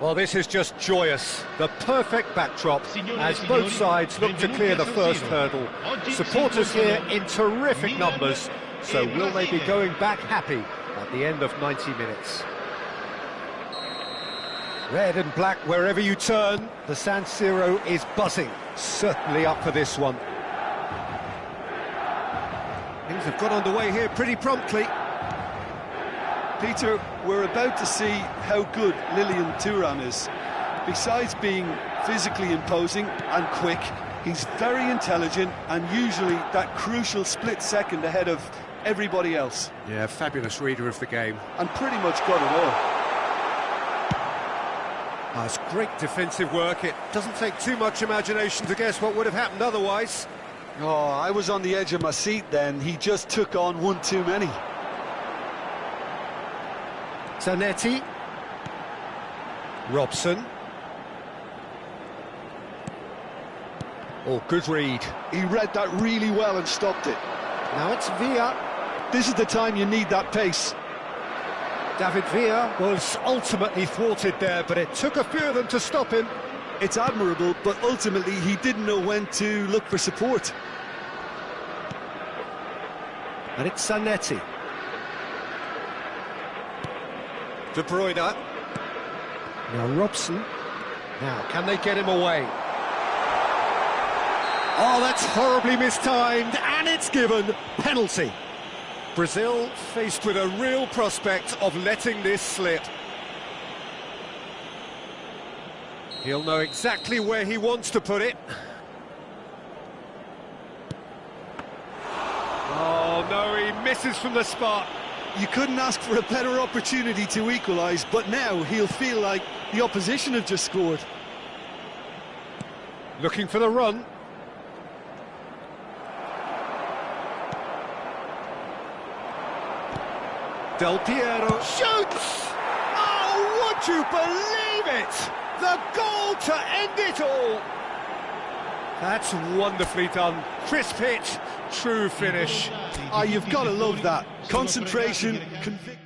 Well, this is just joyous. The perfect backdrop as both sides look to clear the first hurdle. Supporters here in terrific numbers, so will they be going back happy at the end of 90 minutes? Red and black wherever you turn, the San Siro is buzzing. Certainly up for this one. Things have got underway here pretty promptly. Peter, we're about to see how good Lilian Thuram is. Besides being physically imposing and quick, he's very intelligent and usually that crucial split second ahead of everybody else. Yeah, fabulous reader of the game. And pretty much got it all. It's great defensive work. It doesn't take too much imagination to guess what would have happened otherwise. Oh, I was on the edge of my seat then. He just took on one too many. Zanetti. Robson. Oh, good read. He read that really well and stopped it. Now it's Villa. This is the time you need that pace. David Villa was ultimately thwarted there, but it took a few of them to stop him. It's admirable, but ultimately he didn't know when to look for support. And it's Zanetti. De Bruyne. Now Robson. Now, can they get him away? Oh, that's horribly mistimed, and it's given. Penalty. Brazil faced with a real prospect of letting this slip. He'll know exactly where he wants to put it. Oh, no, he misses from the spot. You couldn't ask for a better opportunity to equalise, but now he'll feel like the opposition have just scored. Looking for the run. Del Piero shoots! Oh, would you believe it? The goal to end it all! That's wonderfully done. Crisp hit, true finish. You've got to love that. Concentration, conviction.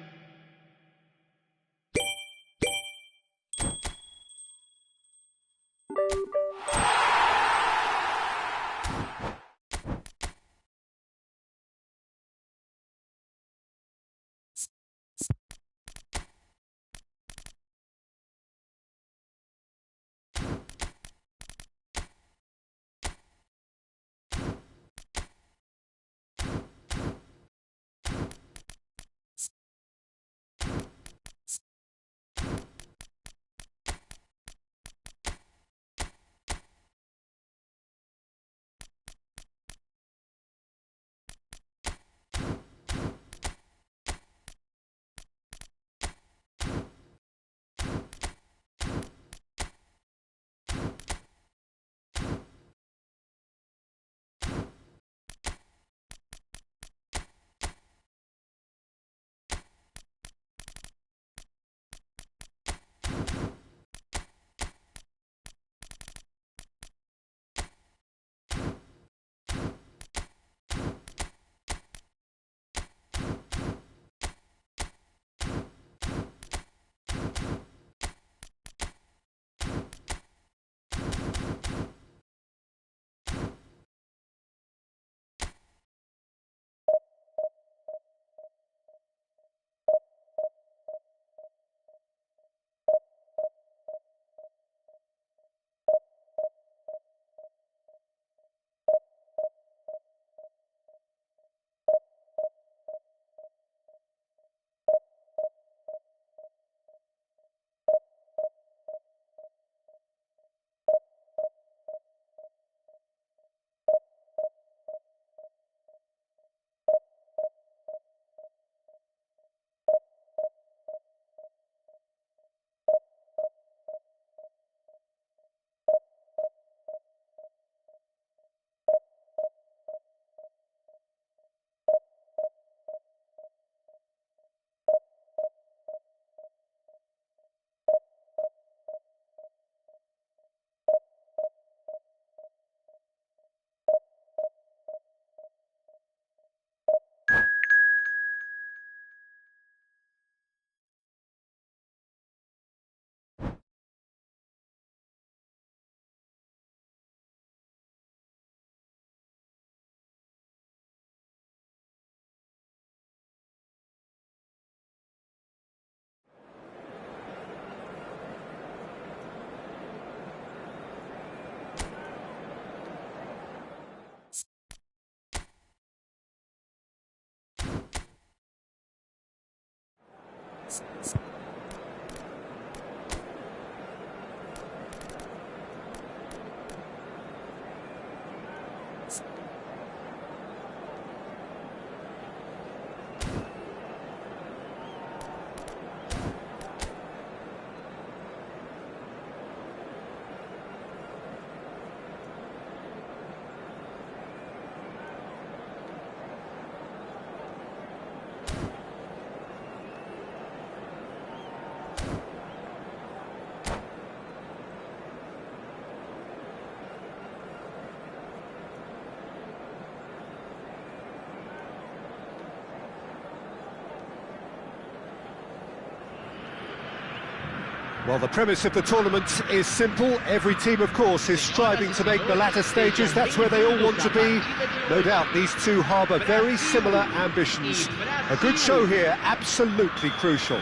Well, the premise of the tournament is simple. Every team, of course, is striving to make the latter stages. That's where they all want to be. No doubt these two harbour very similar ambitions. A good show here, absolutely crucial.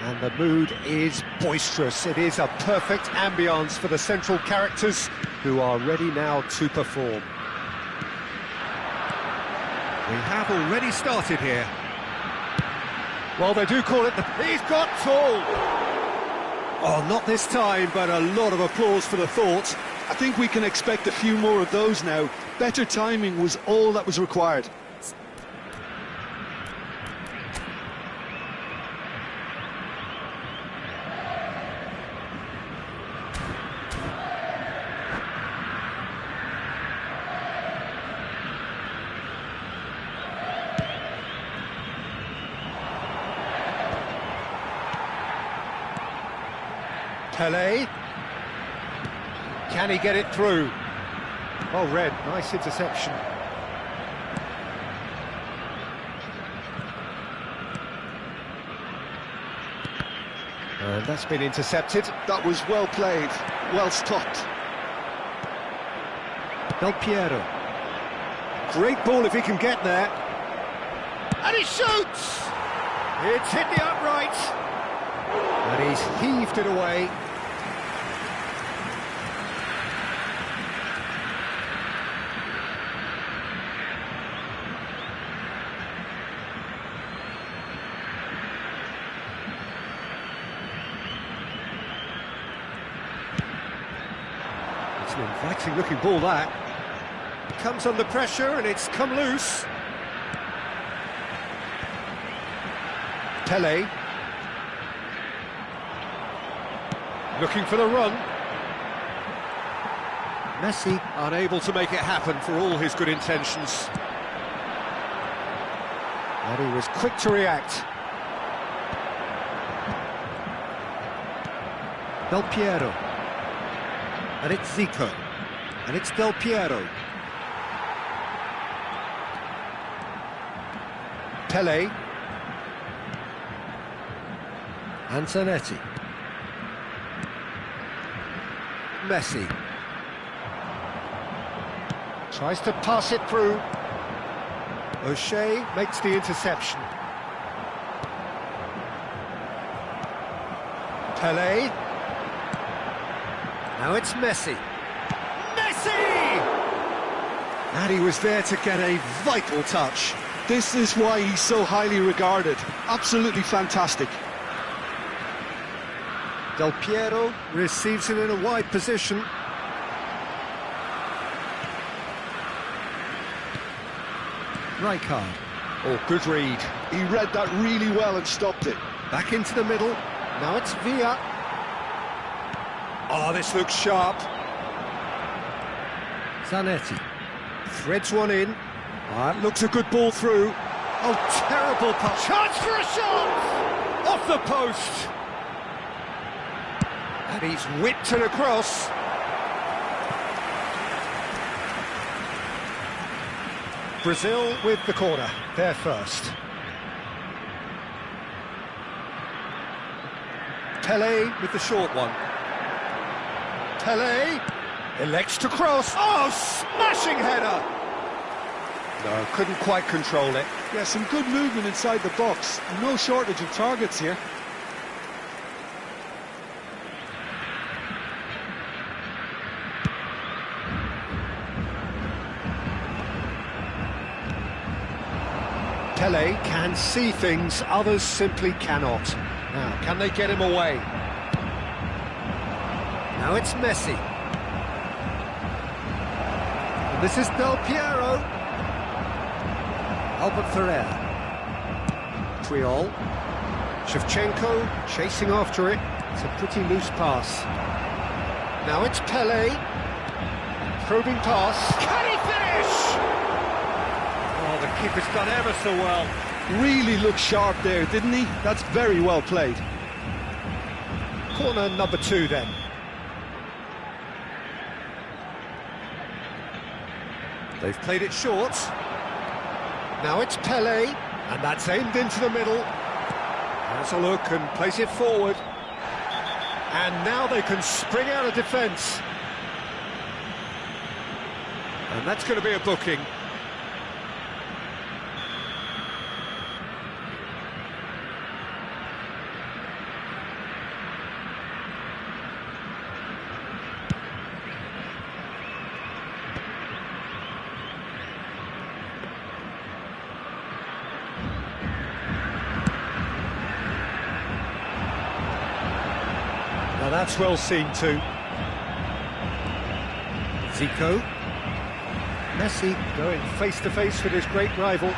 And the mood is boisterous. It is a perfect ambience for the central characters who are ready now to perform. We have already started here. Well, they do call it the... He's got tall! Oh, not this time, but a lot of applause for the thought. I think we can expect a few more of those now. Better timing was all that was required. Pelé. Can he get it through? Oh, Red, nice interception. And that's been intercepted. That was well played, well stopped. Del Piero. Great ball if he can get there. And he shoots! It's hit the upright. And he's heaved it away. It's an inviting looking ball, that. Comes under pressure and it's come loose. Pelé. Looking for the run. Messi unable to make it happen for all his good intentions. And he was quick to react. Del Piero. And it's Zico. And it's Del Piero. Pelé. And Zanetti. Messi. Tries to pass it through. O'Shea makes the interception. Pelé. Now it's Messi. Messi! And he was there to get a vital touch. This is why he's so highly regarded. Absolutely fantastic. Del Piero receives it in a wide position. Rijkaard. Oh, good read. He read that really well and stopped it. Back into the middle. Now it's Villa. Oh, this looks sharp. Zanetti. Threads one in. It looks a good ball through. Oh, terrible pass. Chance for a shot! Off the post. And he's whipped it across. Brazil with the corner. They're first. Pelé with the short one. Pelé elects to cross. Oh, smashing header! No, couldn't quite control it. Yeah, some good movement inside the box. No shortage of targets here. Pele can see things others simply cannot. Now, can they get him away? Now it's Messi. And this is Del Piero. Albert Ferrer. Triol. Shevchenko chasing after it. It's a pretty loose pass. Now it's Pele. Probing pass. Can he finish? Oh, the keeper's done ever so well. Really looked sharp there, didn't he? That's very well played. Corner number 2 then. They've played it short. Now it's Pele, and that's aimed into the middle. Has a look and plays it forward. And now they can spring out of defence. And that's going to be a booking. Now that's well seen too. Zico. Messi going face to face with his great rival.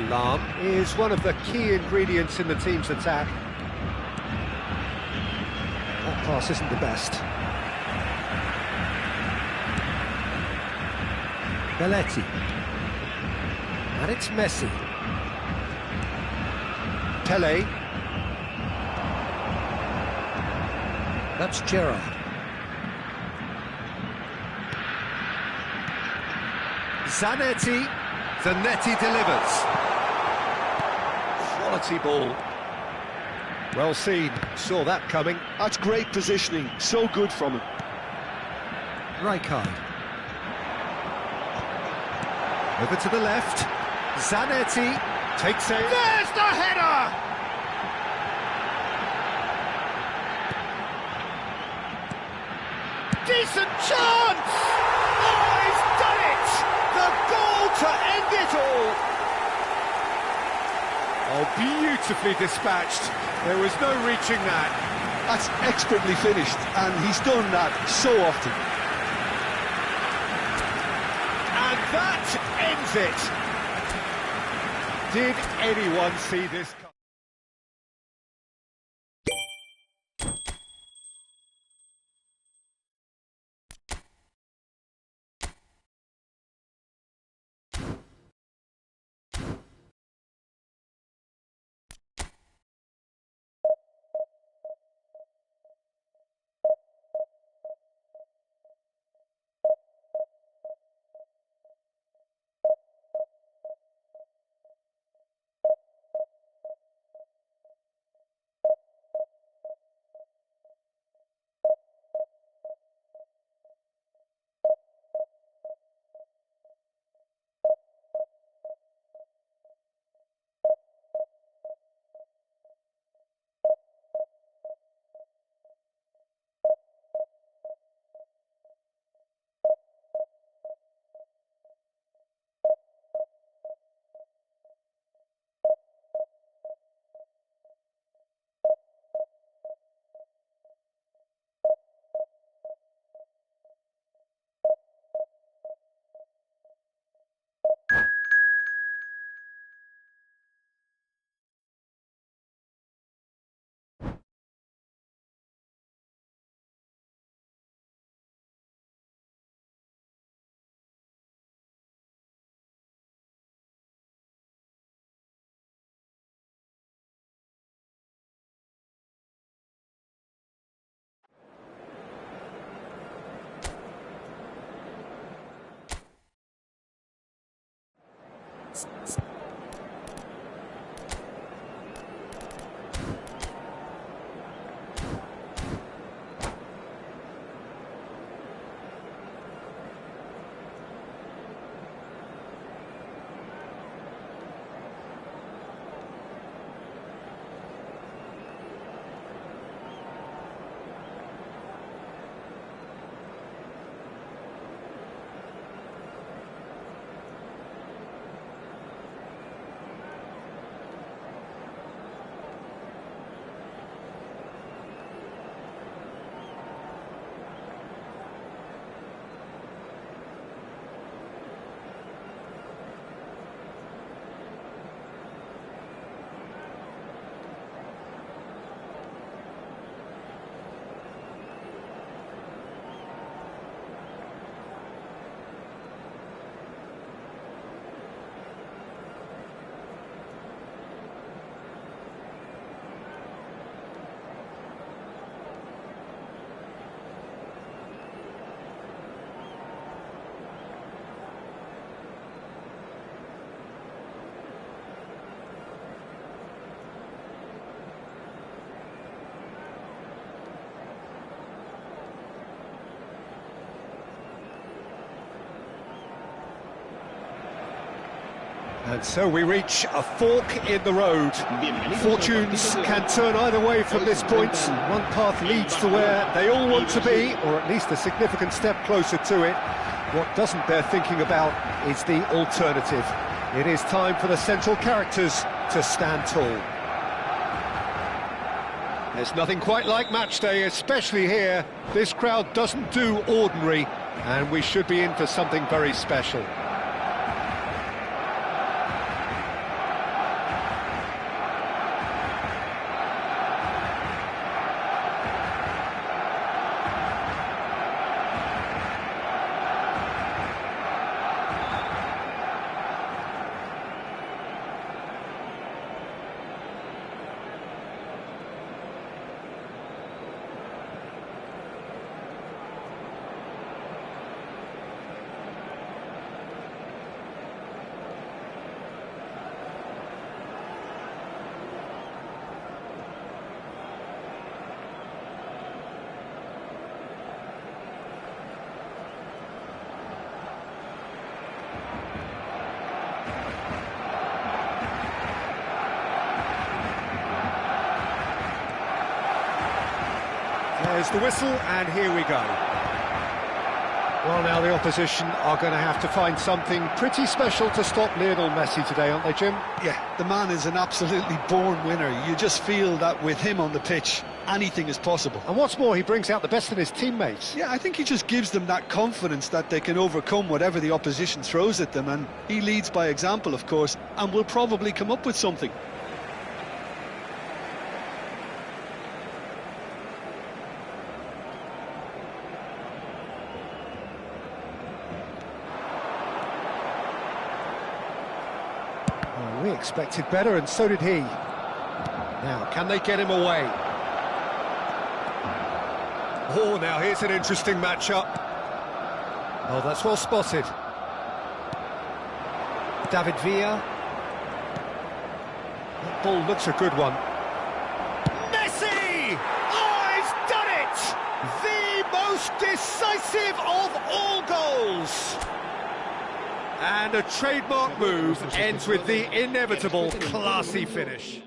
Lahm is one of the key ingredients in the team's attack. That pass isn't the best. Belletti. And it's Messi. Pele. That's Gerrard. Zanetti. Zanetti delivers. Quality ball. Well seen. Saw that coming. That's great positioning. So good from him. Rijkaard. Over to the left. Zanetti takes a... There's the header! Decent chance! Oh, he's done it! The goal to end it all! Oh, beautifully dispatched. There was no reaching that. That's expertly finished, and he's done that so often. And that ends it! Did anyone see this coming? And so we reach a fork in the road. Fortunes can turn either way from this point. One path leads to where they all want to be, or at least a significant step closer to it. What doesn't bear thinking about is the alternative. It is time for the central characters to stand tall. There's nothing quite like match day, especially here. This crowd doesn't do ordinary, and we should be in for something very special. There's the whistle, and here we go. Well, now the opposition are going to have to find something pretty special to stop Lionel Messi today, aren't they, Jim? Yeah, the man is an absolutely born winner. You just feel that with him on the pitch, anything is possible. And what's more, he brings out the best in his teammates. Yeah, I think he just gives them that confidence that they can overcome whatever the opposition throws at them, and he leads by example, of course, and will probably come up with something. We expected better, and so did he. Now, can they get him away? Oh, now here's an interesting matchup. Oh, that's well spotted. David Villa. That ball looks a good one. Messi! Oh, he's done it! The most decisive of all goals! And a trademark move ends with the inevitable classy finish.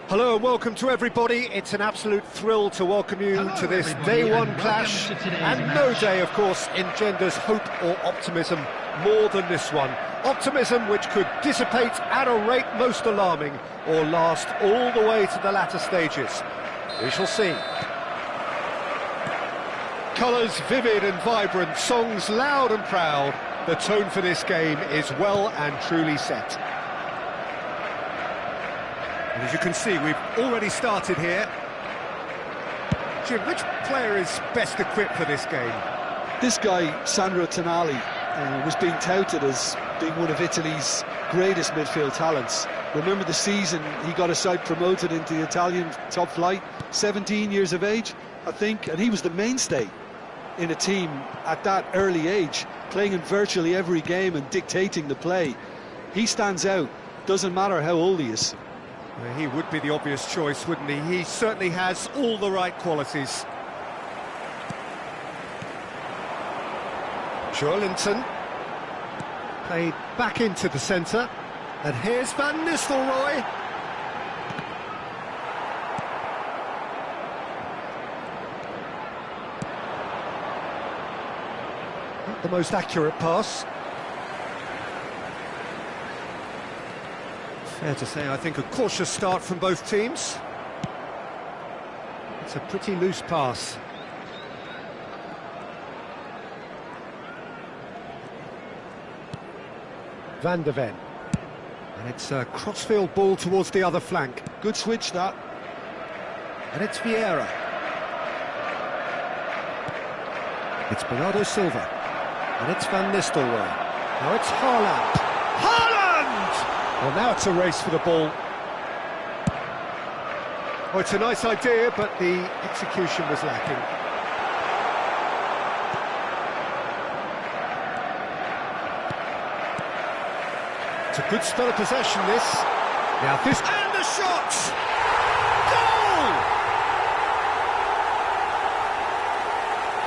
Hello and welcome to everybody. It's an absolute thrill to welcome you to this day one clash, and no day, of course, engenders hope or optimism more than this one. Optimism which could dissipate at a rate most alarming or last all the way to the latter stages. We shall see. Colours vivid and vibrant, songs loud and proud. The tone for this game is well and truly set. And as you can see, we've already started here. Jim, which player is best equipped for this game? This guy, Sandro Tonali, was being touted as being one of Italy's greatest midfield talents. Remember the season he got a side promoted into the Italian top flight, 17 years of age, I think, and he was the mainstay in a team at that early age, playing in virtually every game and dictating the play. He stands out, doesn't matter how old he is. He would be the obvious choice, wouldn't he? He certainly has all the right qualities. Joelinton played back into the centre, and here's Van Nistelrooy. Not the most accurate pass. Fair to say, I think, a cautious start from both teams. It's a pretty loose pass. Van der Ven. And it's a crossfield ball towards the other flank. Good switch, that. And it's Vieira. It's Bernardo Silva. And it's Van Nistelrooy. Now it's Haaland. Haaland! Well, now it's a race for the ball. Oh, it's a nice idea, but the execution was lacking. It's a good spell of possession, this. Now this... And the shot! Goal!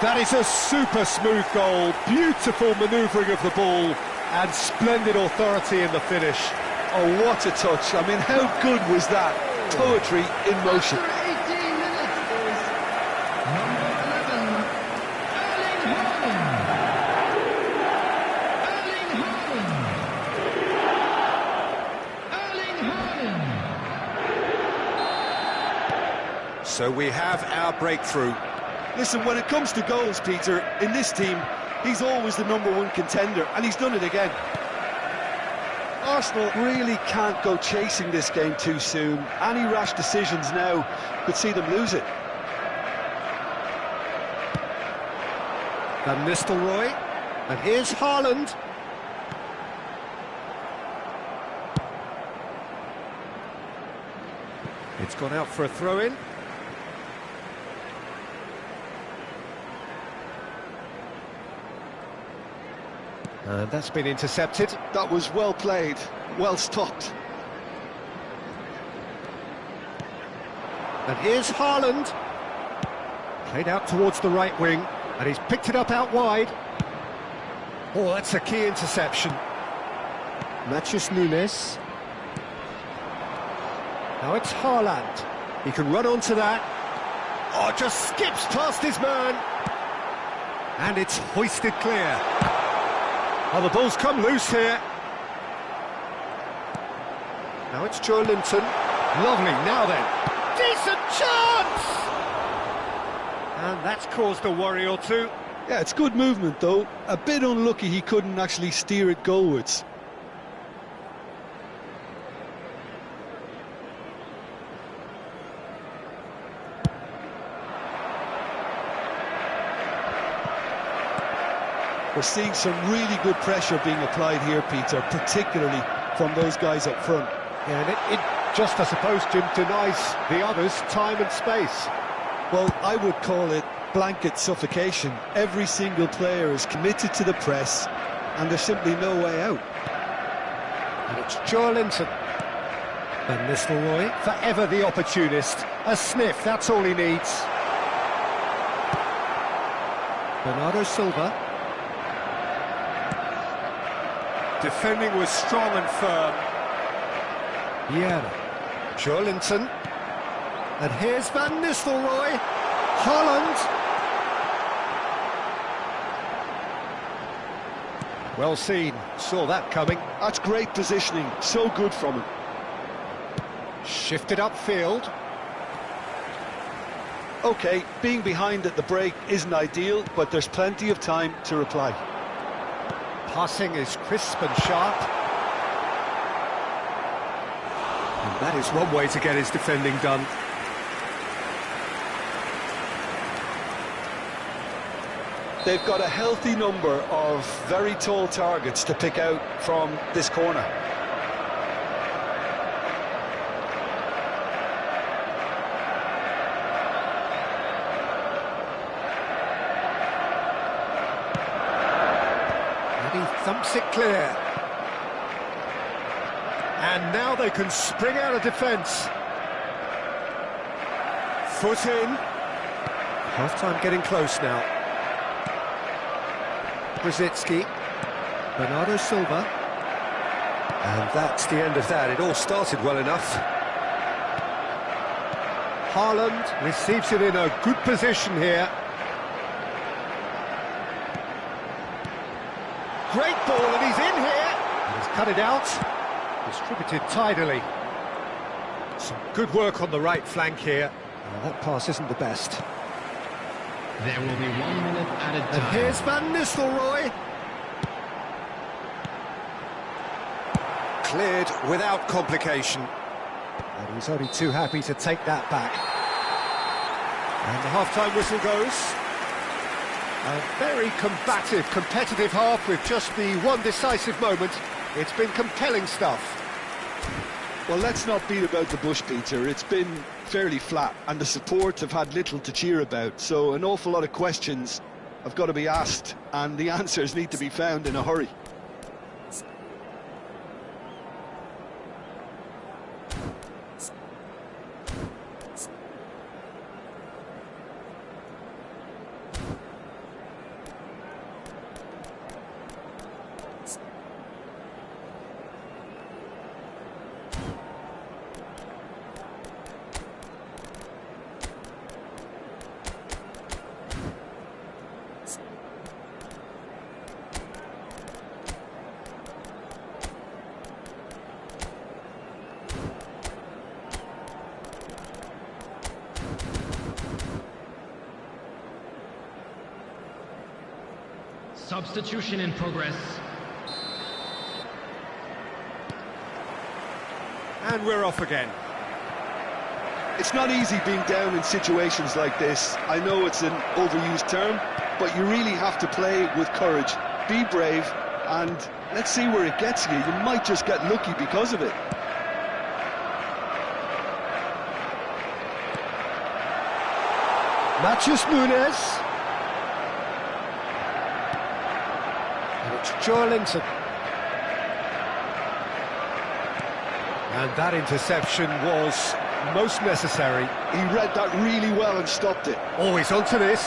That is a super smooth goal. Beautiful manoeuvring of the ball and splendid authority in the finish. Oh, what a touch. I mean, how good was that? Poetry in motion. So we have our breakthrough. Listen, when it comes to goals, Peter, in this team, he's always the #1 contender, and he's done it again. Arsenal really can't go chasing this game too soon. Any rash decisions now could see them lose it. Van Nistelrooy, and here's Haaland. It's gone out for a throw-in. And that's been intercepted. That was well played, well stopped. And here's Haaland. Played out towards the right wing, and he's picked it up out wide. Oh, that's a key interception. Matheus Nunes. Now it's Haaland. He can run onto that. Oh, just skips past his man. And it's hoisted clear. Oh, the ball's come loose here. Now it's Joelinton. Lovely, now then. Decent chance! And that's caused a worry or two. Yeah, it's good movement though. A bit unlucky he couldn't actually steer it goalwards. We're seeing some really good pressure being applied here, Peter, particularly from those guys up front. Yeah, and it just, I suppose, Jim, denies the others time and space. Well, I would call it blanket suffocation. Every single player is committed to the press, and there's simply no way out. And it's Joelinton. Van Nistelrooy, forever the opportunist. A sniff, that's all he needs. Bernardo Silva. Defending was strong and firm. Vieira. Joelinton. And here's Van Nistelrooy. Holland. Well seen, saw that coming. That's great positioning, so good from him. Shifted upfield. OK, being behind at the break isn't ideal, but there's plenty of time to reply. Passing is crisp and sharp. And that is one way to get his defending done. They've got a healthy number of very tall targets to pick out from this corner. And he thumps it clear. And now they can spring out of defence. Foot in. Half-time getting close now. Brzezinski, Bernardo Silva, and that's the end of that. It all started well enough. Haaland receives it in a good position here. Great ball, and he's in here. And he's cut it out, distributed tidily. Some good work on the right flank here. That pass isn't the best. There will be 1 minute added time. And here's Van Nistelrooy. Cleared without complication. And he's only too happy to take that back. And the half-time whistle goes. A very combative, competitive half with just the one decisive moment. It's been compelling stuff. Well, let's not beat about the bush, Peter. It's been fairly flat, and the support have had little to cheer about, so an awful lot of questions have got to be asked, and the answers need to be found in a hurry. Substitution in progress. And we're off again. It's not easy being down in situations like this. I know it's an overused term, but you really have to play with courage. Be brave, and let's see where it gets you. You might just get lucky because of it. Matheus Nunes. And it's Joelinton. And that interception was most necessary. He read that really well and stopped it. Always onto this.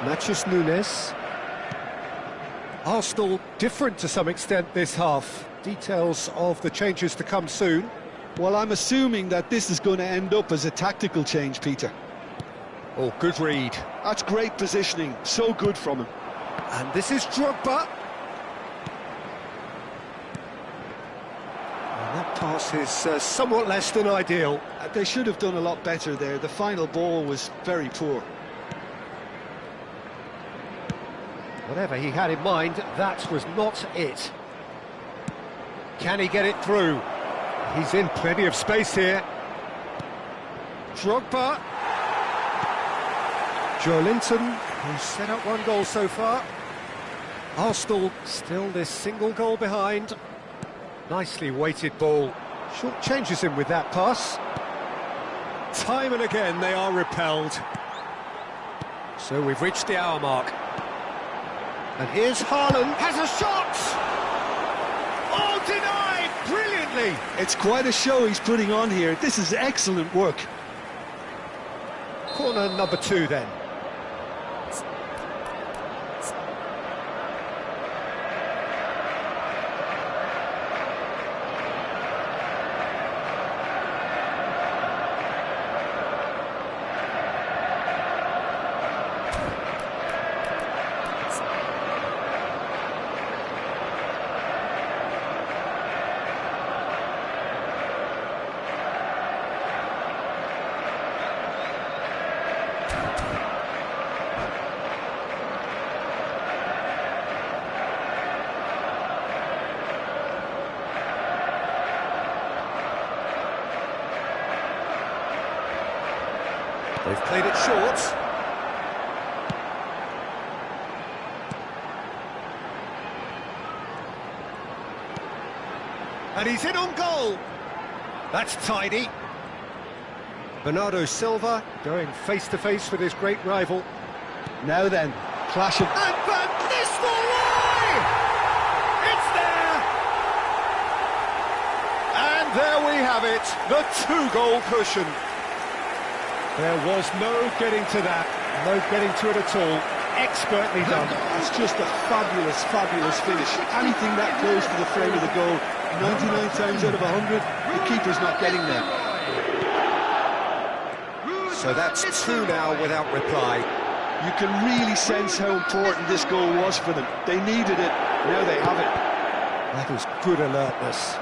Matheus Nunes. Arsenal different to some extent this half. Details of the changes to come soon. Well, I'm assuming that this is going to end up as a tactical change, Peter. Oh, good read. That's great positioning. So good from him. And this is Drogba. And that pass is somewhat less than ideal. They should have done a lot better there. The final ball was very poor. Whatever he had in mind, that was not it. Can he get it through? He's in plenty of space here. Drogba. Joe Linton, who's set up one goal so far. Arsenal still this single goal behind. Nicely weighted ball. Short changes him with that pass. Time and again they are repelled. So we've reached the hour mark. And here's Haaland, has a shot! Oh, denied brilliantly! It's quite a show he's putting on here. This is excellent work. Corner number 2 then. They've played it short. And he's in on goal. That's tidy. Bernardo Silva going face-to-face with his great rival. Now then, clash of... And Van Nistelrooy! It's there! And there we have it, the 2-goal cushion. There was no getting to that, no getting to it at all. Expertly done. It's just a fabulous, fabulous finish. Anything that close to the frame of the goal, 99 times out of 100, the keeper's not getting there. So that's 2 now without reply. You can really sense how important this goal was for them. They needed it, now they have it. That was good alertness.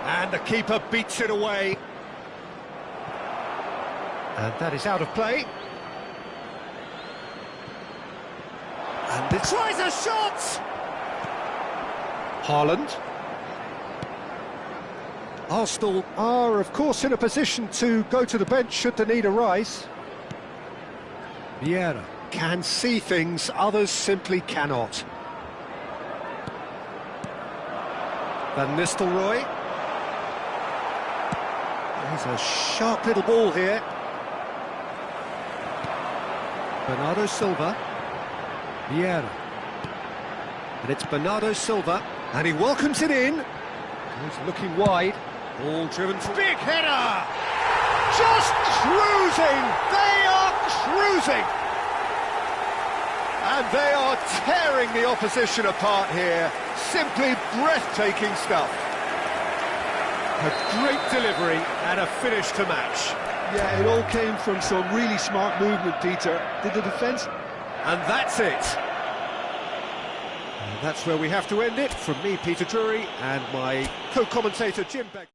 And the keeper beats it away. And that is out of play. And it tries a shot! Haaland. Arsenal are, of course, in a position to go to the bench should the need arise. Vieira can see things others simply cannot. Van Nistelrooy. There's a sharp little ball here. Bernardo Silva. Vieira. And it's Bernardo Silva. And he welcomes it in. He's looking wide. Ball driven. Big header! Just cruising! They are cruising! And they are tearing the opposition apart here. Simply breathtaking stuff. A great delivery and a finish to match. Yeah, it all came from some really smart movement, Peter. Did the defence... And that's it. And that's where we have to end it. From me, Peter Drury, and my co-commentator, Jim Beck.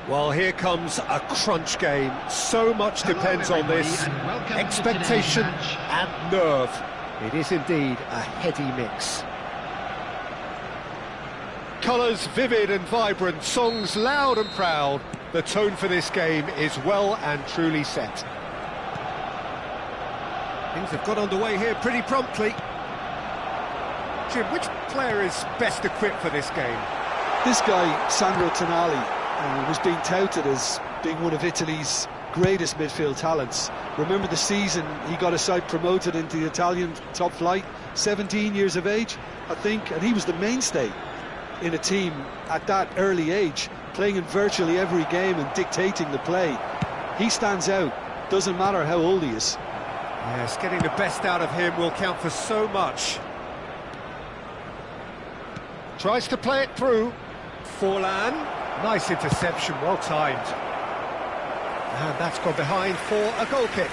Well, here comes a crunch game. So much depends on this. Expectation and nerve. It is indeed a heady mix. Colours vivid and vibrant, songs loud and proud. The tone for this game is well and truly set. Things have got underway here pretty promptly. Jim, which player is best equipped for this game? This guy, Sandro Tonali, was being touted as being one of Italy's greatest midfield talents. Remember the season he got a side promoted into the Italian top flight, 17 years of age, I think, and he was the mainstay in a team at that early age, playing in virtually every game and dictating the play. He stands out, doesn't matter how old he is. Yes, getting the best out of him will count for so much. Tries to play it through. Forlan, nice interception, well timed. And that's gone behind for a goal kick.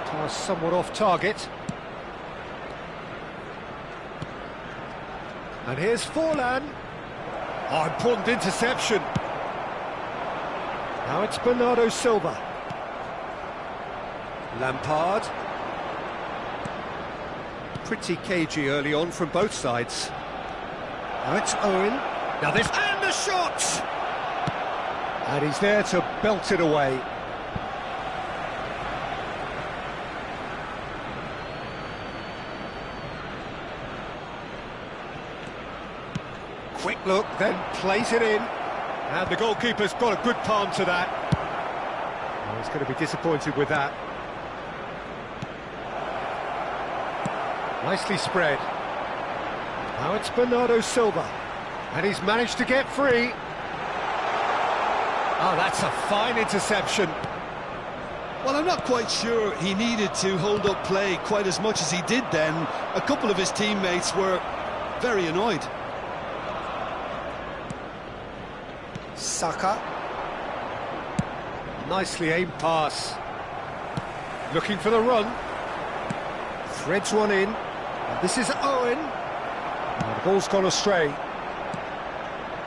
Pass somewhat off target. And here's Forlan. Oh, important interception. Now it's Bernardo Silva. Lampard. Pretty cagey early on from both sides. Now it's Owen. Now this, and the shot! And he's there to belt it away. Quick look, then plays it in. And the goalkeeper's got a good palm to that. Oh, he's going to be disappointed with that. Nicely spread. Now it's Bernardo Silva. And he's managed to get free. Oh, that's a fine interception. Well, I'm not quite sure he needed to hold up play quite as much as he did then. A couple of his teammates were very annoyed. Saka. Nicely aimed pass. Looking for the run. Threads one in. And this is Owen. And the ball's gone astray.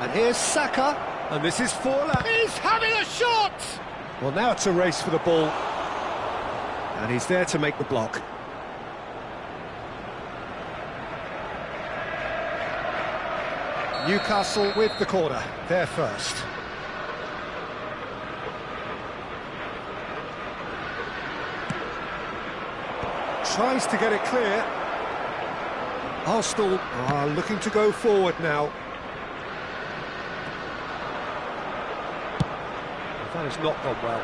And here's Saka. And this is Forlan. He's having a shot! Well, now it's a race for the ball. And he's there to make the block. Newcastle with the corner, they're first. Tries to get it clear. Arsenal are looking to go forward now. That has not gone well.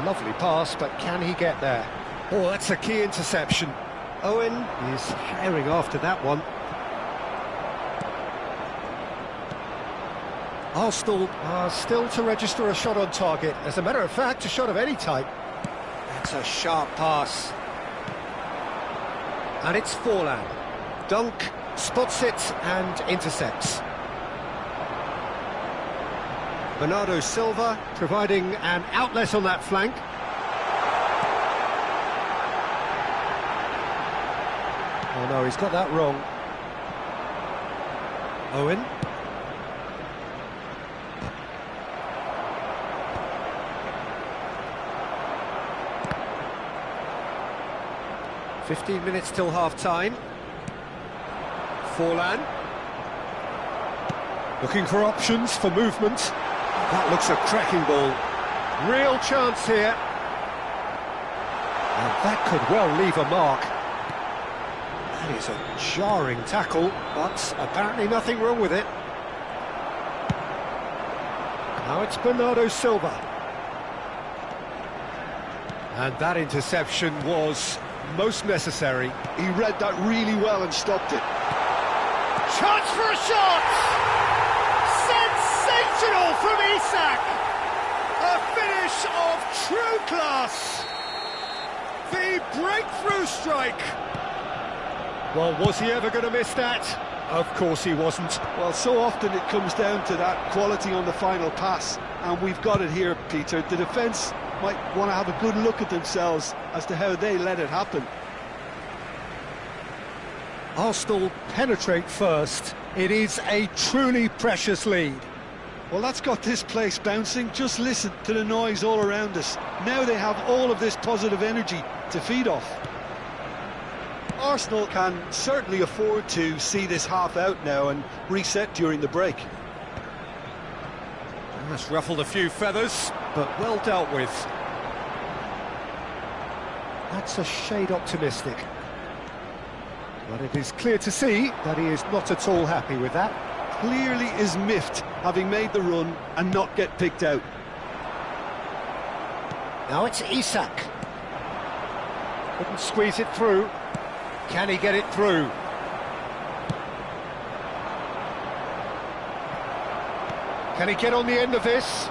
Lovely pass, but can he get there? Oh, that's a key interception. Owen is herring after that one. Arsenal are still to register a shot on target. As a matter of fact, a shot of any type. That's a sharp pass. And it's Forlan. Dunk, spots it and intercepts. Bernardo Silva providing an outlet on that flank. Oh no, he's got that wrong. Owen. "15 minutes till half-time. Forlan. Looking for options for movement. That looks a cracking ball. Real chance here. And that could well leave a mark. That is a jarring tackle, but apparently nothing wrong with it. Now it's Bernardo Silva. And that interception was most necessary. He read that really well and stopped it. Chance for a shot! Sensational from Isak! A finish of true class! The breakthrough strike! Well, was he ever going to miss that? Of course he wasn't. Well, so often it comes down to that quality on the final pass, and we've got it here, Peter. The defence might want to have a good look at themselves as to how they let it happen. Arsenal penetrate first. It is a truly precious lead. Well, that's got this place bouncing. Just listen to the noise all around us. Now they have all of this positive energy to feed off. Arsenal can certainly afford to see this half out now and reset during the break. That's ruffled a few feathers, but well dealt with. That's a shade optimistic. But it is clear to see that he is not at all happy with that. Clearly is miffed, having made the run and not get picked out. Now it's Isak. Couldn't squeeze it through. Can he get it through? Can he get on the end of this?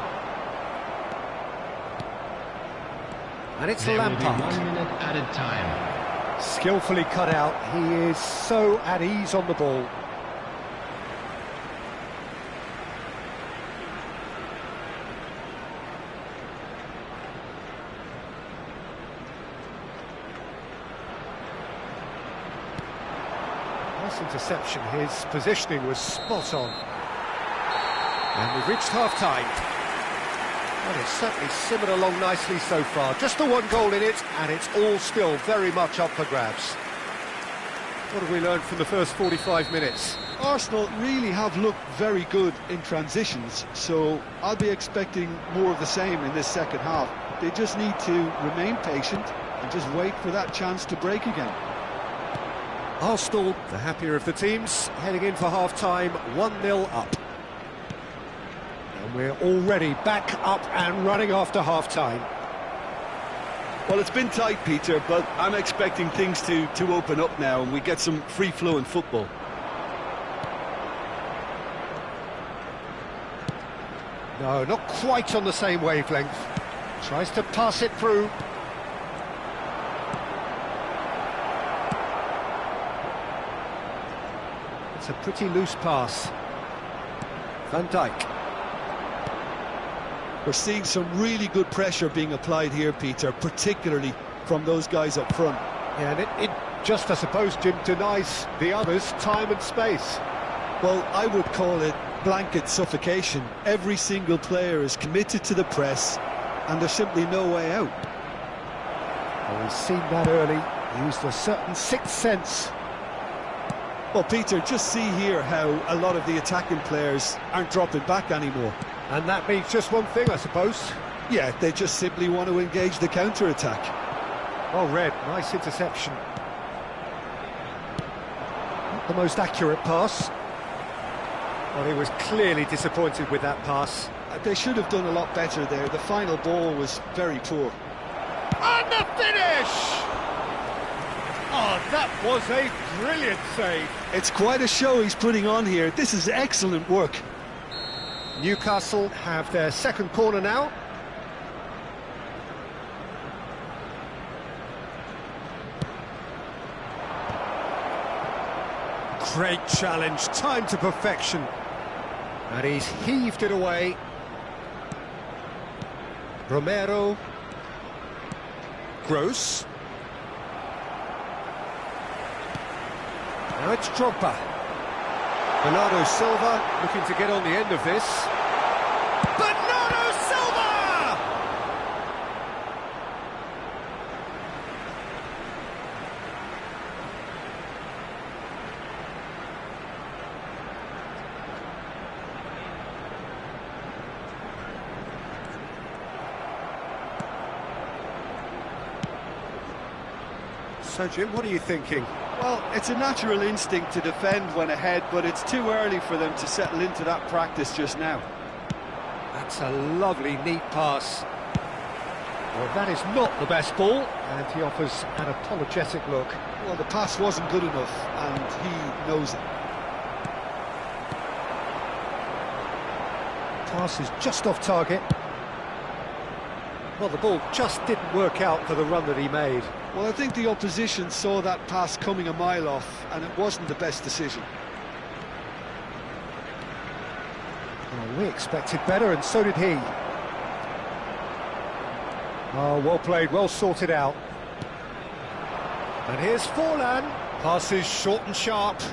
And it's There will be Lampard. 1 minute added time. Skillfully cut out. He is so at ease on the ball. Nice interception. His positioning was spot on. And we've reached half-time. Well, it's certainly simmered along nicely so far. Just the one goal in it, and it's all still very much up for grabs. What have we learned from the first 45 minutes? Arsenal really have looked very good in transitions, so I'll be expecting more of the same in this second half. They just need to remain patient and just wait for that chance to break again. Arsenal, the happier of the teams, heading in for half-time, 1-0 up. And we're already back up and running after half-time. Well, it's been tight, Peter, but I'm expecting things to open up now and we get some free-flowing football. No, not quite on the same wavelength. Tries to pass it through. It's a pretty loose pass. Van Dijk. We're seeing some really good pressure being applied here, Peter, particularly from those guys up front. Yeah, and it just, I suppose, Jim, denies the others time and space. Well, I would call it blanket suffocation. Every single player is committed to the press, and there's simply no way out. Well, we've seen that early, used a certain sixth sense. Well, Peter, just see here how a lot of the attacking players aren't dropping back anymore. And that means just one thing, I suppose. Yeah, they just simply want to engage the counter-attack. Well read, nice interception. Not the most accurate pass. Well, he was clearly disappointed with that pass. They should have done a lot better there. The final ball was very poor. And the finish! Oh, that was a brilliant save. It's quite a show he's putting on here. This is excellent work. Newcastle have their second corner now. Great challenge, time to perfection. And he's heaved it away. Romero. Gross. Now it's Drogba. Bernardo Silva looking to get on the end of this. Bernardo Silva! So, Jim, what are you thinking? Well, it's a natural instinct to defend when ahead, but it's too early for them to settle into that practice just now. That's a lovely, neat pass. Well, that is not the best ball, and he offers an apologetic look. Well, the pass wasn't good enough, and he knows it. Pass is just off target. Well, the ball just didn't work out for the run that he made. Well, I think the opposition saw that pass coming a mile off, and it wasn't the best decision. Well, we expected better, and so did he. Oh, well played, well sorted out. And here's Forlan. Passes short and sharp. Well,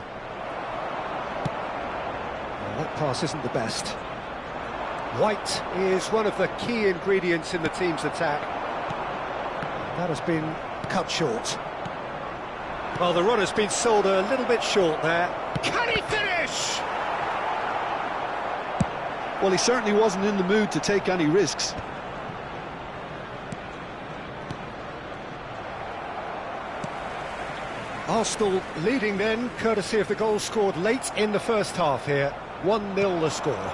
that pass isn't the best. White is one of the key ingredients in the team's attack. That has been cut short. Well, the run has been sold a little bit short there. Can he finish? Well, he certainly wasn't in the mood to take any risks. Arsenal leading then, courtesy of the goal scored late in the first half here. 1-0 the score.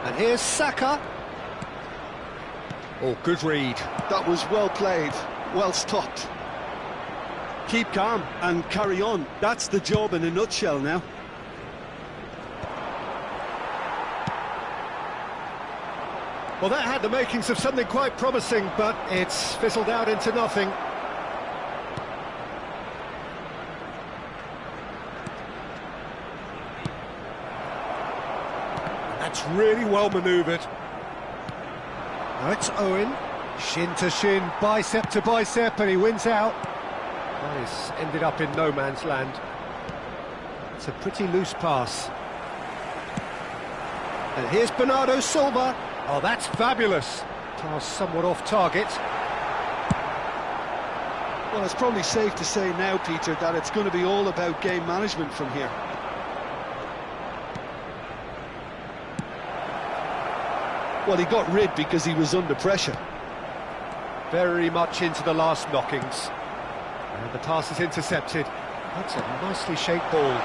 And here's Saka. Oh, good read. That was well played, well stopped. Keep calm and carry on. That's the job in a nutshell now. Well, that had the makings of something quite promising, but it's fizzled out into nothing. That's really well manoeuvred. Now it's Owen. Shin to shin, bicep to bicep, and he wins out. That is ended up in no man's land. It's a pretty loose pass. And here's Bernardo Silva. Oh, that's fabulous. Pass somewhat off target. Well, it's probably safe to say now, Peter, that it's going to be all about game management from here. Well, he got rid because he was under pressure. Very much into the last knockings. And the pass is intercepted. That's a nicely shaped ball.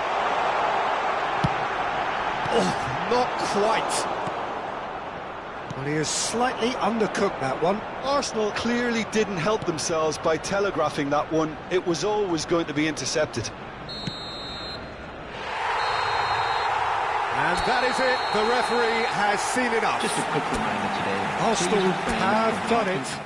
Oh, not quite. Well, he has slightly undercooked that one. Arsenal clearly didn't help themselves by telegraphing that one. It was always going to be intercepted. And that is it. The referee has seen enough. Just a quick reminder today. Arsenal have done it.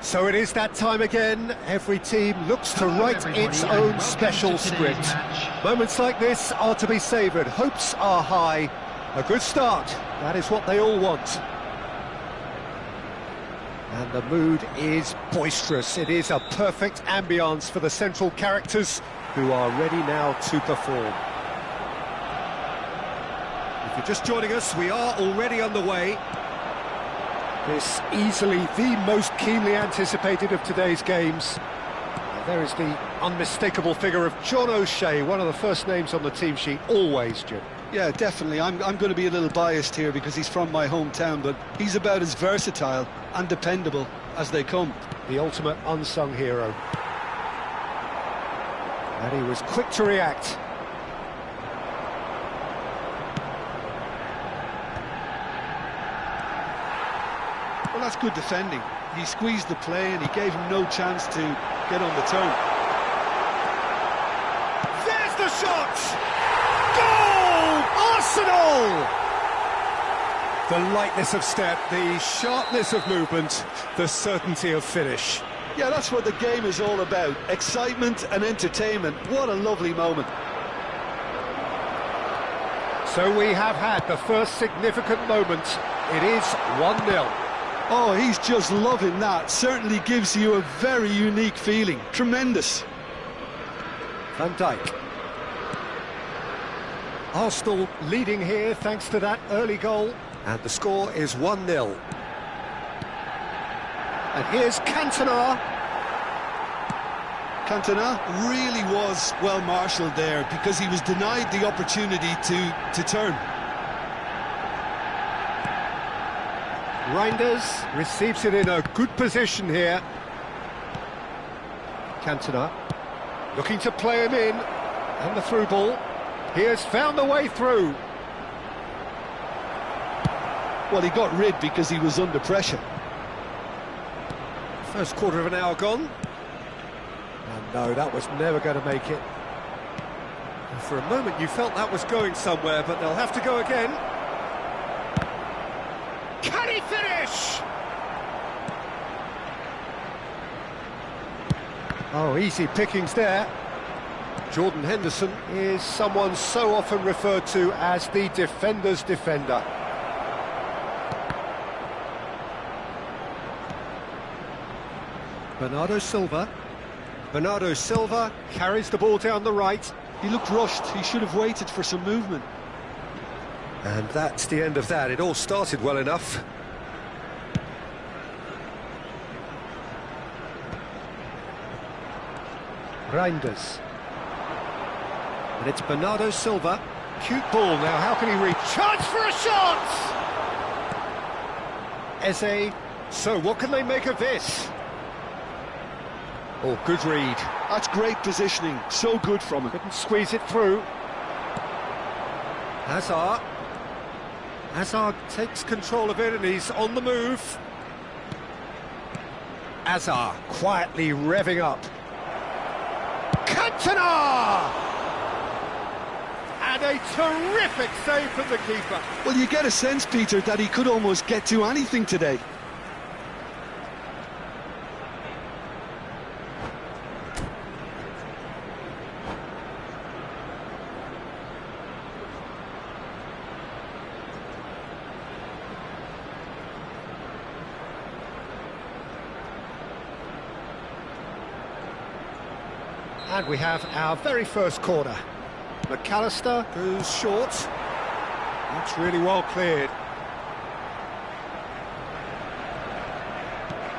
So it is that time again. Every team looks to write its own special script. Moments like this are to be savoured. Hopes are high. A good start. That is what they all want. And the mood is boisterous. It is a perfect ambience for the central characters who are ready now to perform. If you're just joining us, we are already underway. This easily the most keenly anticipated of today's games. There is the unmistakable figure of John O'Shea, one of the first names on the team sheet, always, Jim. Yeah, definitely. I'm going to be a little biased here because he's from my hometown, but he's about as versatile and dependable as they come. The ultimate unsung hero. And he was quick to react. Well, that's good defending. He squeezed the play and he gave him no chance to get on the turn. There's the shot! Goal! Arsenal! The lightness of step, the sharpness of movement, the certainty of finish. Yeah, that's what the game is all about. Excitement and entertainment. What a lovely moment. So we have had the first significant moment. It is 1-0. Oh, he's just loving that. Certainly gives you a very unique feeling. Tremendous. Van Dijk. Arsenal leading here thanks to that early goal. And the score is 1-0. And here's Cantona. Cantona really was well marshalled there because he was denied the opportunity to turn. Reinders receives it in a good position here. Cantona looking to play him in, and the through ball. He has found the way through. Well, he got rid because he was under pressure. First quarter of an hour gone. And no, that was never going to make it. And for a moment you felt that was going somewhere, but they'll have to go again. Can he finish? Oh, easy pickings there. Jordan Henderson is someone so often referred to as the defender's defender. Bernardo Silva. Bernardo Silva carries the ball down the right. He looked rushed. He should have waited for some movement. And that's the end of that. It all started well enough. Reinders. And it's Bernardo Silva. Cute ball now. How can he reach? Chance for a shot! Eze. So what can they make of this? Oh, good read. That's great positioning. So good from him. Couldn't squeeze it through. Hazard. Hazard takes control of it and he's on the move. Hazard quietly revving up. Cantona! And a terrific save from the keeper. Well, you get a sense, Peter, that he could almost get to anything today. And we have our very first corner. McAllister goes short. That's really well cleared.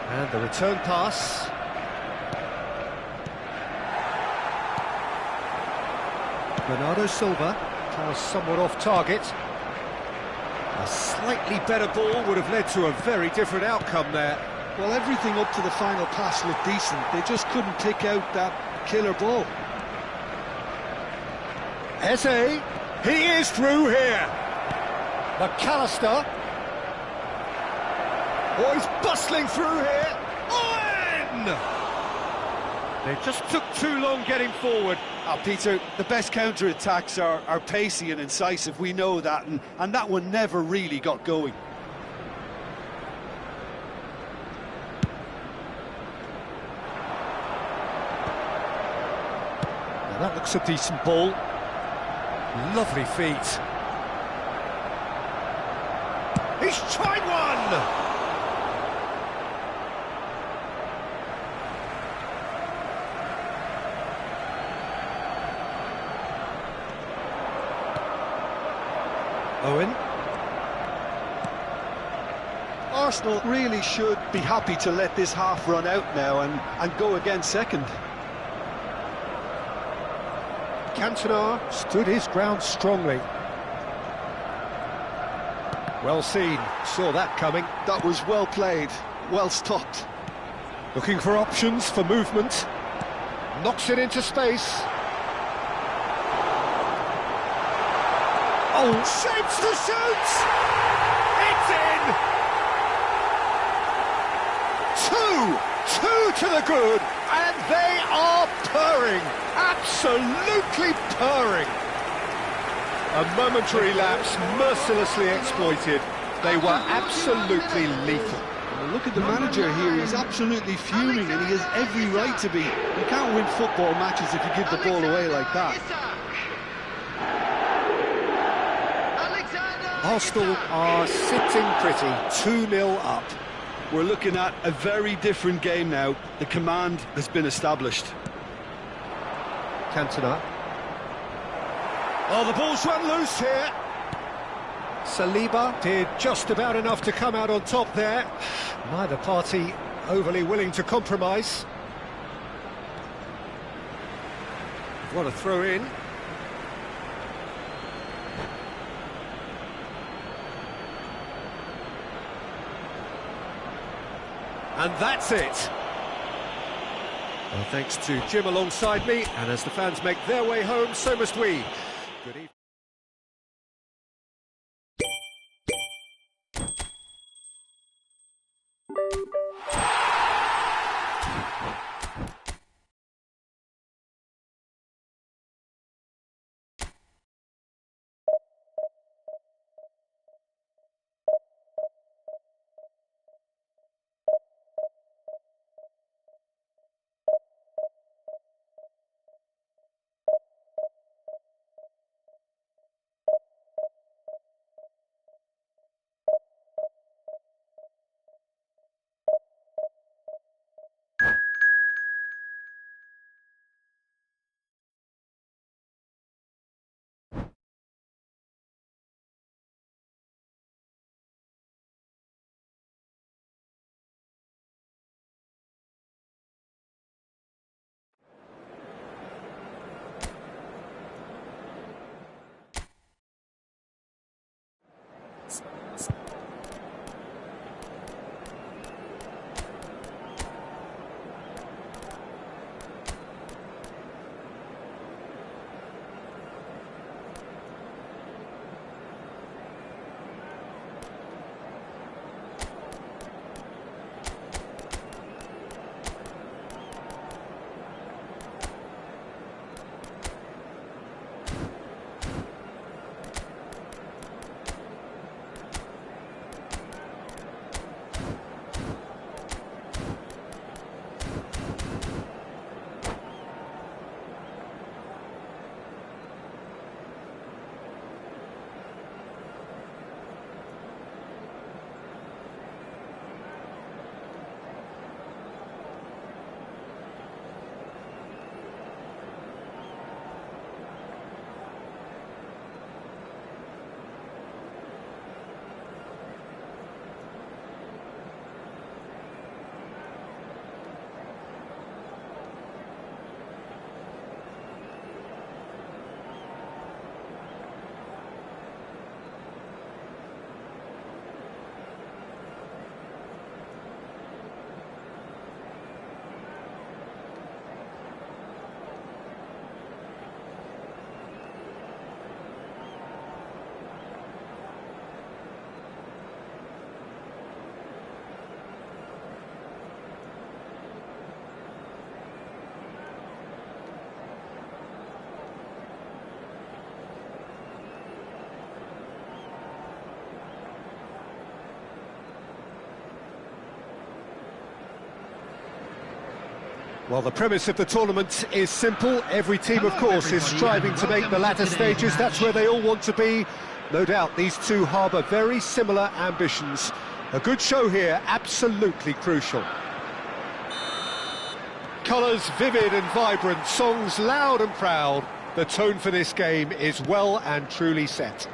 And the return pass. Bernardo Silva tries somewhat off target. A slightly better ball would have led to a very different outcome there. Well, everything up to the final pass looked decent. They just couldn't pick out that killer ball. Eze, he is through here. McAllister. Oh, he's bustling through here. Owen! They just took too long getting forward. Peter, the best counter-attacks are pacey and incisive, we know that, and that one never really got going. Looks a decent ball. Lovely feet. He's tried one! Owen. Arsenal really should be happy to let this half run out now and go again second. Cantona stood his ground strongly. Well seen, saw that coming. That was well played, well stopped. Looking for options for movement. Knocks it into space. Oh, shapes to shoot! It's in! Two to the good, and they are purring, absolutely purring. A momentary lapse, mercilessly exploited. They were absolutely lethal. Well, look at the manager here, he's absolutely fuming and he has every right to be. You can't win football matches if you give the ball away like that. Arsenal are sitting pretty, 2-0 up. We're looking at a very different game now. The command has been established. Cantona. Oh, the ball's run loose here. Saliba did just about enough to come out on top there. Neither party overly willing to compromise. What a throw in. And that's it. Well, thanks to Jim alongside me, and as the fans make their way home, so must we. Good evening. Well, the premise of the tournament is simple. Every team, of course, is striving to make the latter stages. That's where they all want to be. No doubt these two harbour very similar ambitions. A good show here, absolutely crucial. Colours vivid and vibrant, songs loud and proud. The tone for this game is well and truly set.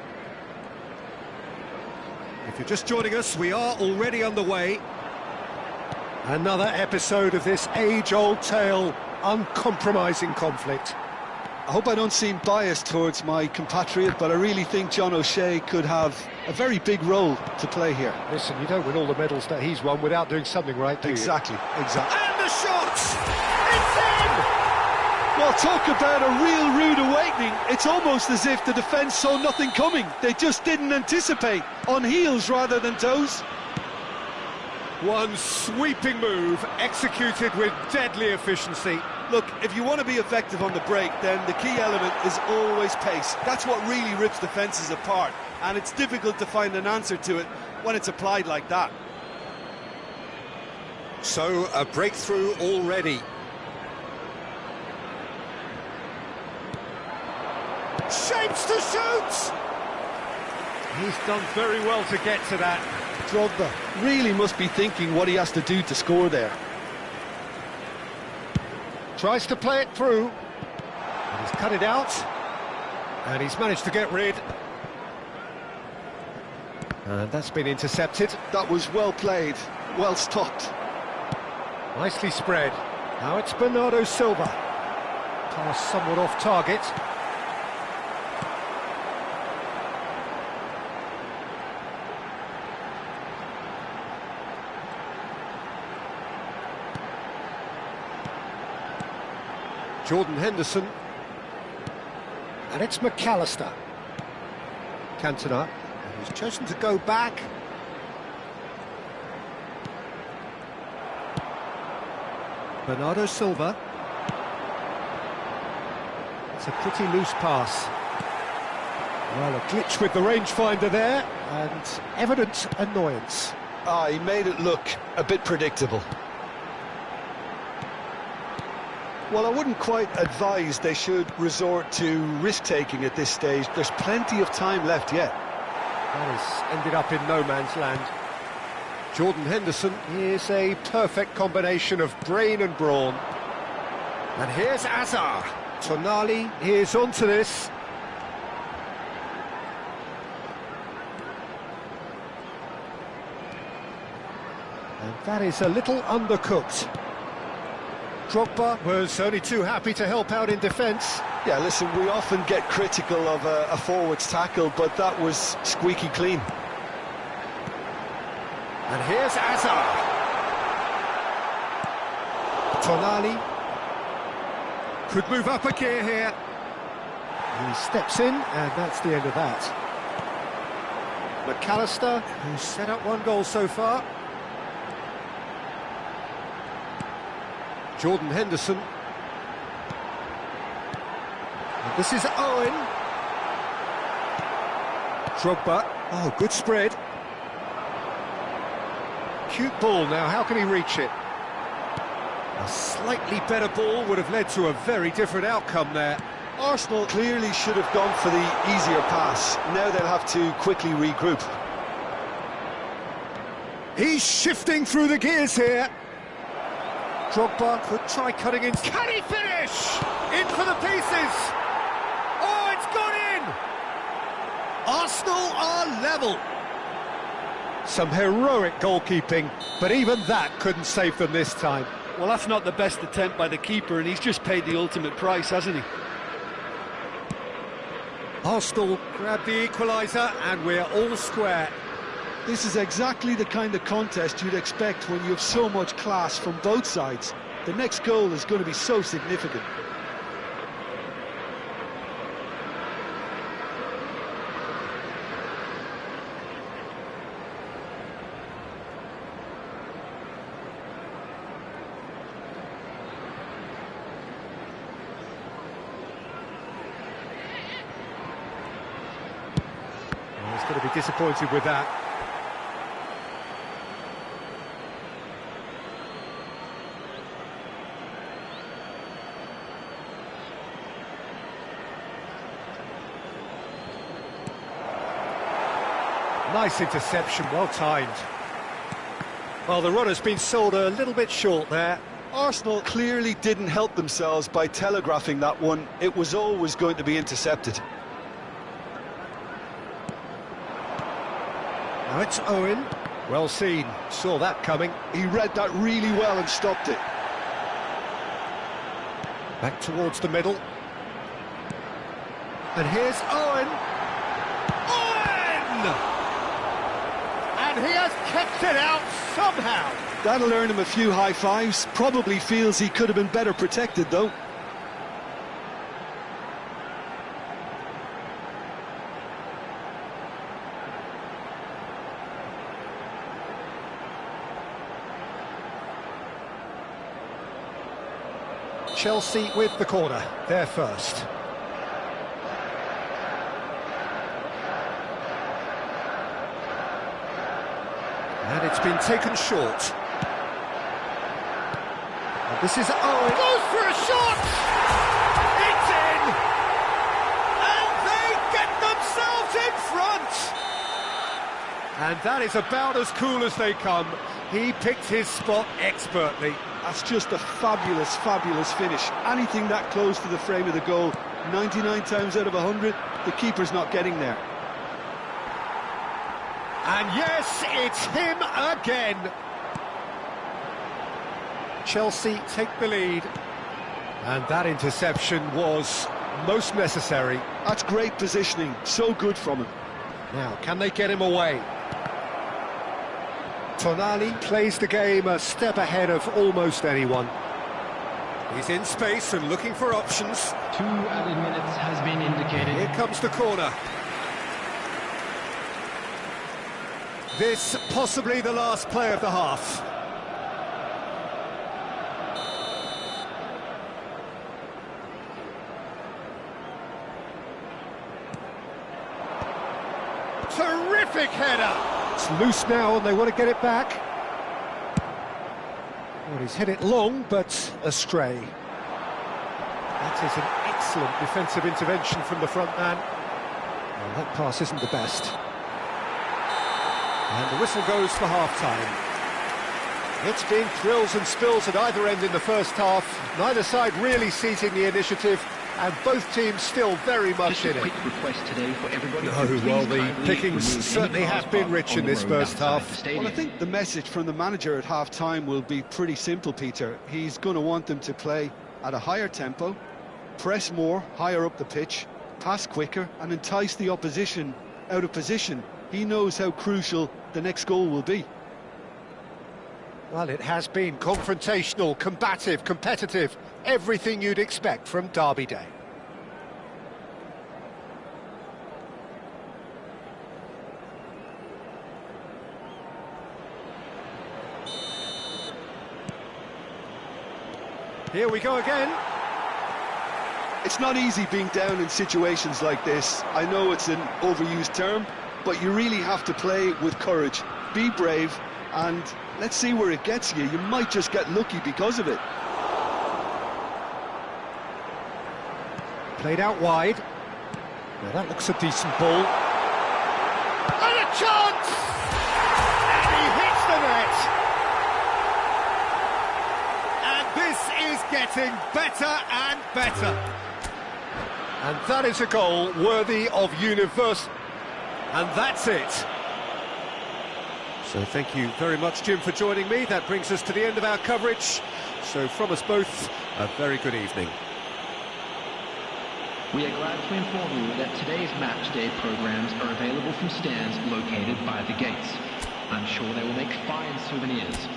If you're just joining us, we are already underway. Another episode of this age-old tale, uncompromising conflict. I hope I don't seem biased towards my compatriot, but I really think John O'Shea could have a very big role to play here. Listen, you don't win all the medals that he's won without doing something right, do you? Exactly. And the shot! It's in! Well, talk about a real rude awakening. It's almost as if the defence saw nothing coming. They just didn't anticipate, on heels rather than toes. One sweeping move, executed with deadly efficiency. Look, if you want to be effective on the break, then the key element is always pace. That's what really rips defences apart, and it's difficult to find an answer to it when it's applied like that. So, a breakthrough already. Shapes to shoot! He's done very well to get to that. Drogba really must be thinking what he has to do to score there. Tries to play it through. And he's cut it out. And he's managed to get rid. And that's been intercepted. That was well played, well stopped. Nicely spread. Now it's Bernardo Silva. Pass somewhat off target. Jordan Henderson, and it's McAllister. Cantona, who's chosen to go back. Bernardo Silva. It's a pretty loose pass. Well, a glitch with the rangefinder there, and evident annoyance. He made it look a bit predictable. Well, I wouldn't quite advise they should resort to risk-taking at this stage. There's plenty of time left yet. That has ended up in no man's land. Jordan Henderson is a perfect combination of brain and brawn. And here's Azar. Tonali is onto this. And that is a little undercooked. Drogba was only too happy to help out in defence. Yeah, listen, we often get critical of a forward's tackle, but that was squeaky clean. And here's Azar. Tonali could move up a gear here. He steps in, and that's the end of that. McAllister, who's set up one goal so far. Jordan Henderson. And this is Owen. Drogba. Oh, good spread. Cute ball now, how can he reach it? A slightly better ball would have led to a very different outcome there. Arsenal clearly should have gone for the easier pass. Now they'll have to quickly regroup. He's shifting through the gears here. Drogba could try cutting in. Can he finish? In for the pieces. Oh, it's gone in. Arsenal are level. Some heroic goalkeeping, but even that couldn't save them this time. Well, that's not the best attempt by the keeper, and he's just paid the ultimate price, hasn't he? Arsenal grab the equaliser, and we're all square. This is exactly the kind of contest you'd expect when you have so much class from both sides. The next goal is going to be so significant. He's going to be disappointed with that. Nice interception, well timed. Well, the runner's been sold a little bit short there. Arsenal clearly didn't help themselves by telegraphing that one. It was always going to be intercepted. Now it's Owen. Well seen, saw that coming. He read that really well and stopped it. Back towards the middle. And here's Owen. Owen! And he has kept it out somehow. That'll earn him a few high fives. Probably feels he could have been better protected, though. Chelsea with the corner, they're first. And it's been taken short. And this is Owen. Goes for a shot! It's in! And they get themselves in front! And that is about as cool as they come. He picked his spot expertly. That's just a fabulous, fabulous finish. Anything that close to the frame of the goal, 99 times out of 100, the keeper's not getting there. And yes, it's him again. Chelsea take the lead. And that interception was most necessary. That's great positioning, so good from him. Now, can they get him away? Tonali plays the game a step ahead of almost anyone. He's in space and looking for options. 2 added minutes has been indicated. Here comes the corner. This possibly the last play of the half. Terrific header! It's loose now and they want to get it back. Well, he's hit it long, but astray. That is an excellent defensive intervention from the front man. Well, that pass isn't the best. And the whistle goes for half-time. It's been thrills and spills at either end in the first half. Neither side really seizing the initiative, and both teams still very much in it. Request today for everybody. Well, the pickings certainly have been rich in this first half. Well, I think the message from the manager at half-time will be pretty simple, Peter. He's going to want them to play at a higher tempo, press more, higher up the pitch, pass quicker, and entice the opposition out of position. He knows how crucial the next goal will be. Well, it has been confrontational, combative, competitive, everything you'd expect from Derby Day. Here we go again. It's not easy being down in situations like this. I know it's an overused term, but you really have to play with courage. Be brave, and let's see where it gets you. You might just get lucky because of it. Played out wide. Now that looks a decent ball. And a chance! And he hits the net! And this is getting better and better. And that is a goal worthy of universal. And that's it. So thank you very much, Jim, for joining me. That brings us to the end of our coverage. So from us both, a very good evening. We are glad to inform you that today's match day programs are available from stands located by the gates. I'm sure they will make fine souvenirs.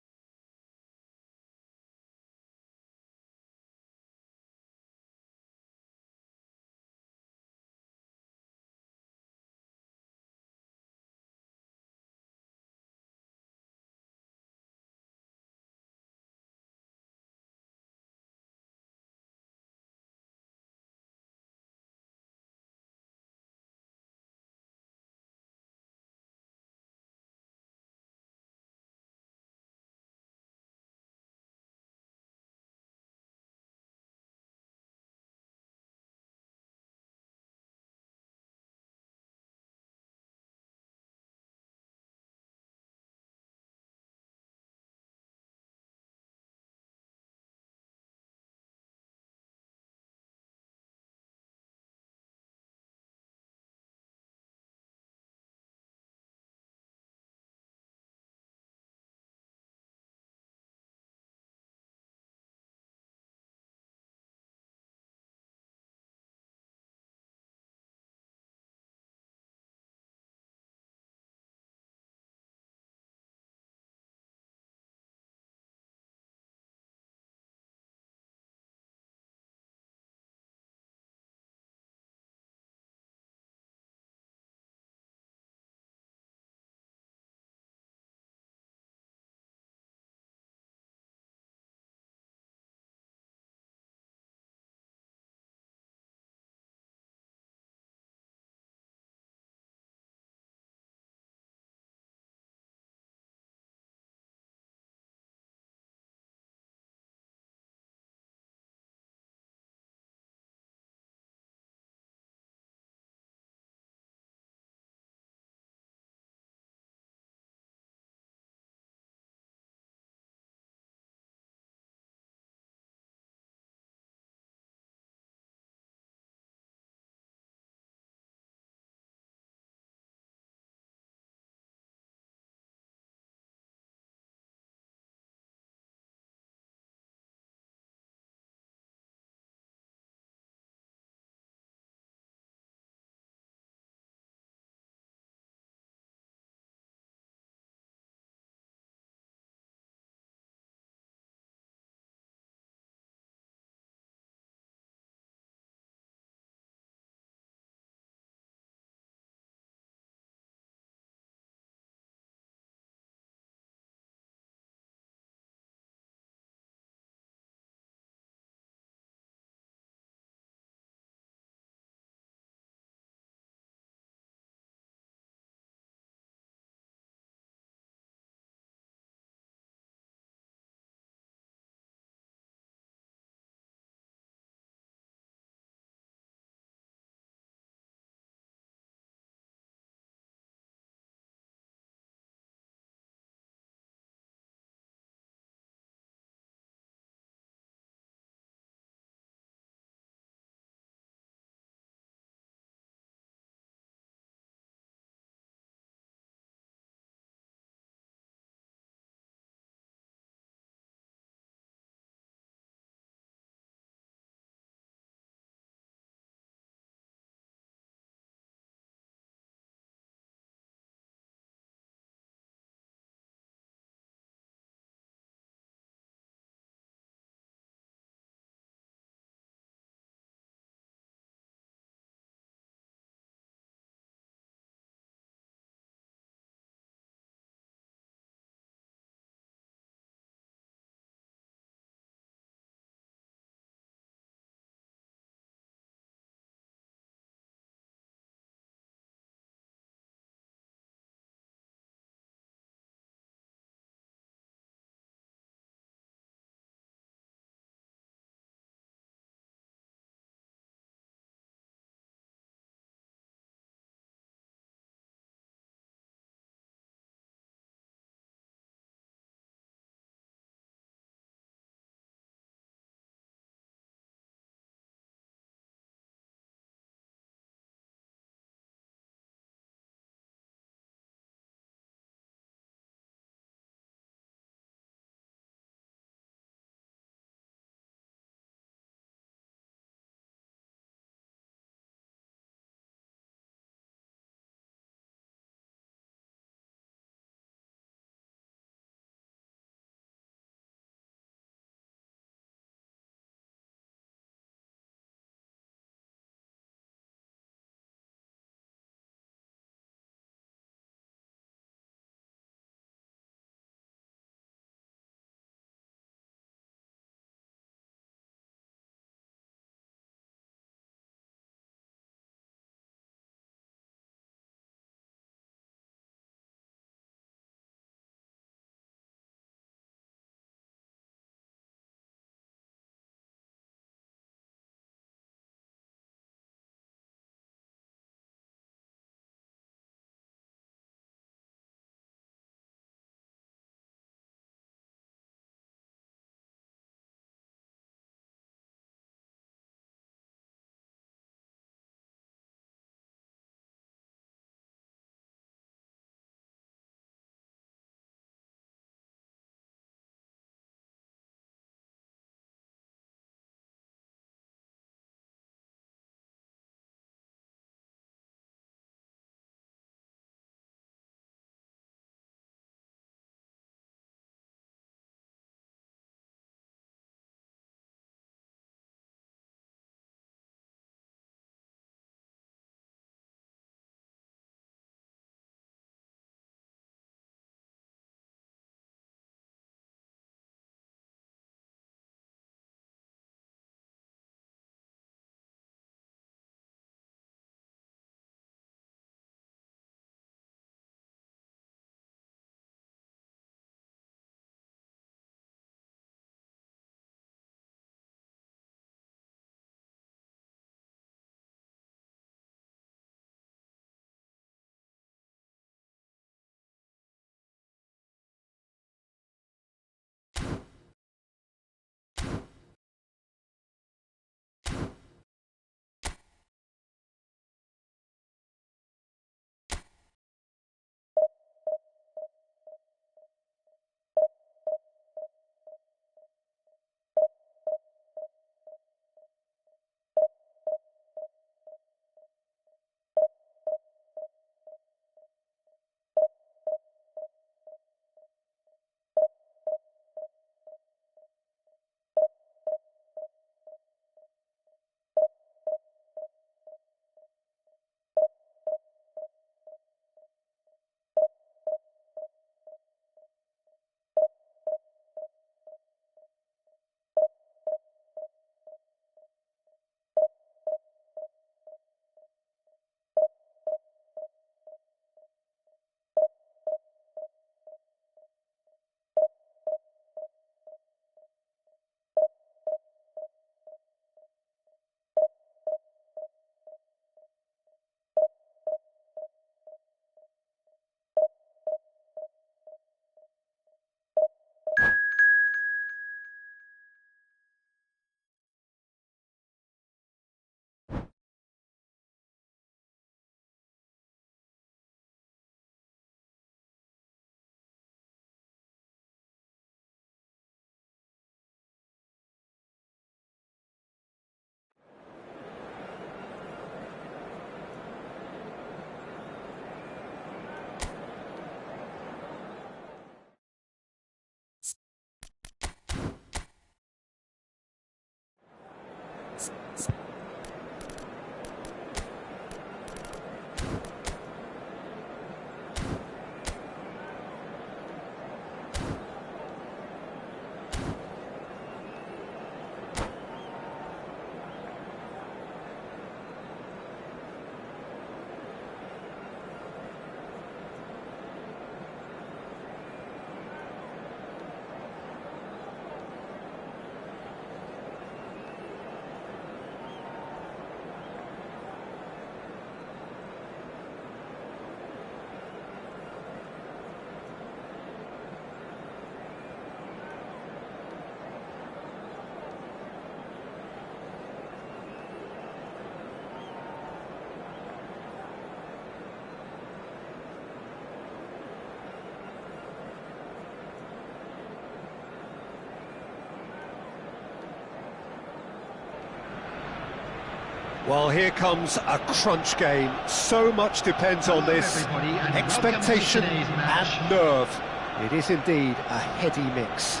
Well, here comes a crunch game. So much depends on this. Expectation and nerve. It is indeed a heady mix.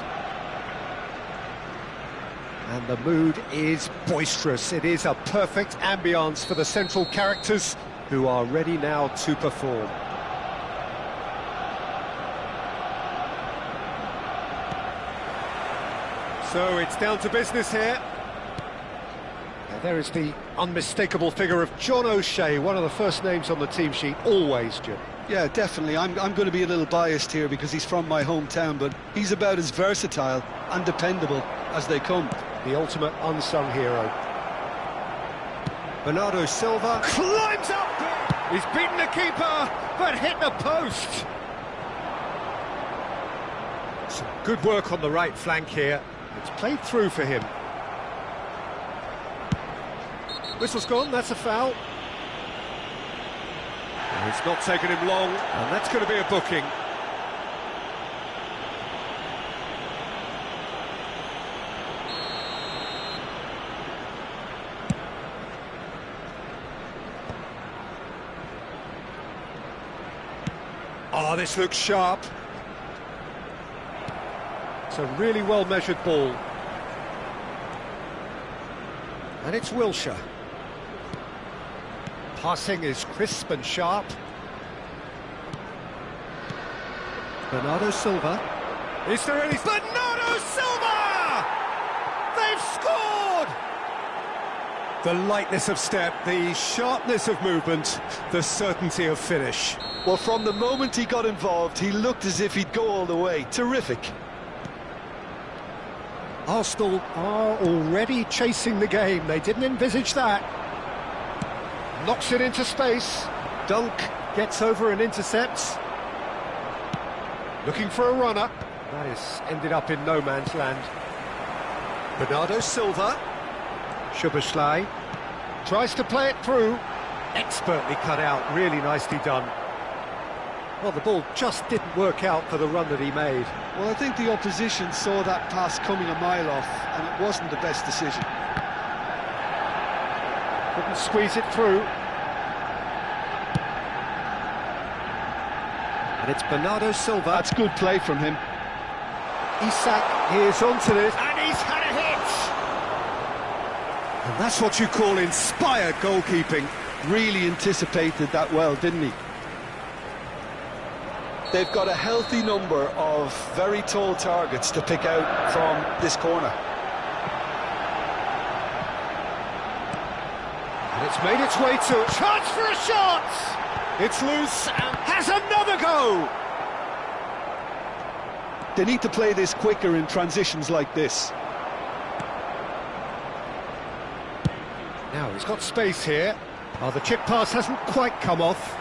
And the mood is boisterous. It is a perfect ambience for the central characters who are ready now to perform. So it's down to business here. There is the unmistakable figure of John O'Shea, one of the first names on the team sheet, always, Jim. Yeah, definitely. I'm going to be a little biased here because he's from my hometown, but he's about as versatile and dependable as they come. The ultimate unsung hero. Bernardo Silva climbs up! He's beaten the keeper, but hit the post! Some good work on the right flank here. It's played through for him. Whistle's gone, that's a foul. And it's not taken him long, and that's going to be a booking. Oh, this looks sharp. It's a really well-measured ball. And it's Wilshere. Passing is crisp and sharp. Bernardo Silva. Is there any... Bernardo Silva! They've scored! The lightness of step, the sharpness of movement, the certainty of finish. Well, from the moment he got involved, he looked as if he'd go all the way. Terrific. Arsenal are already chasing the game. They didn't envisage that. Knocks it into space. Dunk gets over and intercepts. Looking for a runner. That is ended up in no man's land. Bernardo Silva. Szoboszlai tries to play it through. Expertly cut out, really nicely done. Well, the ball just didn't work out for the run that he made. Well, I think the opposition saw that pass coming a mile off, and it wasn't the best decision. Couldn't squeeze it through. And it's Bernardo Silva. That's good play from him. Isak is onto this, and he's had a hit! And that's what you call inspired goalkeeping. Really anticipated that well, didn't he? They've got a healthy number of very tall targets to pick out from this corner. And it's made its way to a chance for a shot! It's loose and has another go! They need to play this quicker in transitions like this. Now he's got space here. Oh, the chip pass hasn't quite come off.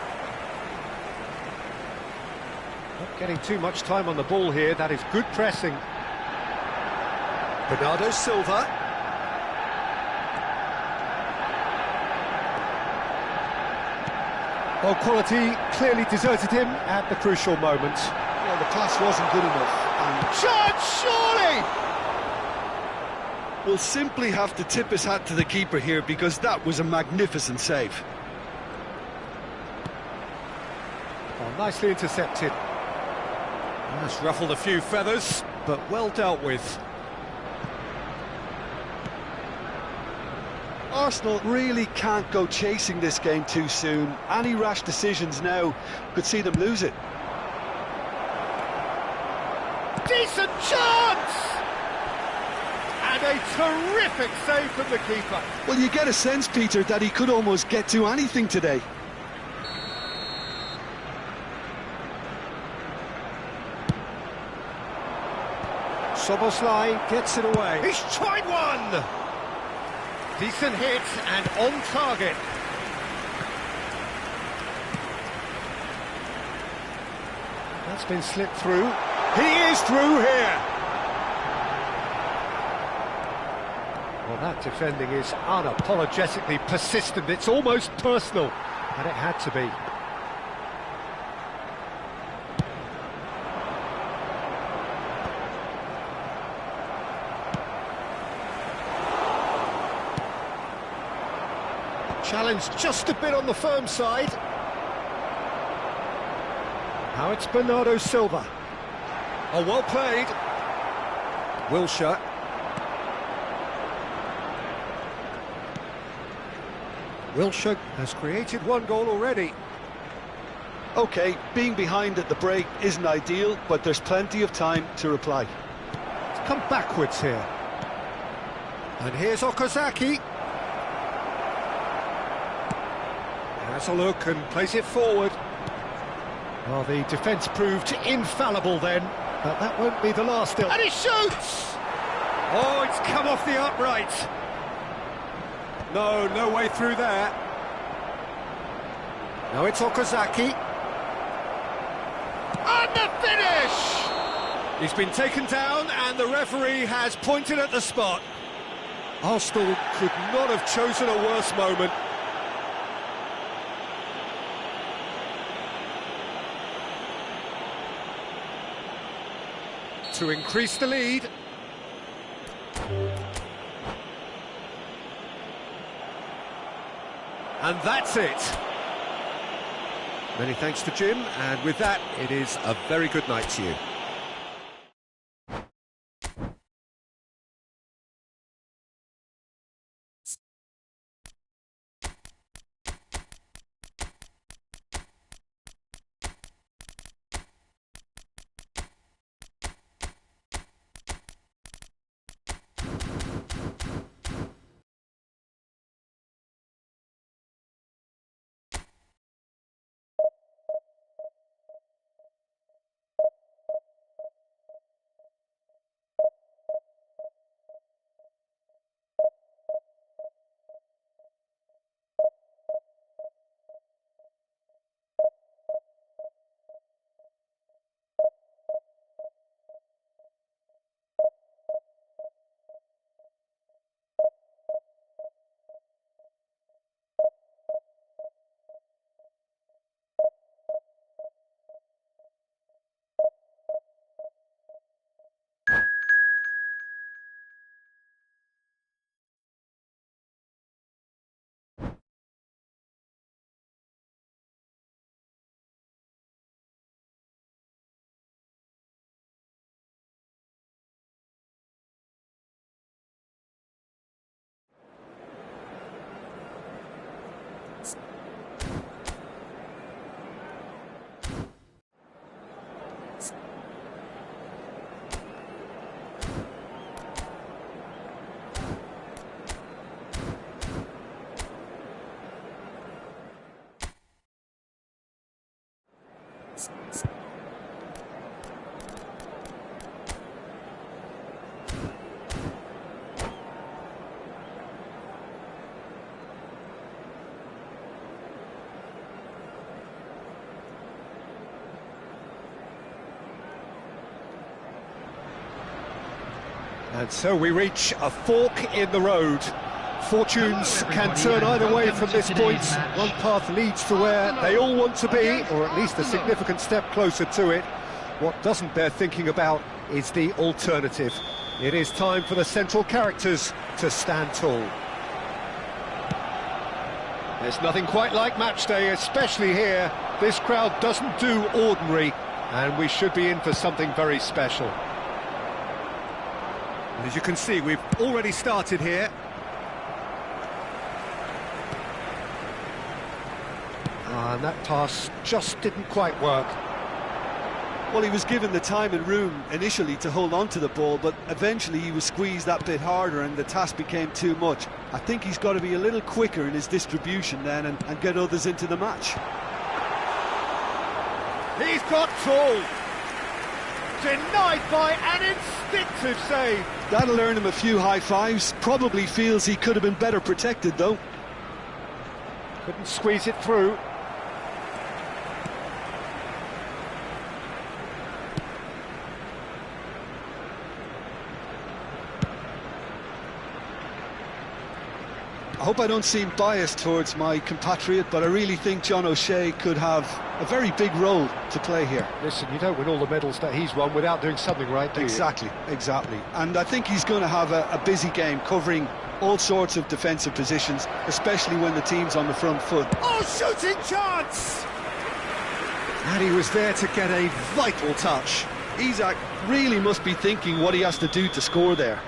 Not getting too much time on the ball here. That is good pressing. Bernardo Silva. Well, quality clearly deserted him at the crucial moment. Well, the pass wasn't good enough. Chance, surely! We'll simply have to tip his hat to the keeper here because that was a magnificent save. Oh, nicely intercepted. That's ruffled a few feathers, but well dealt with. Arsenal really can't go chasing this game too soon. Any rash decisions now could see them lose it. Decent chance! And a terrific save from the keeper. Well, you get a sense, Peter, that he could almost get to anything today. Szoboszlai gets it away. He's tried one! Decent hit and on target. That's been slipped through. He is through here! Well, that defending is unapologetically persistent. It's almost personal, and it had to be. Challenge just a bit on the firm side. Now it's Bernardo Silva. Oh, well played. Wilshere. Wilshere has created one goal already. OK, being behind at the break isn't ideal, but there's plenty of time to reply. To come backwards here. And here's Okazaki. Has a look and plays it forward. Well, the defence proved infallible then, but that won't be the last. And he shoots! Oh, it's come off the upright. No way through there. Now it's Okazaki. And the finish! He's been taken down and the referee has pointed at the spot. Arsenal could not have chosen a worse moment. To increase the lead. And that's it. Many thanks to Jim, and with that, it is a very good night to you. And so we reach a fork in the road. Fortunes can turn either way from this point. One path leads to where they all want to be, or at least a significant step closer to it. What doesn't bear thinking about is the alternative. It is time for the central characters to stand tall. There's nothing quite like match day, especially here. This crowd doesn't do ordinary, and we should be in for something very special. And as you can see, we've already started here. And that pass just didn't quite work. Well, he was given the time and room initially to hold on to the ball, but eventually he was squeezed that bit harder and the task became too much. I think he's got to be a little quicker in his distribution then and get others into the match. He's got tall. Denied by an instinctive save. That'll earn him a few high fives. Probably feels he could have been better protected though. Couldn't squeeze it through. hope I don't seem biased towards my compatriot, but I really think John O'Shea could have a very big role to play here. Listen, you don't win all the medals that he's won without doing something right, do you? Exactly. And I think he's going to have a busy game covering all sorts of defensive positions, especially when the team's on the front foot. Oh, shooting chance! And he was there to get a vital touch. Isak really must be thinking what he has to do to score there.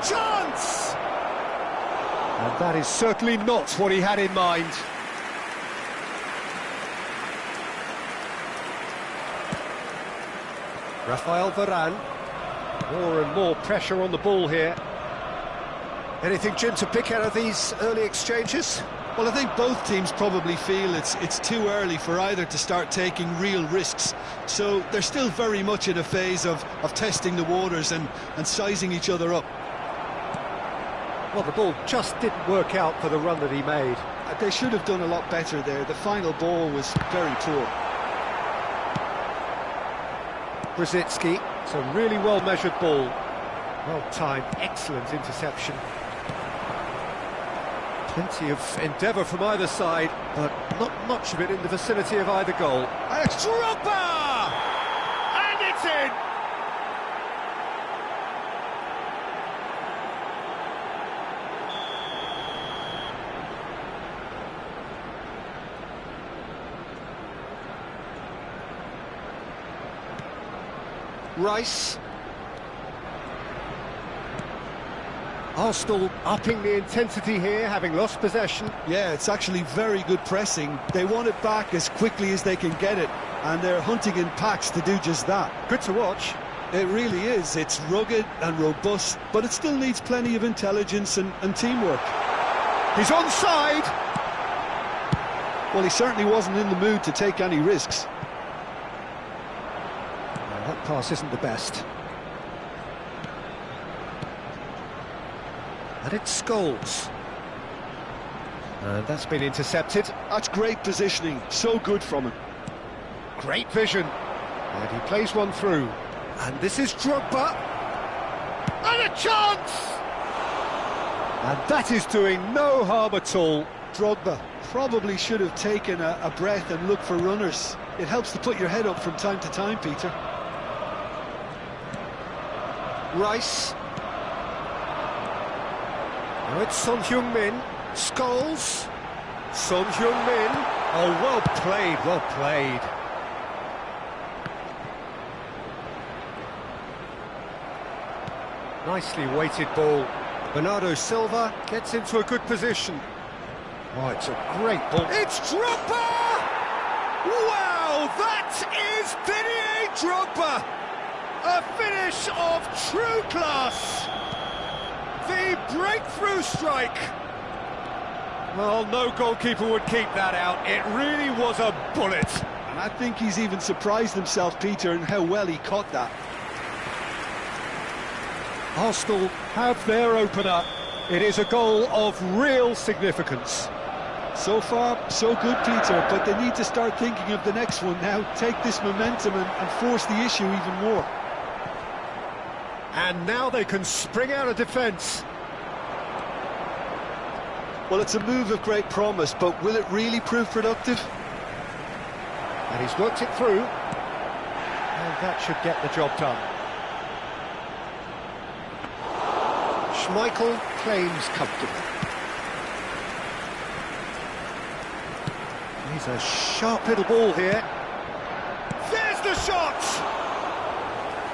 Chance! And that is certainly not what he had in mind. Rafael Varane. More and more pressure on the ball here. Anything, Jim, to pick out of these early exchanges? Well, I think both teams probably feel it's too early for either to start taking real risks. So they're still very much in a phase of testing the waters and sizing each other up. Well, the ball just didn't work out for the run that he made. They should have done a lot better there. The final ball was very poor. Brzezinski, it's a really well-measured ball. Well-timed, excellent interception. Plenty of endeavour from either side, but not much of it in the vicinity of either goal. And it's Drogba! And it's in! Rice. Arsenal upping the intensity here, having lost possession. Yeah, it's actually very good pressing. They want it back as quickly as they can get it, and they're hunting in packs to do just that. Good to watch. It really is. It's rugged and robust, but it still needs plenty of intelligence and teamwork. He's onside! Well, he certainly wasn't in the mood to take any risks. That pass isn't the best. And it's Scholes. And that's been intercepted. That's great positioning, so good from him. Great vision. And he plays one through. And this is Drogba. And a chance! And that is doing no harm at all. Drogba probably should have taken a breath and looked for runners. It helps to put your head up from time to time, Peter. Rice. Now it's Son Heung-min. Scholes. Son Heung-min. Oh, well played, well played. Nicely weighted ball. Bernardo Silva gets into a good position. Oh, it's a great ball. It's Drogba! Wow, that is Didier Drogba! A finish of true class! The breakthrough strike! Well, no goalkeeper would keep that out. It really was a bullet. And I think he's even surprised himself, Peter, in how well he caught that. Arsenal have their opener. It is a goal of real significance. So far, so good, Peter, but they need to start thinking of the next one now. Take this momentum and force the issue even more. And now they can spring out of defence. Well, it's a move of great promise, but will it really prove productive? And he's worked it through. And that should get the job done. Schmeichel claims comfortably. He's a sharp little ball here. There's the shot!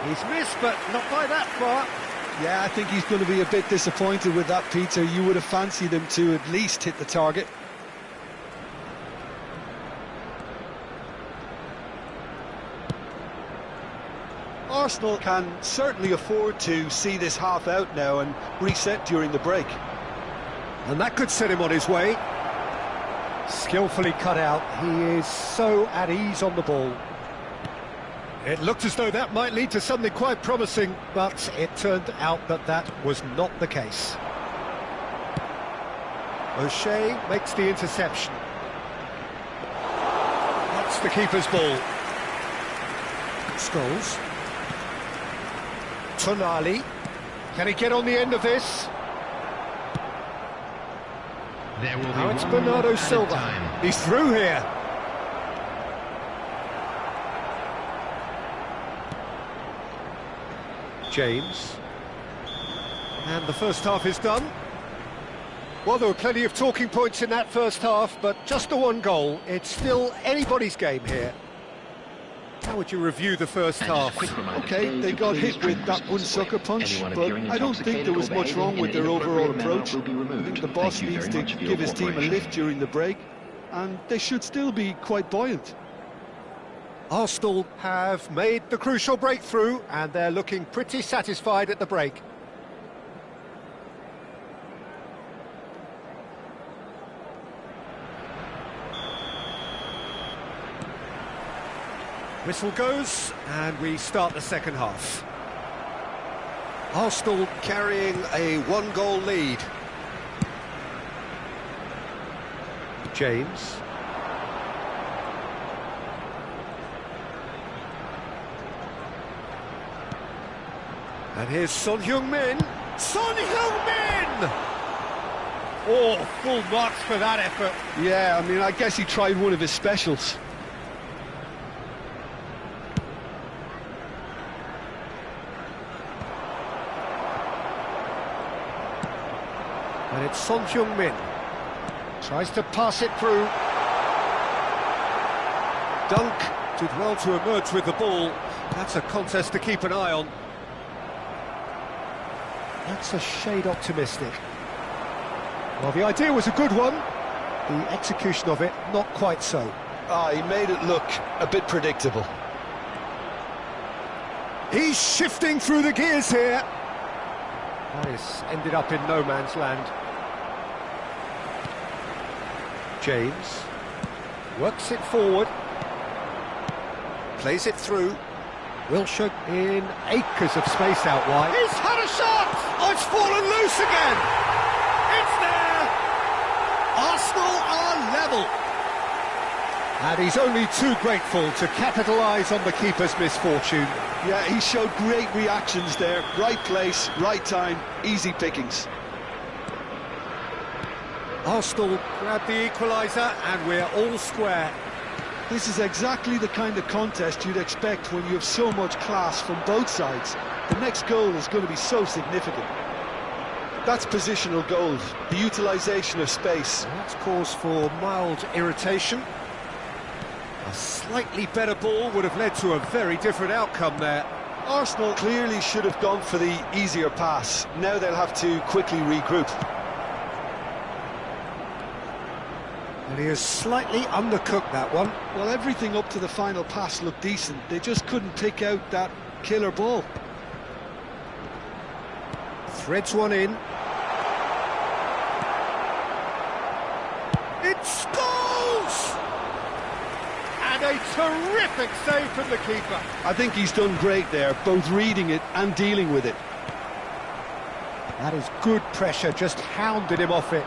He's missed, but not by that far. Yeah, I think he's going to be a bit disappointed with that, Peter. You would have fancied him to at least hit the target. Arsenal can certainly afford to see this half out now and reset during the break. And that could set him on his way. Skillfully cut out. He is so at ease on the ball. It looked as though that might lead to something quite promising, but it turned out that that was not the case. O'Shea makes the interception. That's the keeper's ball. Scholes. Tonali. Can he get on the end of this? There will be Now it's one Bernardo added Silva. time. He's through here. James. And the first half is done. Well, there were plenty of talking points in that first half, but just the one goal. It's still anybody's game here. How would you review the first half? Okay, they got hit with that one sucker punch, but I don't think there was much wrong with their overall approach. I think the boss needs to give his team a lift during the break, and they should still be quite buoyant. Arsenal have made the crucial breakthrough, and they're looking pretty satisfied at the break. Whistle goes, and we start the second half. Arsenal carrying a one-goal lead. James. And here's Son Heung-min. Son Heung-min! Oh, full marks for that effort. Yeah, I mean, I guess he tried one of his specials. And it's Son Heung-min. Tries to pass it through. Dunk did well to emerge with the ball. That's a contest to keep an eye on. That's a shade optimistic. Well, the idea was a good one. The execution of it, not quite so. He made it look a bit predictable. He's shifting through the gears here. This ended up in no man's land. James works it forward, plays it through. Wilshere in acres of space out wide. He's had a shot! Oh, it's fallen loose again! It's there! Arsenal are level. And he's only too grateful to capitalise on the keeper's misfortune. Yeah, he showed great reactions there. Right place, right time, easy pickings. Arsenal grab the equaliser and we're all square. This is exactly the kind of contest you'd expect when you have so much class from both sides. The next goal is going to be so significant. That's positional goals, the utilisation of space. That's cause for mild irritation. A slightly better ball would have led to a very different outcome there. Arsenal clearly should have gone for the easier pass. Now they'll have to quickly regroup. And he has slightly undercooked that one. Well, everything up to the final pass looked decent. They just couldn't pick out that killer ball. Threads one in. It scores! And a terrific save from the keeper. I think he's done great there, both reading it and dealing with it. That is good pressure, just hounded him off it.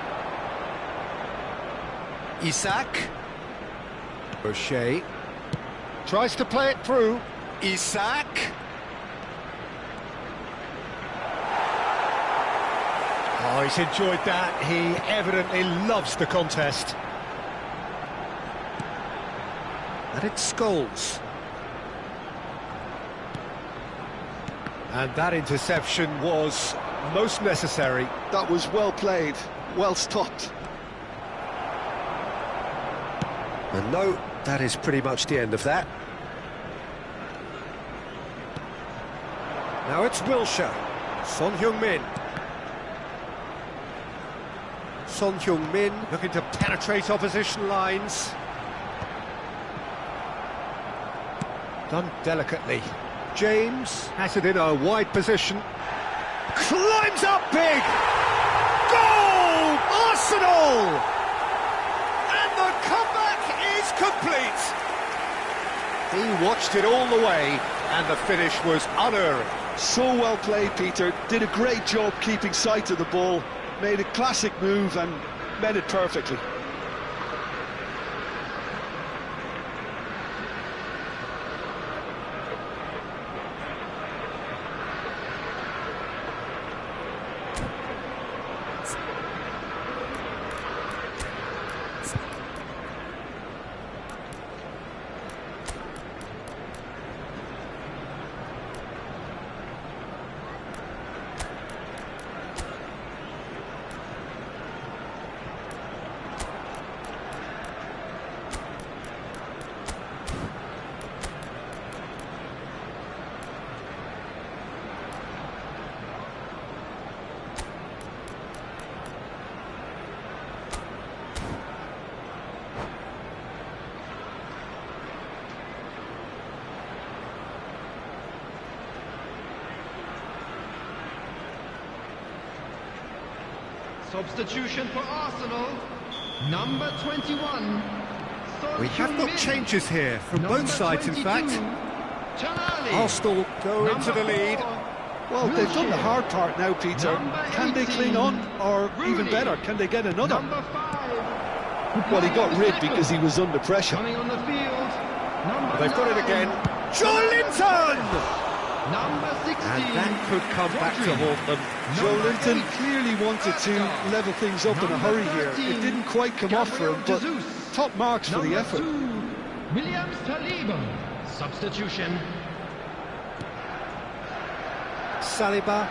Isak. O'Shea tries to play it through. Isak. Oh, he's enjoyed that. He evidently loves the contest. And it's Scholes. And that interception was most necessary. That was well played, well stopped. And no, that is pretty much the end of that. Now it's Wilshere. Son Heung-min. Son Heung-min looking to penetrate opposition lines. Done delicately. James has it in a wide position. Climbs up big! Goal! Arsenal! And the comeback is complete. He watched it all the way, and the finish was unerring. So well played, Peter. Did a great job keeping sight of the ball. Made a classic move and met it perfectly. Substitution for Arsenal, number 21. We have got changes here from both sides, in fact. Arsenal go into the lead. Well, they've done the hard part now, Peter. Can they cling on, or even better, can they get another? Number 5. Well, he got rid because he was under pressure. Coming on the field. They've got it again. Joe Linton! Number 16. And that could come back to haunt them. Joe Linton clearly wanted to level things up in a hurry here. It didn't quite come off for him, but top marks for the effort. Williams Saliba. Substitution. Saliba.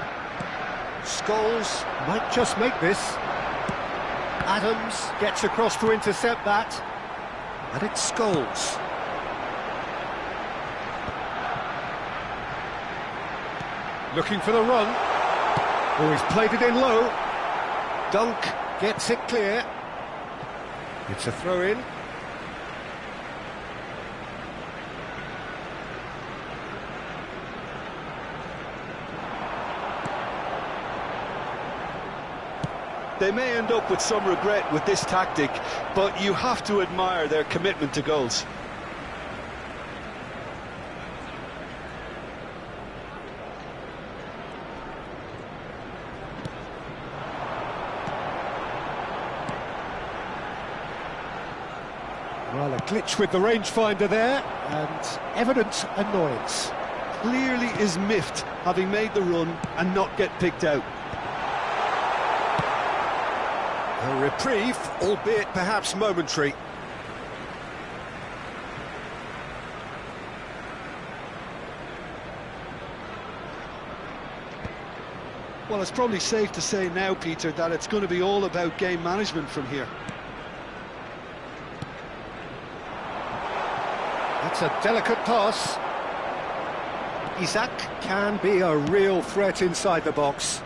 Scholes might just make this. Adams gets across to intercept that. And it's Scholes. Looking for the run. Oh, he's played it in low. Dunk gets it clear. It's a throw-in. They may end up with some regret with this tactic, but you have to admire their commitment to goals. Well, a glitch with the rangefinder there, and evident annoyance. Clearly is miffed, having made the run and not get picked out. A reprieve, albeit perhaps momentary. Well, it's probably safe to say now, Peter, that it's going to be all about game management from here. That's a delicate pass. Isaac can be a real threat inside the box.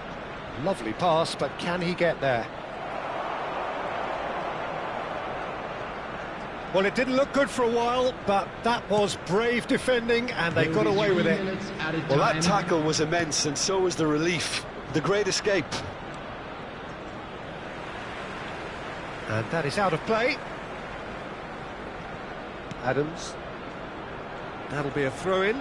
Lovely pass, but can he get there? Well, it didn't look good for a while, but that was brave defending, and they got away with it. Well, that tackle was immense, and so was the relief. The great escape. And that is out of play. Adams. That'll be a throw-in.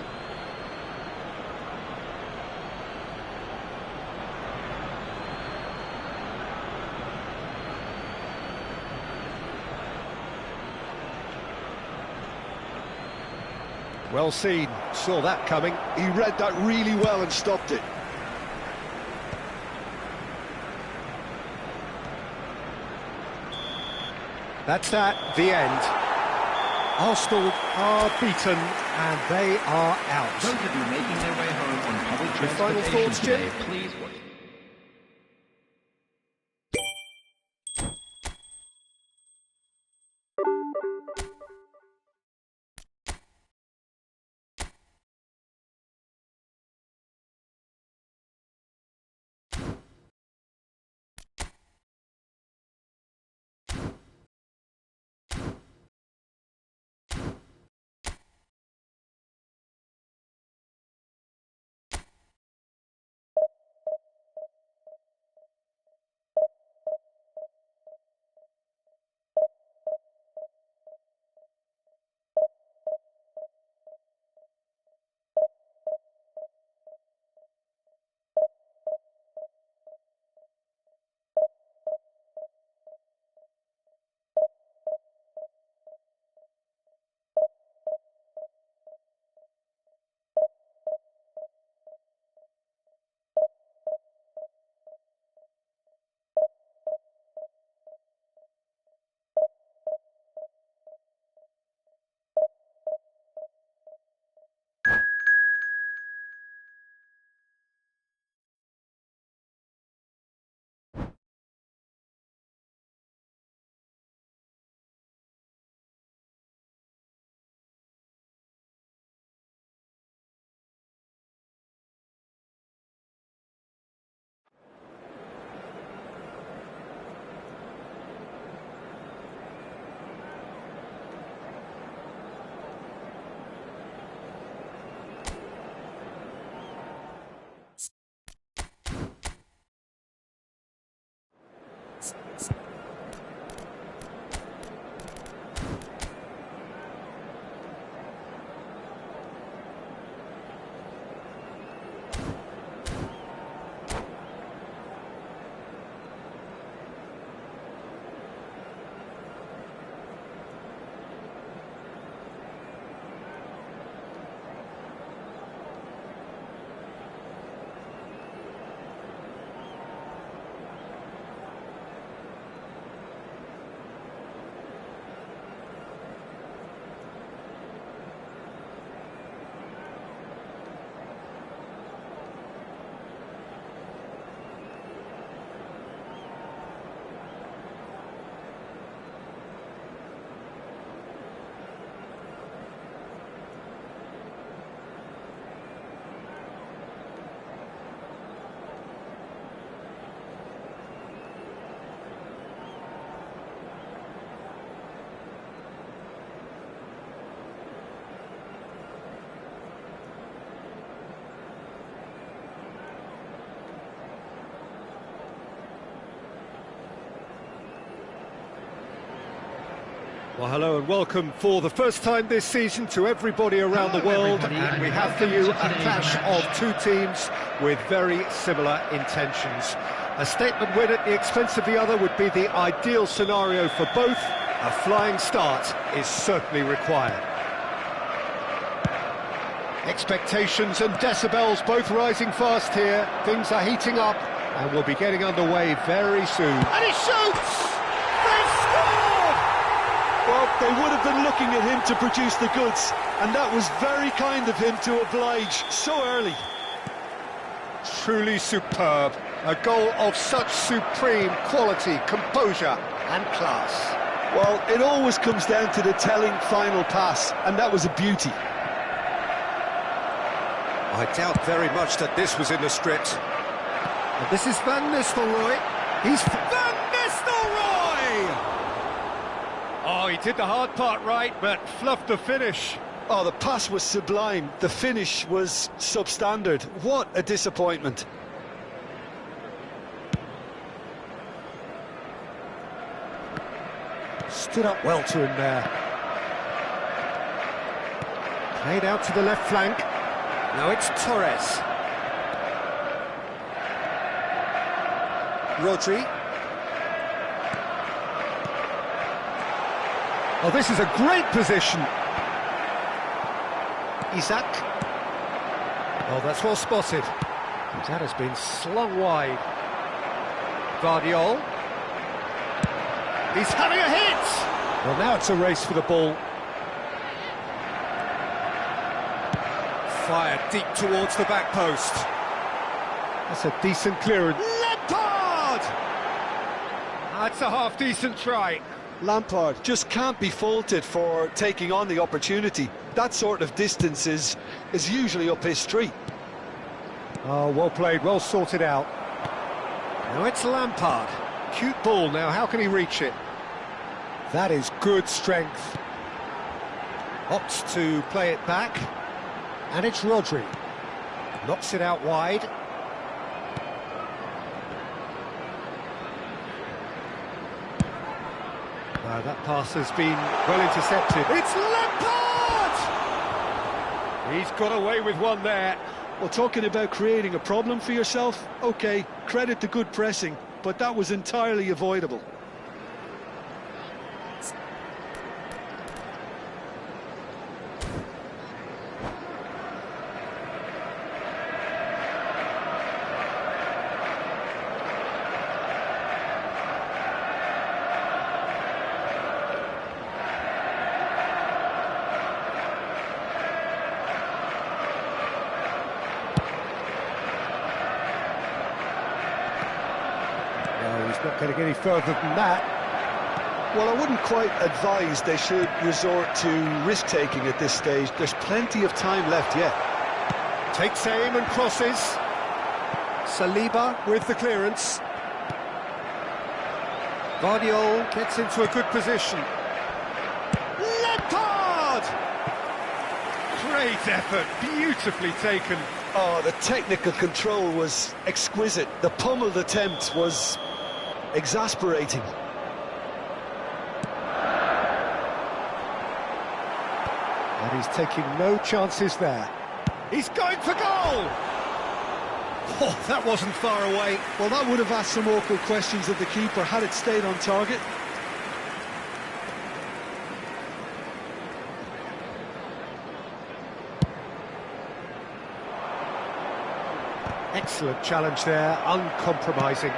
Well seen, saw that coming. He read that really well and stopped it. That's that, the end. Arsenal are beaten and they are out. Those of you making their way home on public Your final transportation thoughts, Jim? today, please watch Well, hello and welcome for the first time this season to everybody around the world, and we have for you a clash of two teams with very similar intentions. A statement win at the expense of the other would be the ideal scenario for both. A flying start is certainly required. Expectations and decibels both rising fast here. Things are heating up and we'll be getting underway very soon. And he shoots! They scored! Well, they would have been looking at him to produce the goods, and that was very kind of him to oblige so early. Truly superb. A goal of such supreme quality, composure and class. Well, it always comes down to the telling final pass, and that was a beauty. I doubt very much that this was in the script. And this is Van Nistelrooy. He's Van Nistelrooy! Oh, he did the hard part right, but fluffed the finish. Oh, the pass was sublime. The finish was substandard. What a disappointment. Stood up well to him there. Played out to the left flank. Now it's Torres. Rodri. Oh, this is a great position. Isaac. Oh, that's well spotted. That has been slung wide. Guardiola. He's having a hit! Well, now it's a race for the ball. Fired deep towards the back post. That's a decent clearance. Lampard! That's a half-decent try. Lampard just can't be faulted for taking on the opportunity. That sort of distance is usually up his street. Oh, well played, well sorted out. Now it's Lampard. Cute ball now, how can he reach it? That is good strength. Opts to play it back. And it's Rodri. Knocks it out wide. That pass has been well intercepted. It's Lampard! He's got away with one there. Well, talking about creating a problem for yourself, OK, credit to good pressing, but that was entirely avoidable. Not getting any further than that. Well, I wouldn't quite advise they should resort to risk-taking at this stage. There's plenty of time left yet. Takes aim and crosses. Saliba with the clearance. Guardiola gets into a good position. Lampard! Great effort, beautifully taken. Oh, the technical control was exquisite. The pummeled attempt was exasperating. And he's taking no chances there. He's going for goal! Oh, that wasn't far away. Well, that would have asked some awkward questions of the keeper had it stayed on target. Excellent challenge there, uncompromising.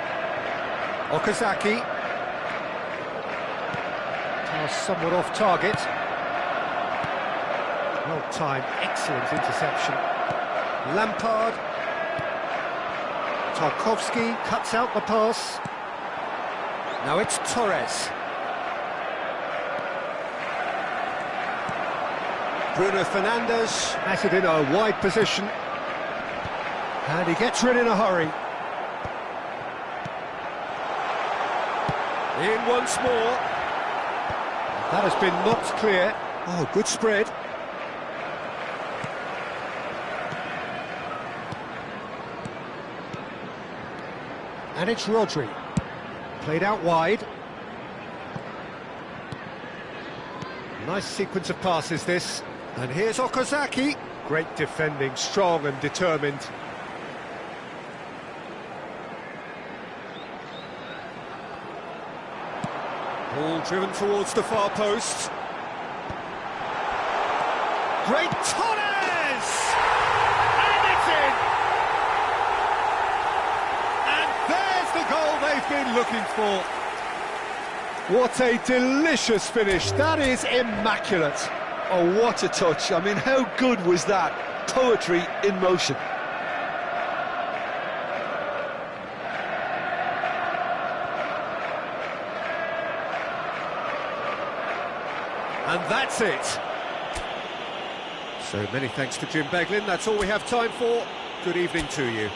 Okazaki. Pass somewhat off target. Well timed, excellent interception. Lampard. Tarkowski cuts out the pass. Now it's Torres. Bruno Fernandes has it in a wide position. And he gets rid in a hurry. In once more. That has been knocked clear. Oh, good spread. And it's Rodri. Played out wide. Nice sequence of passes, this. And here's Okazaki. Great defending, strong and determined. Ball driven towards the far post. Great Torres! And it's in! And there's the goal they've been looking for. What a delicious finish. That is immaculate. Oh, what a touch. I mean, how good was that? Poetry in motion. And that's it. So many thanks to Jim Beglin. That's all we have time for. Good evening to you.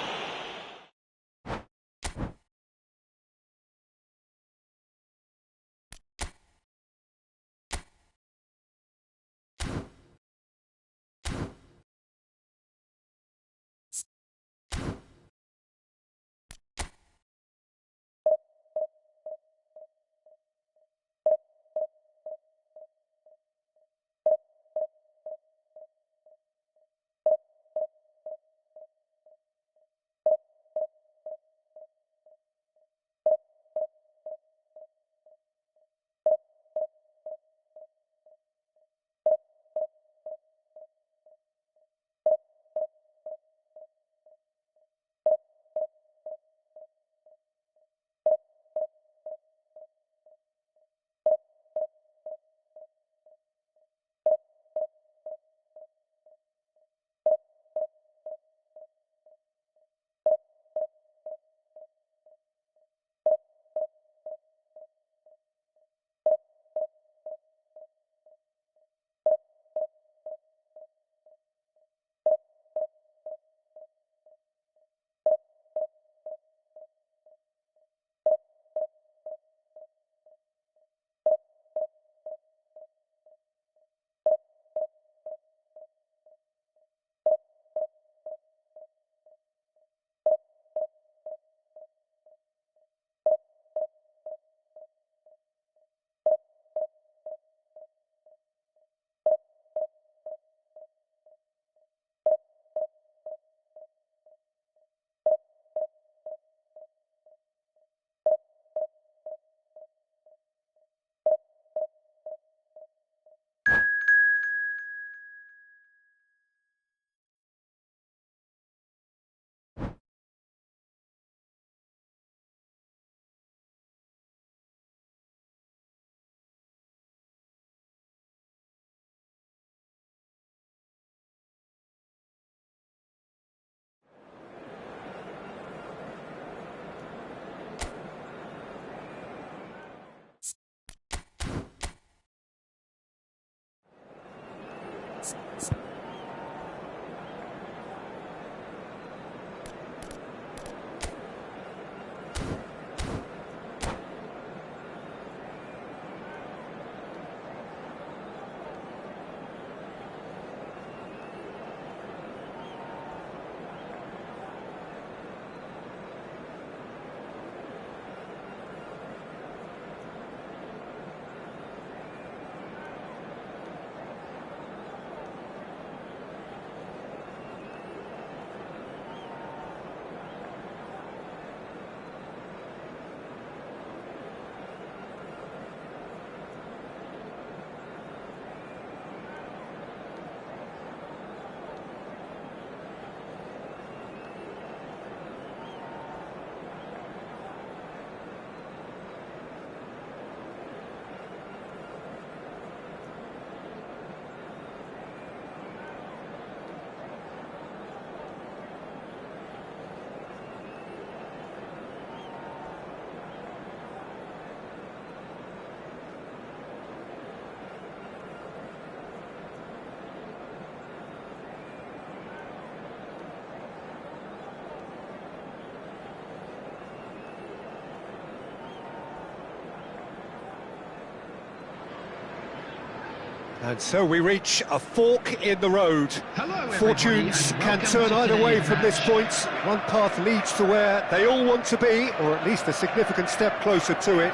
And so we reach a fork in the road. Hello, Fortunes can turn either way from this point. One path leads to where they all want to be, or at least a significant step closer to it.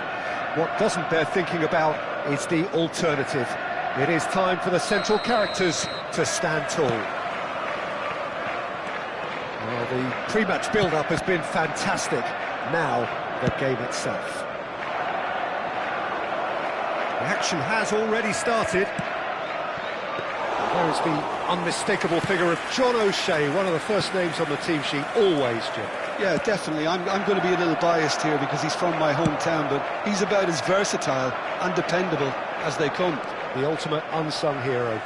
What doesn't bear thinking about is the alternative. It is time for the central characters to stand tall. Well, the pre-match build-up has been fantastic. Now, the game itself. The action has already started. There is the unmistakable figure of John O'Shea, one of the first names on the team sheet, always, Jim. Yeah, definitely. I'm going to be a little biased here because he's from my hometown, but he's about as versatile and dependable as they come. The ultimate unsung hero.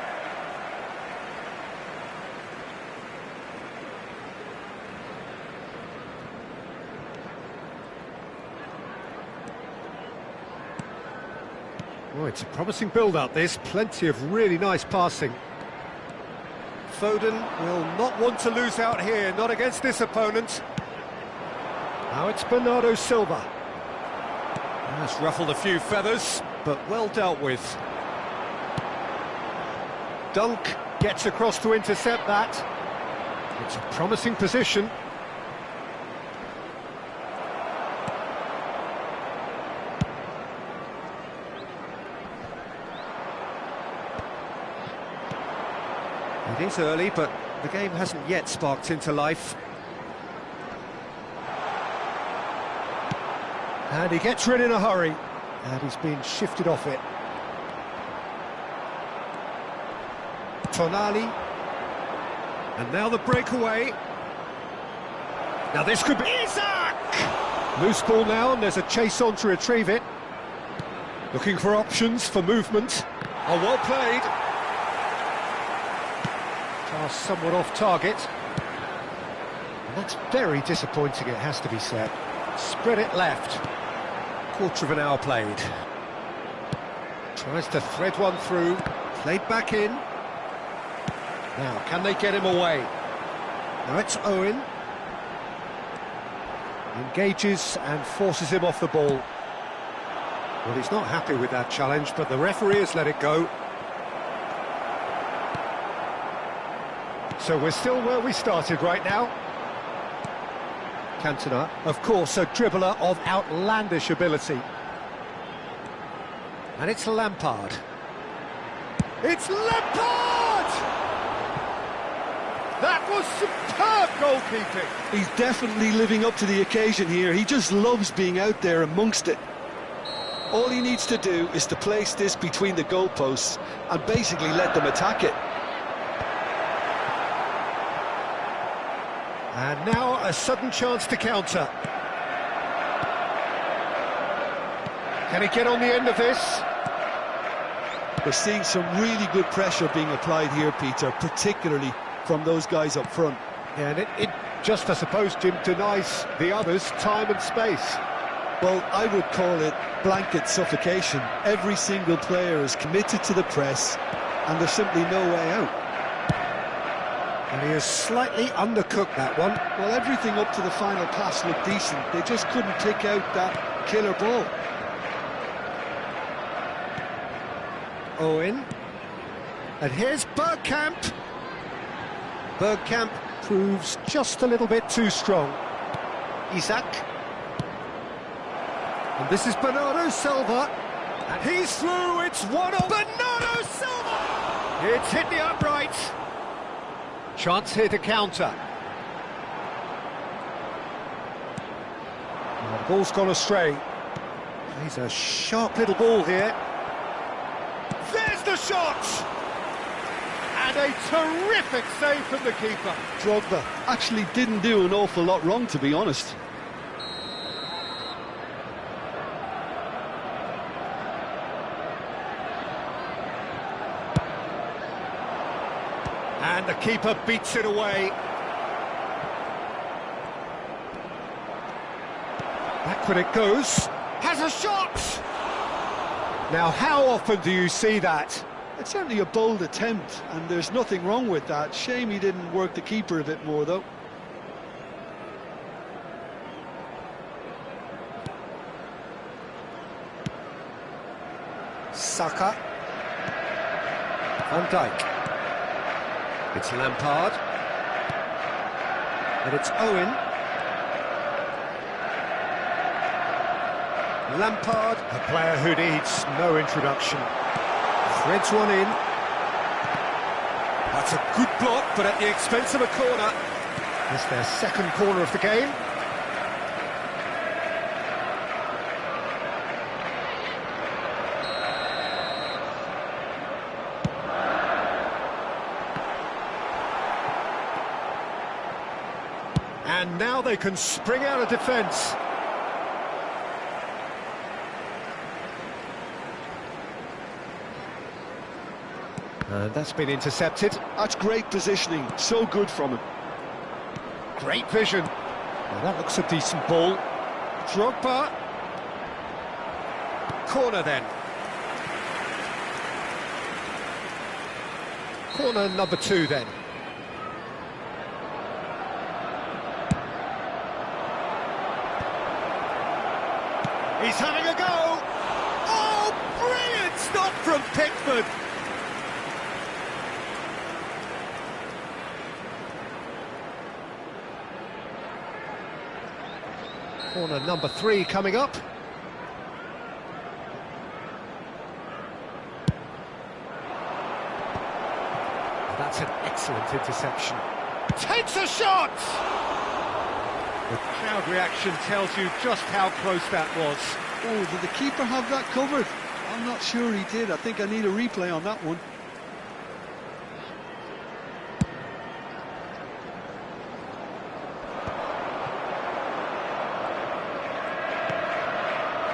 Oh, it's a promising build-up, this. Plenty of really nice passing. Foden will not want to lose out here, not against this opponent. Now it's Bernardo Silva. That's ruffled a few feathers, but well dealt with. Dunk gets across to intercept that. It's a promising position. It is early, but the game hasn't yet sparked into life. And he gets rid in a hurry, and he's been shifted off it. Tonali. And now the breakaway. Now this could be... Isak! Loose ball now, and there's a chase on to retrieve it. Looking for options for movement. Oh, well played. Pass somewhat off target. And that's very disappointing, it has to be said. Spread it left. Quarter of an hour played. Tries to thread one through. Played back in. Now, can they get him away? Now it's Owen. Engages and forces him off the ball. Well, he's not happy with that challenge, but the referee has let it go. So we're still where we started right now. Cantona, of course, a dribbler of outlandish ability. And it's Lampard. It's Lampard! That was superb goalkeeping. He's definitely living up to the occasion here. He just loves being out there amongst it. All he needs to do is to place this between the goalposts and basically let them attack it. And now a sudden chance to counter. Can he get on the end of this? We're seeing some really good pressure being applied here, Peter, particularly from those guys up front. Yeah, and it just, I suppose, Jim, denies the others time and space. Well, I would call it blanket suffocation. Every single player is committed to the press, and there's simply no way out. And he has slightly undercooked that one. Well, everything up to the final pass looked decent. They just couldn't pick out that killer ball. Owen. And here's Bergkamp. Bergkamp proves just a little bit too strong. Isak. And this is Bernardo Silva. And he's through, it's 1-0. Bernardo Silva! It's hit the upright. Chance here to counter. Oh, the ball's gone astray. He's a sharp little ball here. There's the shot! And a terrific save from the keeper. Drogba actually didn't do an awful lot wrong, to be honest. And the keeper beats it away. Backward it goes. Has a shot! Now, how often do you see that? It's certainly a bold attempt, and there's nothing wrong with that. Shame he didn't work the keeper a bit more, though. Saka. Van Dijk. It's Lampard. And it's Owen. Lampard, a player who needs no introduction. Threads one in. That's a good block, but at the expense of a corner. It's their second corner of the game. And now they can spring out of defence. And that's been intercepted. That's great positioning, so good from him. Great vision. Well, that looks a decent ball. Drogba. Corner then. Corner number 2 then. He's having a go. Oh, brilliant stop from Pickford. Corner number 3 coming up. That's an excellent interception. Takes a shot! The crowd reaction tells you just how close that was. Oh, did the keeper have that covered? I'm not sure he did. I think I need a replay on that one.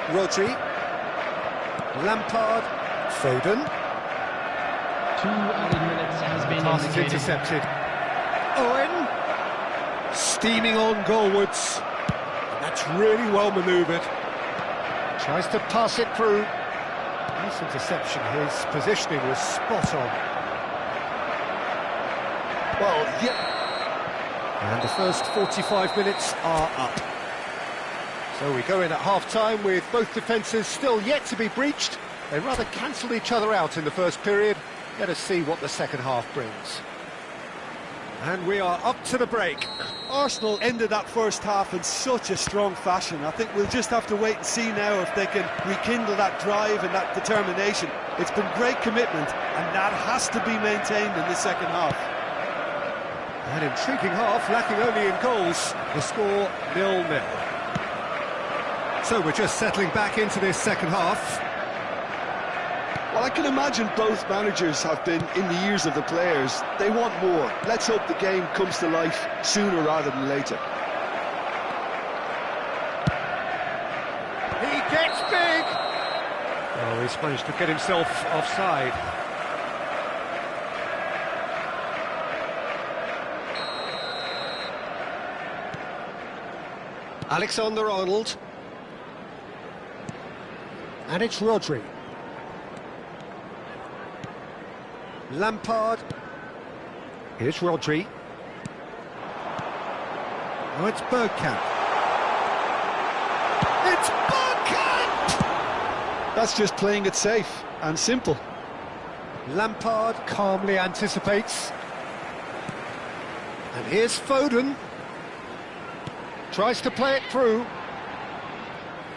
Rodri, Lampard, Foden. 2 added minutes has been Pass is indicated. intercepted. Owen, steaming on goalwards. That's really well manoeuvred. Tries to pass it through. Nice interception. His positioning was spot on. Well, yeah. And the first 45 minutes are up. So we go in at half-time with both defences still yet to be breached. They rather cancelled each other out in the first period. Let us see what the second half brings. And we are up to the break. Arsenal ended that first half in such a strong fashion. I think we'll just have to wait and see now if they can rekindle that drive and that determination. It's been great commitment, and that has to be maintained in the second half. An intriguing half, lacking only in goals. The score 0-0. So we're just settling back into this second half. Well, I can imagine both managers have been in the ears of the players. They want more. Let's hope the game comes to life sooner rather than later. He gets big! Oh, he's managed to get himself offside. Alexander-Arnold. And it's Rodri. Lampard. Here's Rodri. Oh, it's Bergkamp. It's Bergkamp! That's just playing it safe and simple. Lampard calmly anticipates. And here's Foden. Tries to play it through.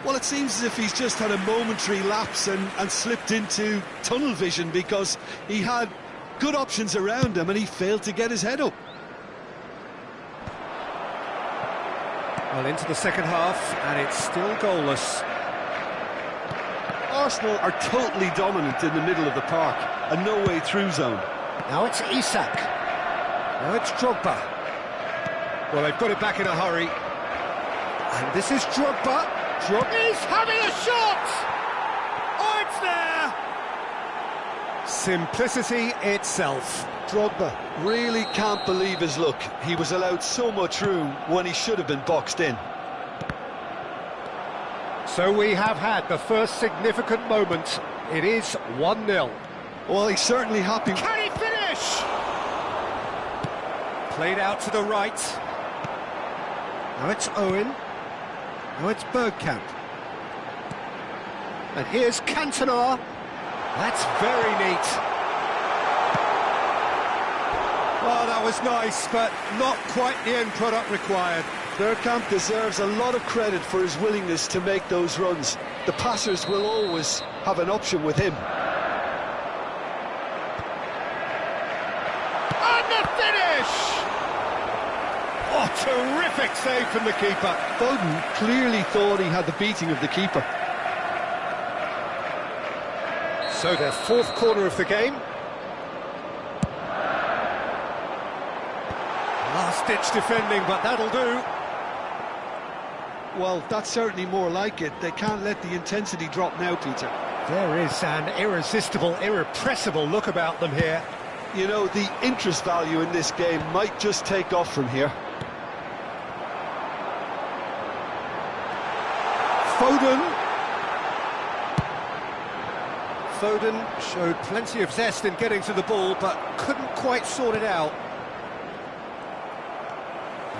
Well, it seems as if he's just had a momentary lapse and slipped into tunnel vision, because he had good options around him and he failed to get his head up. Well, into the second half, and it's still goalless. Arsenal are totally dominant in the middle of the park, a no-way-through zone. Now it's Isak. Now it's Drogba. Well, they've got it back in a hurry. And this is Drogba. He's having a shot! Oh, it's there! Simplicity itself. Drogba really can't believe his luck. He was allowed so much room when he should have been boxed in. So we have had the first significant moment. It is 1-0. Well, he's certainly happy. Can he finish? Played out to the right. Now it's Owen. Now it's Bergkamp. And here's Cantona. That's very neat. Oh, that was nice, but not quite the end product required. Bergkamp deserves a lot of credit for his willingness to make those runs. The passers will always have an option with him. And the finish! Oh, terrific save from the keeper. Foden clearly thought he had the beating of the keeper. So their fourth corner of the game. Last-ditch defending, but that'll do. Well, that's certainly more like it. They can't let the intensity drop now, Peter. There is an irresistible, irrepressible look about them here. You know, the interest value in this game might just take off from here. Foden showed plenty of zest in getting to the ball, but couldn't quite sort it out.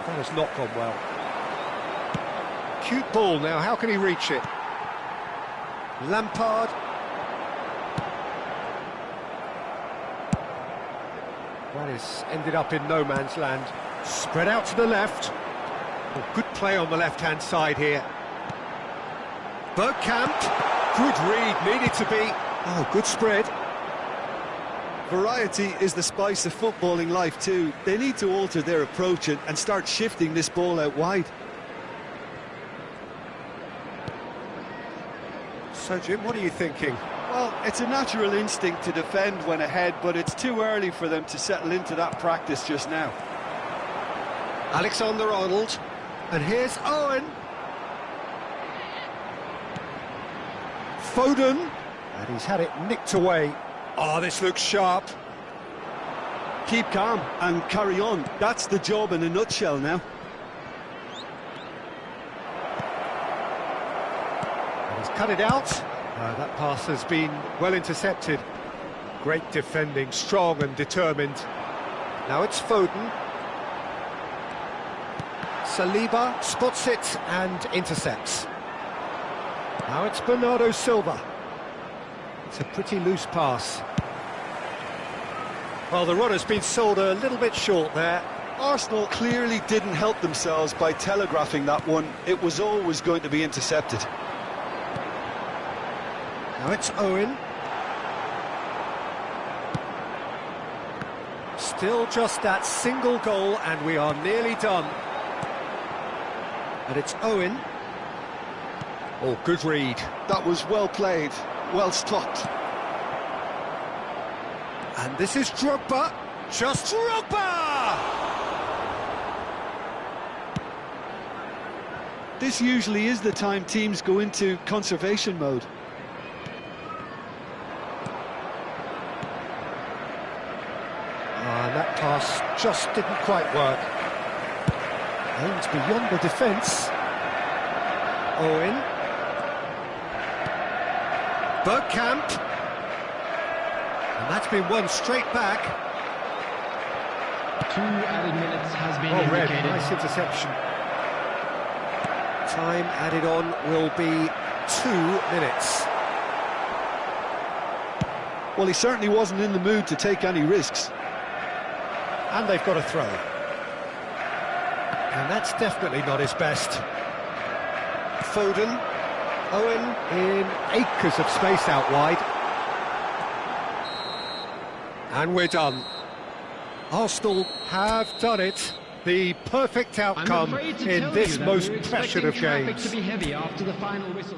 That has not gone well. Cute ball now, how can he reach it? Lampard. That has ended up in no man's land. Spread out to the left. Oh, good play on the left-hand side here. Bergkamp. Good read, needed to be. Oh, good spread. Variety is the spice of footballing life too. They need to alter their approach and start shifting this ball out wide. So, Jim, what are you thinking? Well, it's a natural instinct to defend when ahead, but it's too early for them to settle into that practice just now. Alexander-Arnold. And here's Owen. Foden. And he's had it nicked away. Oh, this looks sharp. Keep calm and carry on. That's the job in a nutshell now. And he's cut it out. That pass has been well intercepted. Great defending, strong and determined. Now it's Foden. Saliba spots it and intercepts. Now it's Bernardo Silva. It's a pretty loose pass. Well, the run has been sold a little bit short there. Arsenal clearly didn't help themselves by telegraphing that one. It was always going to be intercepted. Now it's Owen. Still just that single goal and we are nearly done. And it's Owen. Oh, good read. That was well played, well stopped. And this is Drogba. Just Drogba! This usually is the time teams go into conservation mode. And that pass just didn't quite work. Aims beyond the defence. Owen. Bergkamp. And that's been won straight back. 2 added minutes has been Well read, indicated. nice interception. Time added on will be 2 minutes. Well, he certainly wasn't in the mood to take any risks. And they've got a throw. And that's definitely not his best. Foden. Owen in acres of space out wide. And we're done. Arsenal have done it. The perfect outcome in this most pressured of games. To be heavy after the final whistle.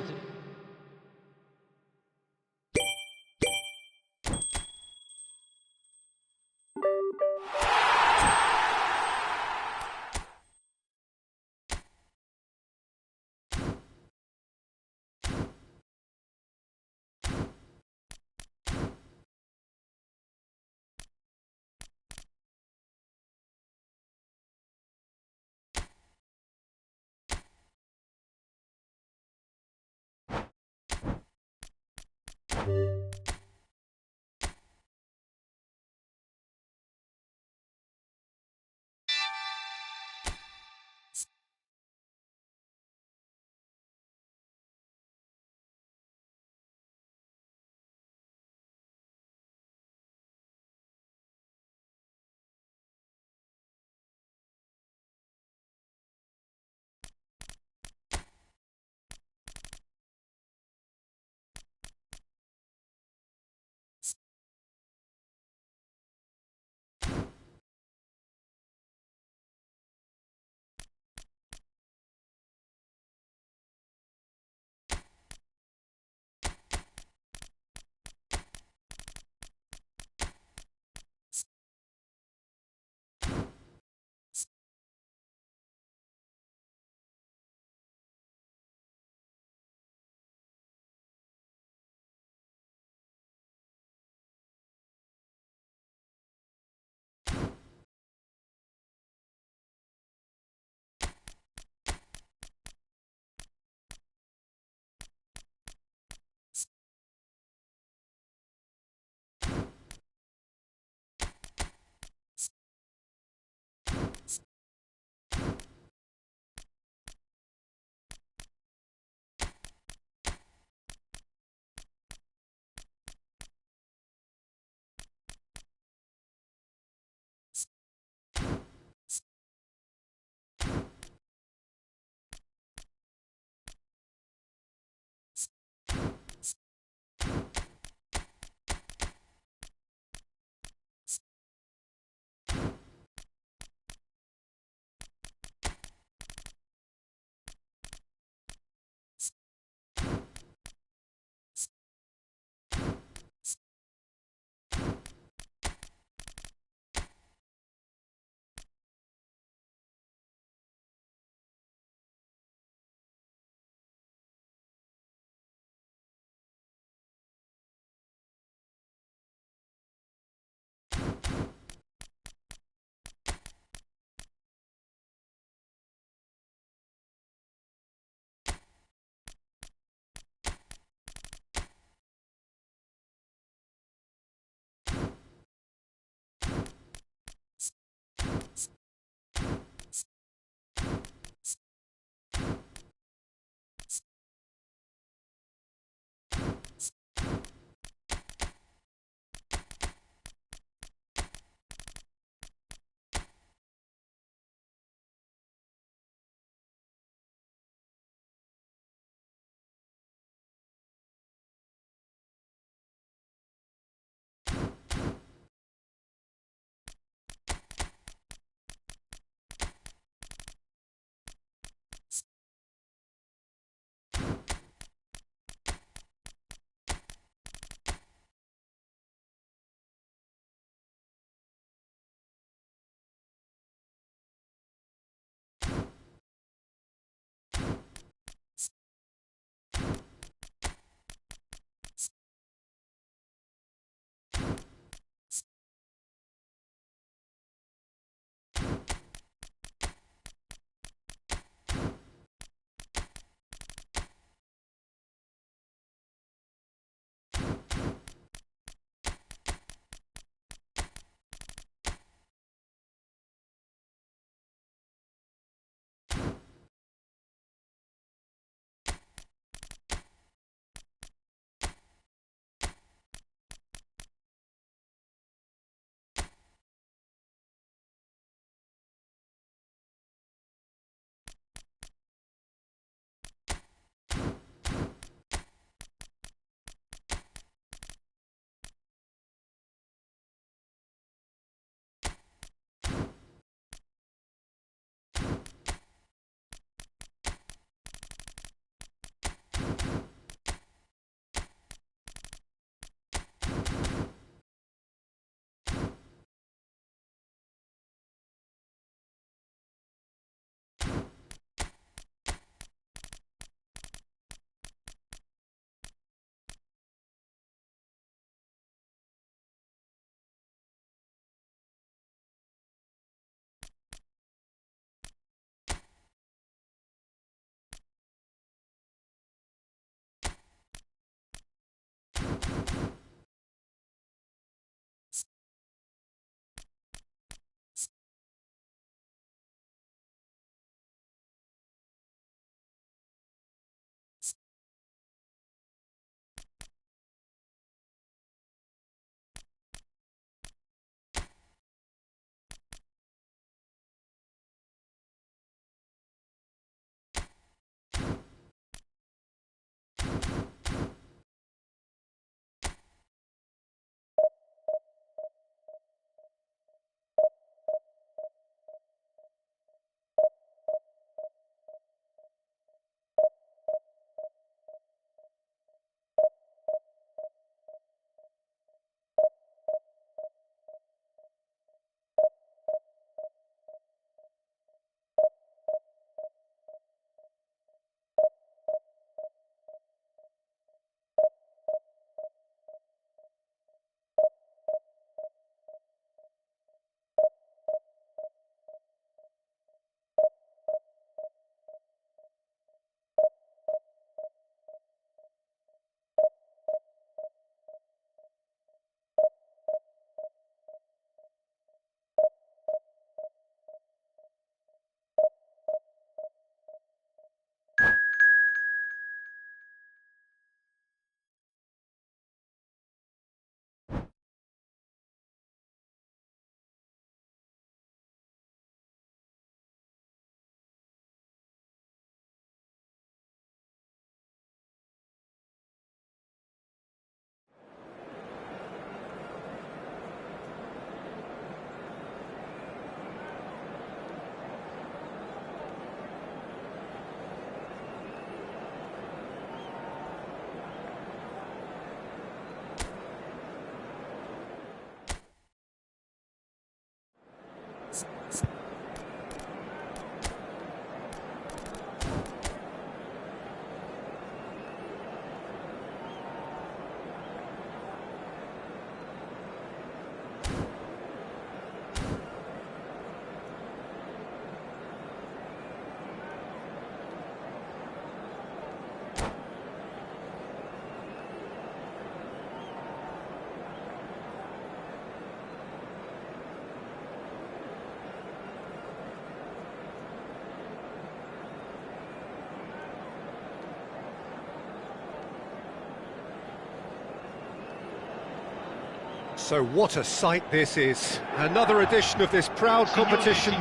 So what a sight this is. Another edition of this proud competition,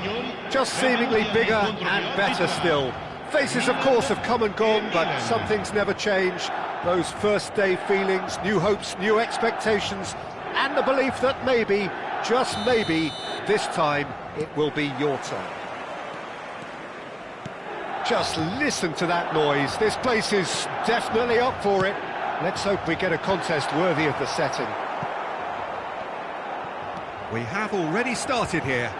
just seemingly bigger and better still. Faces, of course, have come and gone, but some things never change. Those first day feelings, new hopes, new expectations, and the belief that maybe, just maybe, this time it will be your turn. Just listen to that noise. This place is definitely up for it. Let's hope we get a contest worthy of the setting. We have already started here.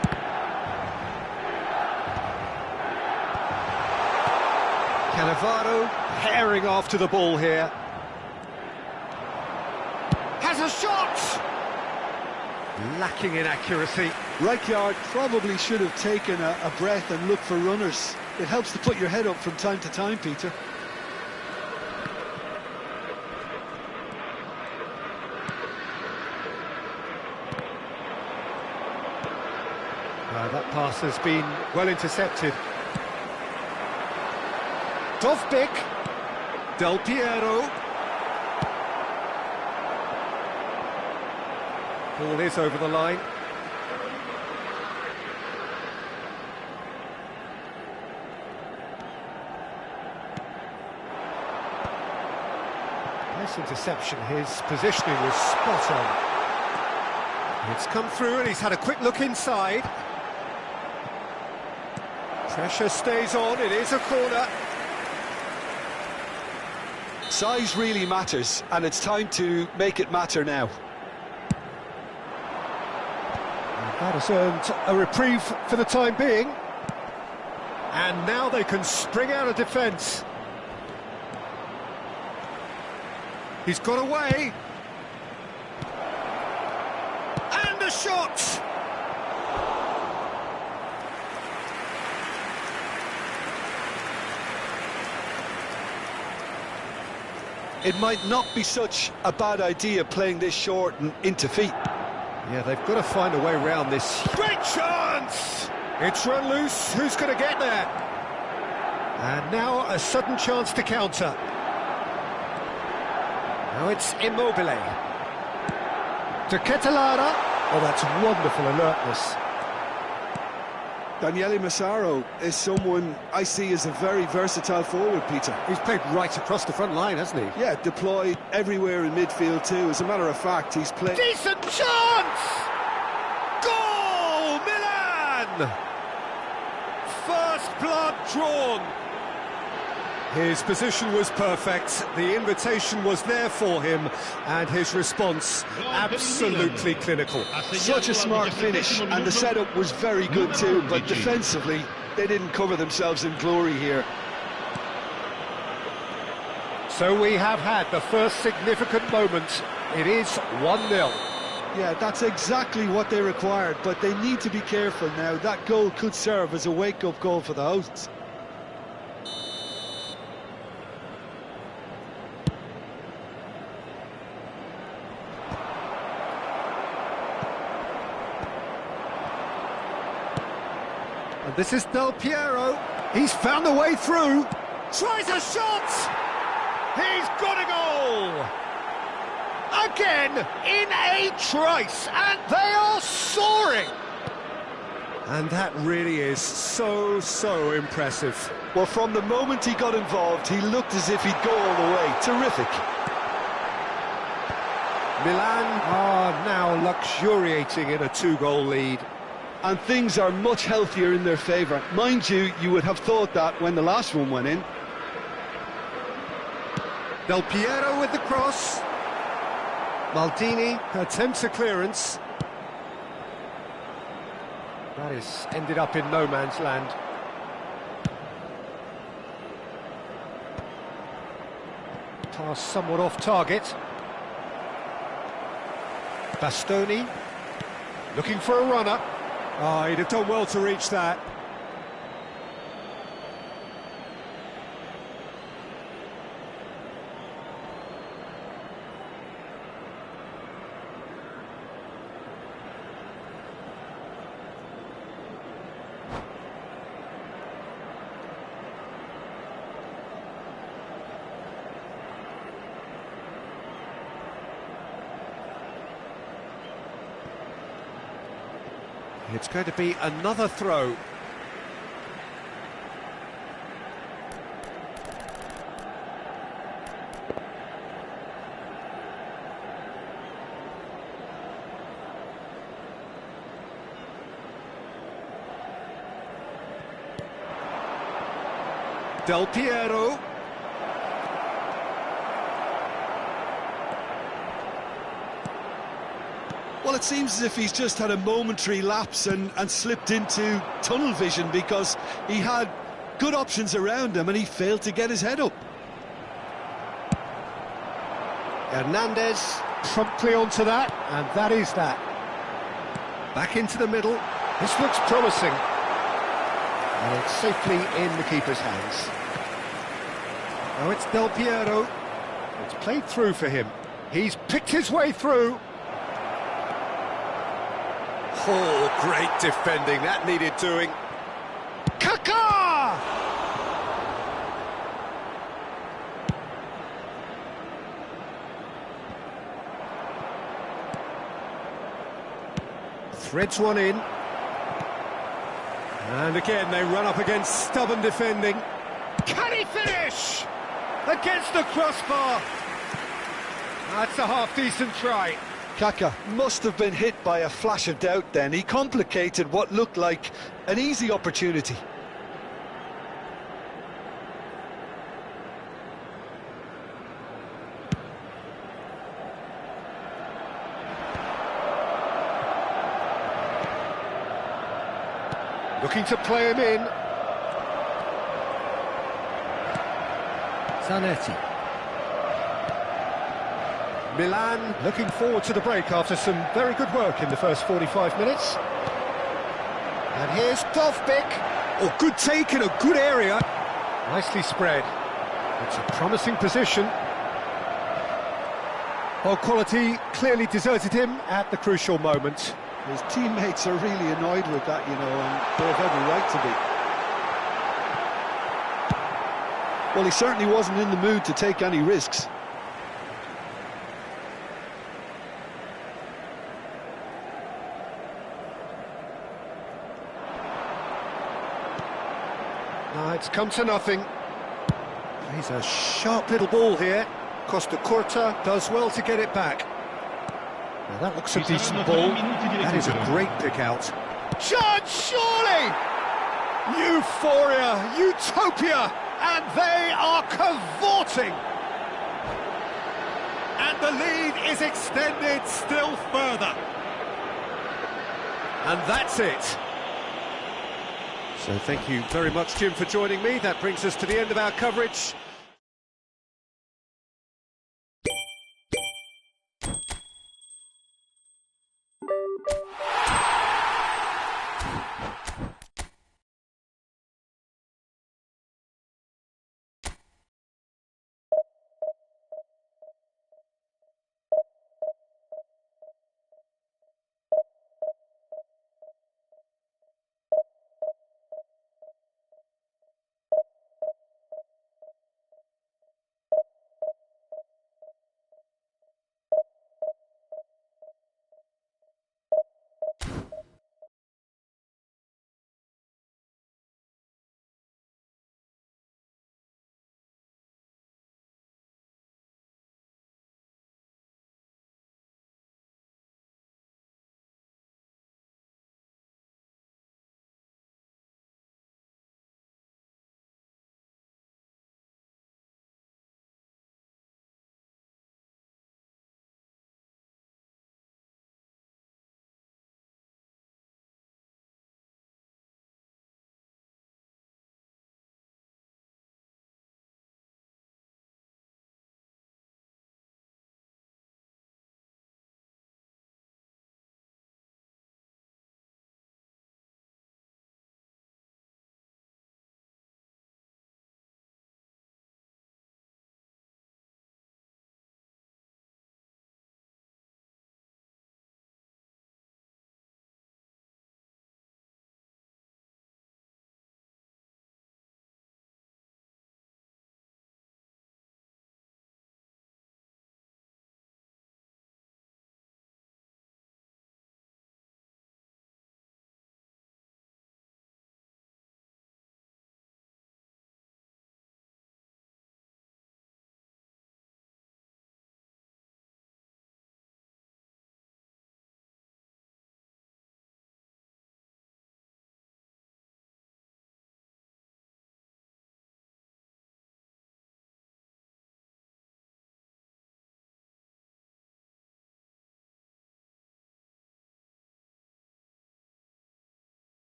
Cannavaro herring after the ball here. Has a shot! Lacking in accuracy. Rijkaard probably should have taken a breath and looked for runners. It helps to put your head up from time to time, Peter. That pass has been well intercepted. Dovbik, Del Piero. Ball is over the line. Nice interception. His positioning was spot on. It's come through and he's had a quick look inside. Pressure stays on, it is a corner. Size really matters, and it's time to make it matter now. That has earned a reprieve for the time being. And now they can spring out of defence. He's got away. And a shot! It might not be such a bad idea playing this short and into feet. Yeah, they've got to find a way around this. Great chance! It's run loose, who's going to get there? And now a sudden chance to counter. Now it's Immobile. To Ketelara. Oh, that's wonderful alertness. Daniele Massaro is someone I see as a very versatile forward, Peter. He's played right across the front line, hasn't he? Yeah, deployed everywhere in midfield too. As a matter of fact, he's played... Decent chance! Goal! Milan! First blood drawn. His position was perfect, the invitation was there for him, and his response absolutely clinical. Such a smart finish, and the setup was very good too, but defensively, they didn't cover themselves in glory here. So we have had the first significant moment. It is 1-0. Yeah, that's exactly what they required, but they need to be careful now. That goal could serve as a wake-up goal for the hosts. And this is Del Piero. He's found a way through. Tries a shot. He's got a goal. Again, in a trice, and they are soaring. And that really is so impressive. Well, from the moment he got involved, he looked as if he'd go all the way. Terrific. Milan are now luxuriating in a 2-goal lead. And things are much healthier in their favour. Mind you, you would have thought that when the last one went in. Del Piero with the cross. Maldini attempts a clearance. That is ended up in no man's land. Pass somewhat off target. Bastoni looking for a runner. Oh, he'd have done well to reach that. It's going to be another throw. Del Piero. Well, it seems as if he's just had a momentary lapse and slipped into tunnel vision, because he had good options around him and he failed to get his head up. Hernandez promptly onto that, and that is that. Back into the middle. This looks promising. And it's safely in the keeper's hands. Now it's Del Piero. It's played through for him. He's picked his way through. Oh, great defending, that needed doing. Kaká! Threads one in. And again, they run up against stubborn defending. Can he finish? Against the crossbar. That's a half-decent try. Kaká must have been hit by a flash of doubt then. He complicated what looked like an easy opportunity. Looking to play him in. Zanetti. Milan looking forward to the break after some very good work in the first 45 minutes. And here's Dovbik. Oh, good take in a good area. Nicely spread. It's a promising position. Well, quality clearly deserted him at the crucial moment. His teammates are really annoyed with that, you know, and they have every right to be. Well, he certainly wasn't in the mood to take any risks. It's come to nothing. He's a sharp little ball here. Costa Curta does well to get it back. Now that looks a decent ball. That is a great pick out. Chance, surely! Euphoria, utopia, and they are cavorting. And the lead is extended still further. And that's it. So thank you very much, Jim, for joining me. That brings us to the end of our coverage.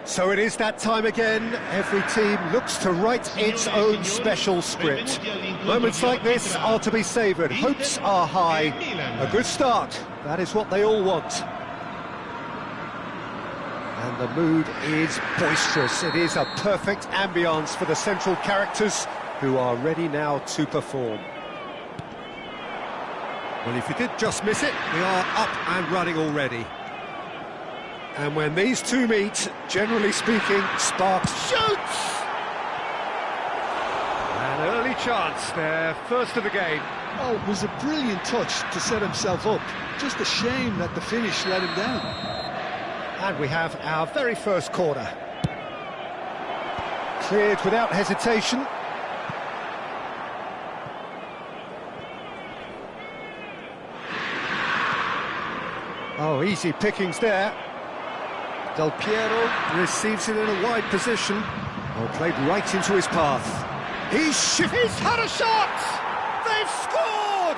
So it is that time again. Every team looks to write its own special script. Moments like this are to be savoured. Hopes are high. A good start. That is what they all want. And the mood is boisterous. It is a perfect ambience for the central characters who are ready now to perform. Well, if you did just miss it, we are up and running already. And when these two meet, generally speaking, sparks shoots! An early chance, their first of the game. Oh, it was a brilliant touch to set himself up. Just a shame that the finish let him down. And we have our very first corner. Cleared without hesitation. Oh, easy pickings there. Del Piero receives it in a wide position. Oh, played right into his path. He's had a shot! They've scored!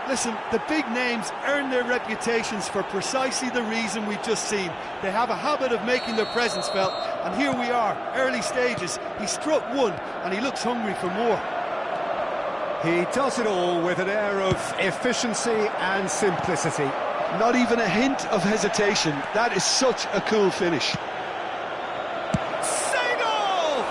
Listen, the big names earn their reputations for precisely the reason we've just seen. They have a habit of making their presence felt, and here we are, early stages. He struck one, and he looks hungry for more. He does it all with an air of efficiency and simplicity. Not even a hint of hesitation. That is such a cool finish. Seagull!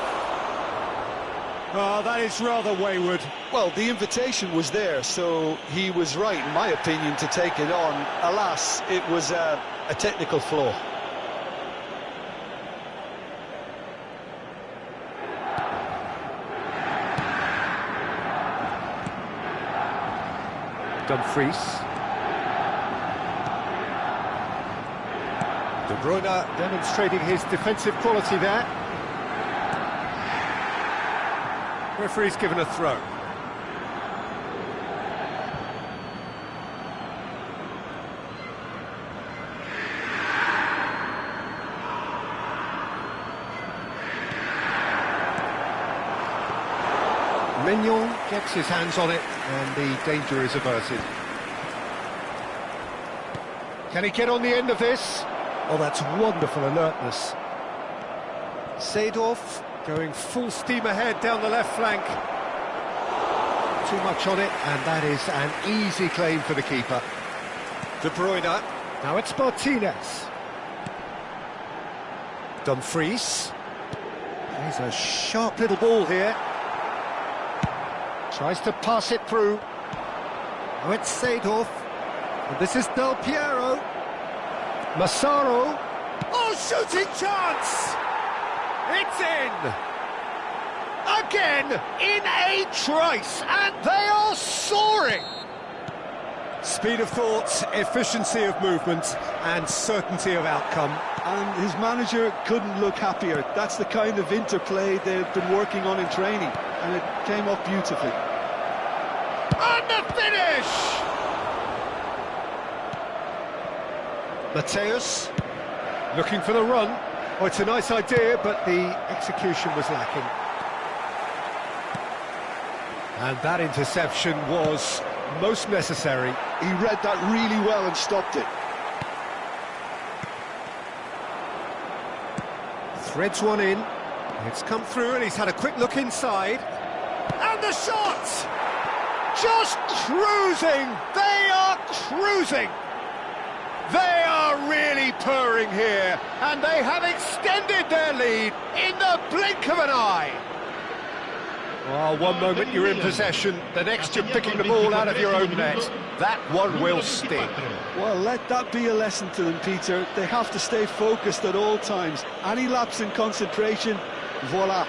Oh, that is rather wayward. Well, the invitation was there, so he was right, in my opinion, to take it on. Alas, it was a technical flaw. Dumfries. Dorога demonstrating his defensive quality there. Referee's given a throw. Mignon gets his hands on it and the danger is averted. Can he get on the end of this? Oh, that's wonderful alertness. Seedorf going full steam ahead down the left flank. Too much on it, and that is an easy claim for the keeper. De Bruyne. Now it's Martinez. Dumfries. There's a sharp little ball here. Tries to pass it through. Now it's Seedorf. And this is Del Piero. Massaro. Oh, shooting chance! It's in! Again, in a trice, and they are soaring! Speed of thought, efficiency of movement, and certainty of outcome. And his manager couldn't look happier. That's the kind of interplay they've been working on in training, and it came off beautifully. And the finish! Mateus, looking for the run. Oh, it's a nice idea, but the execution was lacking. And that interception was most necessary. He read that really well and stopped it. Threads one in. It's come through and he's had a quick look inside. And the shot! Just cruising! They are cruising! They are really purring here, and they have extended their lead in the blink of an eye. Well, one moment you're in possession, the next you're picking the ball out of your own net. That one will sting. Well, let that be a lesson to them, Peter. They have to stay focused at all times. Any lapse in concentration, voila.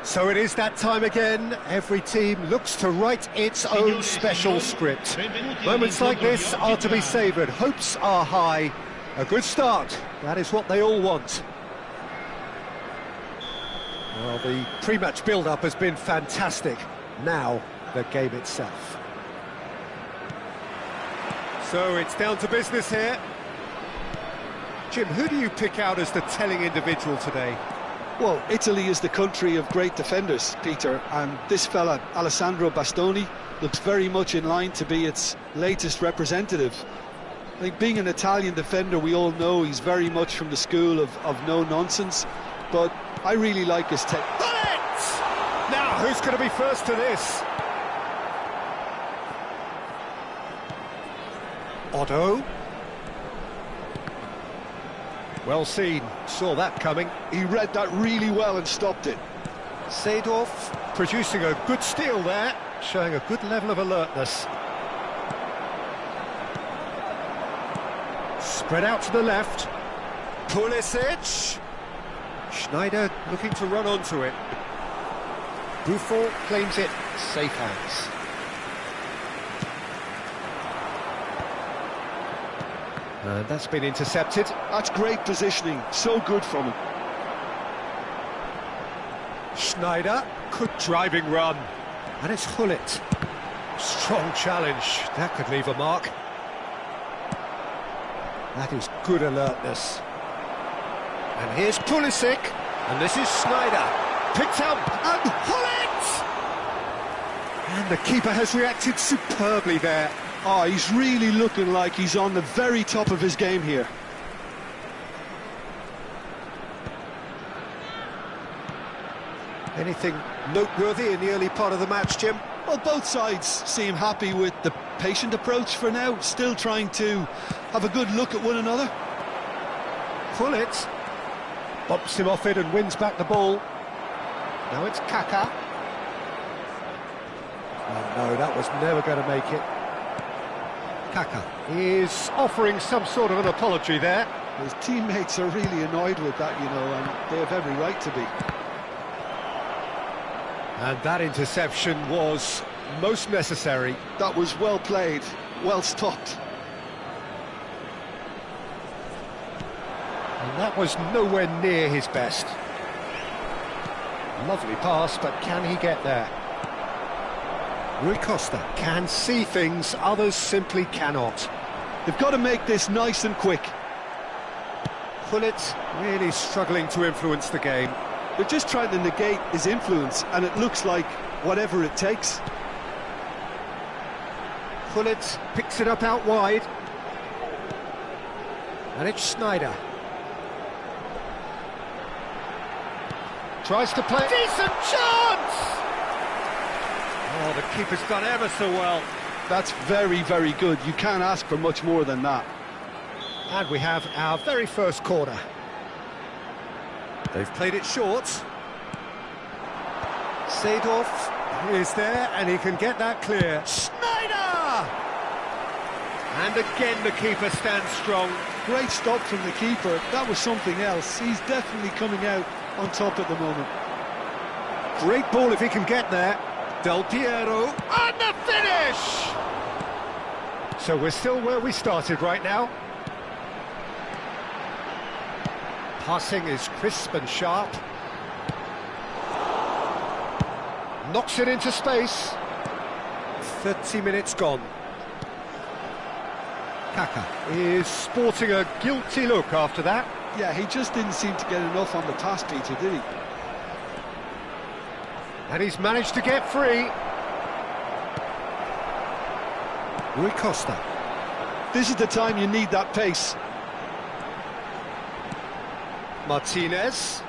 So it is that time again. Every team looks to write its own special script. Moments like this are to be savoured. Hopes are high. A good start. That is what they all want. Well, the pre-match build-up has been fantastic. Now, the game itself. So it's down to business here. Jim, who do you pick out as the telling individual today? Well, Italy is the country of great defenders, Peter, and this fella, Alessandro Bastoni, looks very much in line to be its latest representative. I think being an Italian defender, we all know he's very much from the school of no-nonsense, but I really like his tech. Now, who's going to be first to this? Otto. Well seen, saw that coming. He read that really well and stopped it. Seedorf producing a good steal there, showing a good level of alertness. Spread out to the left. Pulisic. Schneider looking to run onto it. Buffon claims it, safe hands. And that's been intercepted. That's great positioning, so good from him. Schneider, good driving run. And it's Hullet. Strong challenge, that could leave a mark. That is good alertness. And here's Pulisic, and this is Schneider. Picked up, and Hullet! And the keeper has reacted superbly there. Oh, he's really looking like he's on the very top of his game here. Anything noteworthy in the early part of the match, Jim? Well, both sides seem happy with the patient approach for now, still trying to have a good look at one another. Hullet bumps him off it and wins back the ball. Now it's Kaka. Oh no, that was never going to make it. Kaka is offering some sort of an apology there. His teammates are really annoyed with that, you know, and they have every right to be. And that interception was most necessary. That was well played, well stopped. And that was nowhere near his best. Lovely pass, but can he get there? Rui Costa can see things others simply cannot. They've got to make this nice and quick. Hullet really struggling to influence the game. They're just trying to negate his influence, and it looks like whatever it takes. Hullet picks it up out wide. And it's Schneider. Tries to play. Decent chance! Oh, the keeper's done ever so well. That's very, very good. You can't ask for much more than that. And we have our very first corner. They've played it short. Seedorf is there, and he can get that clear. Schneider! And again the keeper stands strong. Great stop from the keeper. That was something else. He's definitely coming out on top at the moment. Great ball if he can get there. Del Piero, and the finish! So we're still where we started right now. Passing is crisp and sharp. Knocks it into space. 30 minutes gone. Kaka is sporting a guilty look after that. Yeah, he just didn't seem to get enough on the pass, Peter, did he? And he's managed to get free. Rui Costa. This is the time you need that pace. Martinez.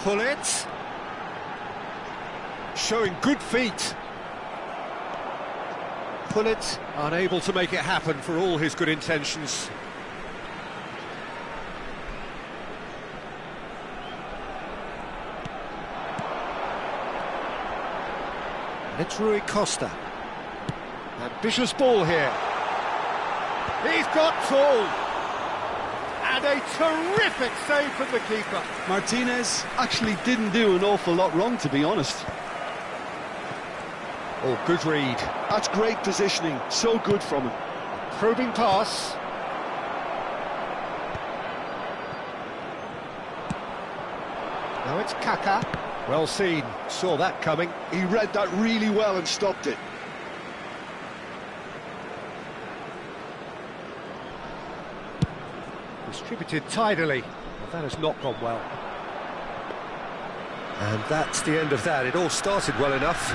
Hullet. Showing good feet. Hullet unable to make it happen for all his good intentions. And it's Rui Costa. Ambitious ball here. He's got tall. And a terrific save from the keeper. Martinez actually didn't do an awful lot wrong, to be honest. Oh, good read. That's great positioning, so good from him. Probing pass. Now it's Kaka. Well seen, saw that coming. He read that really well and stopped it. Distributed tidily. Well, that has not gone well. And that's the end of that. It all started well enough.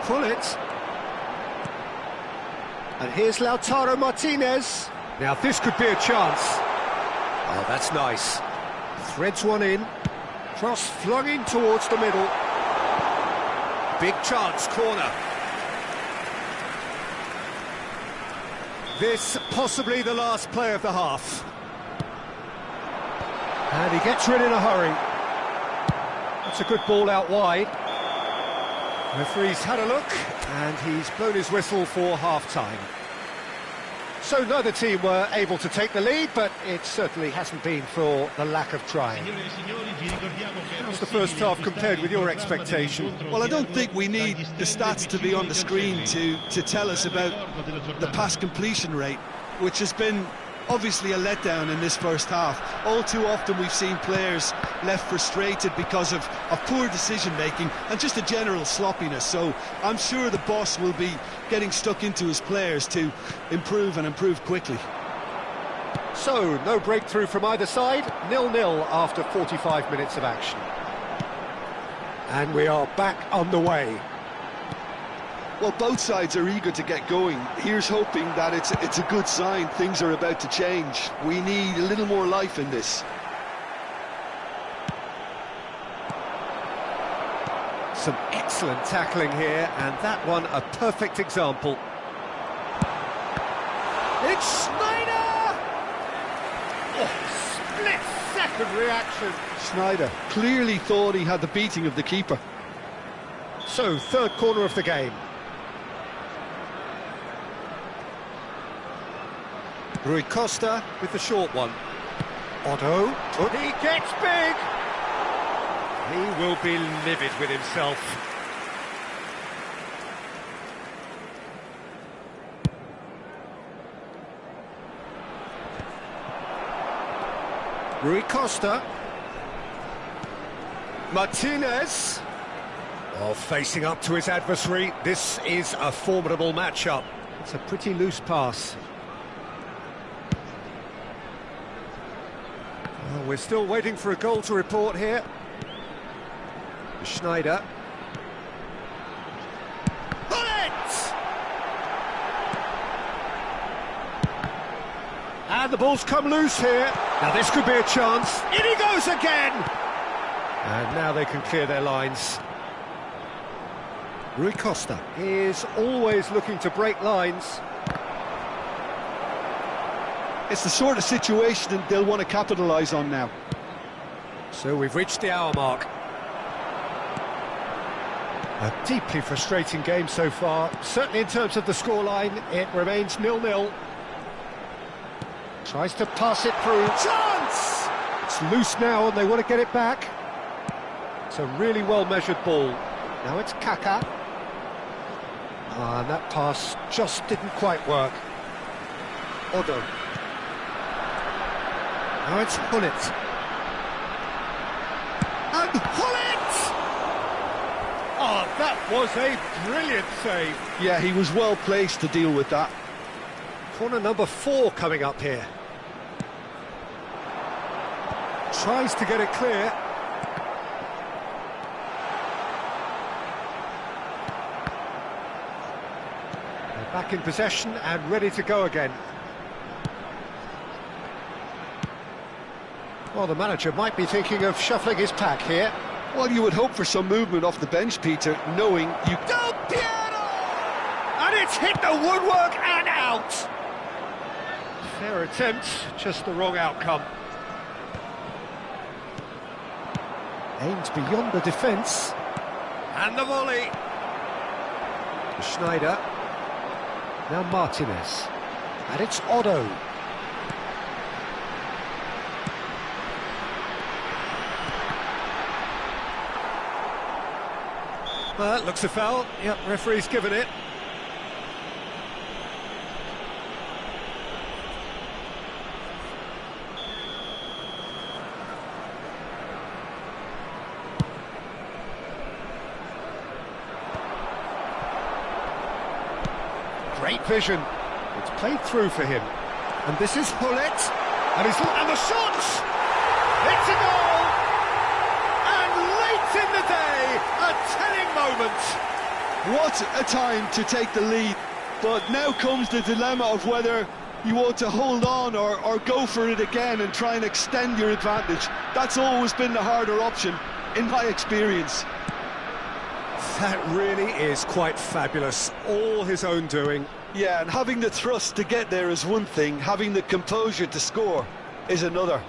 Hullet. And here's Lautaro Martinez. Now this could be a chance. Oh, that's nice. Threads one in. Cross flung in towards the middle. Big chance, corner. This possibly the last play of the half. And he gets rid in a hurry. That's a good ball out wide. Referee's had a look, and he's blown his whistle for half-time. So neither team were able to take the lead, but it certainly hasn't been for the lack of trying. How's the first half compared with your expectation? Well, I don't think we need the stats to be on the screen to tell us about the pass completion rate, which has been obviously a letdown in this first half. All too often we've seen players left frustrated because of poor decision-making and just a general sloppiness. So I'm sure the boss will be getting stuck into his players to improve and improve quickly. So, no breakthrough from either side, 0-0 after 45 minutes of action. And we are back on the way. Well, both sides are eager to get going. Here's hoping that it's a good sign. Things are about to change. We need a little more life in this. Some excellent tackling here, and that one a perfect example. It's Schneider! Oh, split-second reaction. Schneider clearly thought he had the beating of the keeper. So, third corner of the game. Rui Costa with the short one. Otto, he gets big! He will be livid with himself. Rui Costa. Martinez. Oh, facing up to his adversary. This is a formidable matchup. It's a pretty loose pass. Oh, we're still waiting for a goal to report here. Schneider. Bullet! And the ball's come loose here. Now this could be a chance. In he goes again! And now they can clear their lines. Rui Costa is always looking to break lines. It's the sort of situation that they'll want to capitalise on now. So we've reached the hour mark. A deeply frustrating game so far. Certainly in terms of the scoreline, it remains 0-0. Tries to pass it through. Chance! It's loose now and they want to get it back. It's a really well-measured ball. Now it's Kaka. And that pass just didn't quite work. Otto. Now it's Hullet. And Hullet! Oh, that was a brilliant save. Yeah, he was well placed to deal with that. Corner number 4 coming up here. Tries to get it clear. They're back in possession and ready to go again. Well, the manager might be thinking of shuffling his pack here. Well, you would hope for some movement off the bench, Peter, knowing you... Del Piero! And it's hit the woodwork and out! Fair attempt, just the wrong outcome. Aimed beyond the defence. And the volley. Schneider. Now Martinez. And it's Otto. Well, that looks a foul. Yep, referee's given it. Great vision. It's played through for him. And this is Hullet. And the shot! It's a goal! And late in the day, a telling moment. What a time to take the lead. But now comes the dilemma of whether you want to hold on or go for it again and try and extend your advantage. That's always been the harder option, in my experience. That really is quite fabulous. All his own doing. Yeah, and having the thrust to get there is one thing, having the composure to score is another.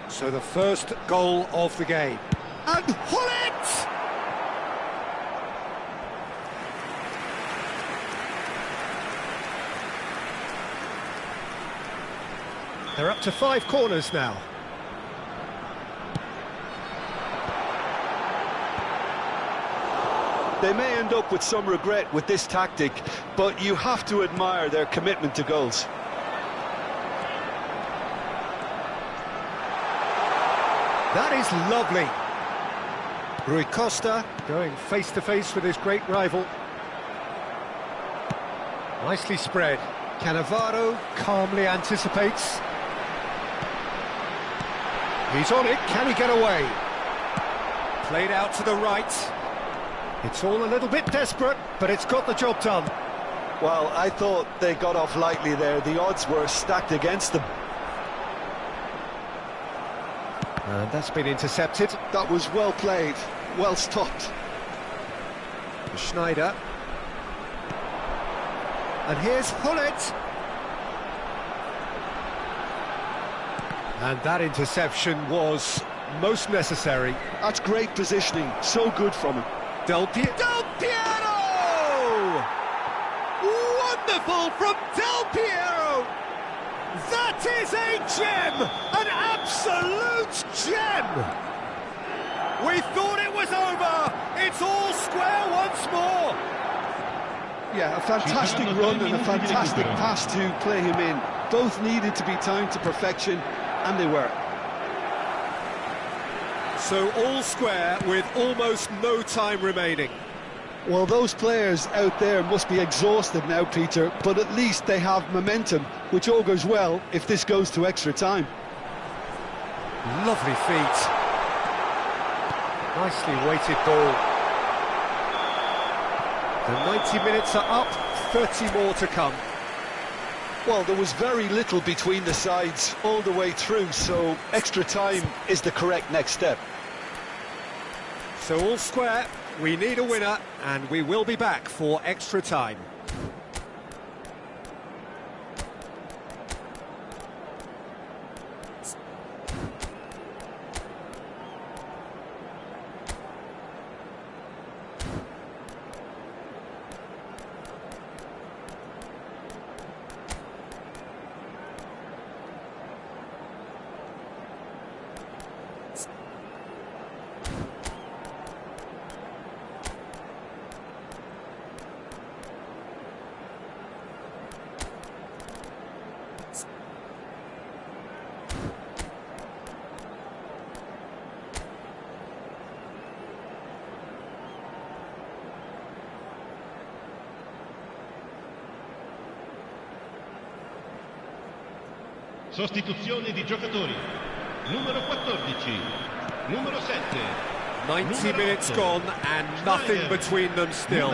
So the first goal of the game. And Hullet! They're up to 5 corners now. They may end up with some regret with this tactic, but you have to admire their commitment to goals. That is lovely. Rui Costa going face-to-face with his great rival. Nicely spread. Cannavaro calmly anticipates. He's on it, can he get away? Played out to the right. It's all a little bit desperate, but it's got the job done. Well, I thought they got off lightly there. The odds were stacked against them. And that's been intercepted. That was well played, well stopped. Schneider. And here's Hullet. And that interception was most necessary. That's great positioning, so good from him. Del Piero! Wonderful from Del Piero! That is a gem! An absolute gem! We thought it was over! It's all square once more! Yeah, a fantastic run and a fantastic pass to play him in. Both needed to be timed to perfection, and they were. So all square with almost no time remaining. Well, those players out there must be exhausted now, Peter, but at least they have momentum, which all goes well if this goes to extra time. Lovely feet. Nicely weighted ball. The 90 minutes are up, 30 more to come. Well, there was very little between the sides all the way through, so extra time is the correct next step. So all square, we need a winner, and we will be back for extra time. Sostituzione di giocatori. Numero 14, numero 7. 90 minutes gone and nothing between them still.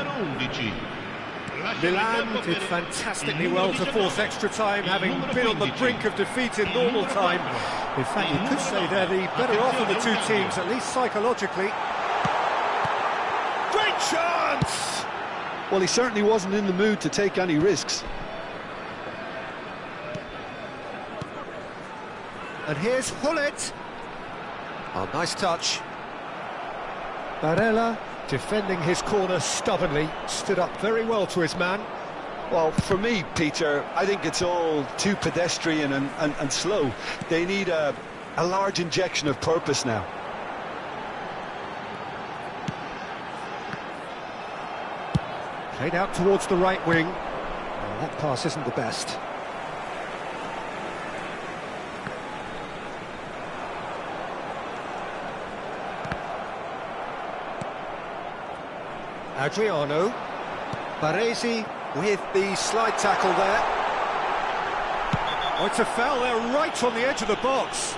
Milan did fantastically well to force extra time, having been on the brink of defeat in normal time. In fact, you could say they're the better off of the two teams, at least psychologically. Great chance! Well, he certainly wasn't in the mood to take any risks. And here's Hullet. Oh, nice touch. Barella, defending his corner stubbornly, stood up very well to his man. Well, for me, Peter, I think it's all too pedestrian and slow. They need a large injection of purpose now. Played out towards the right wing. Oh, that pass isn't the best. Adriano. Baresi with the slide tackle there. Oh, it's a foul there right on the edge of the box.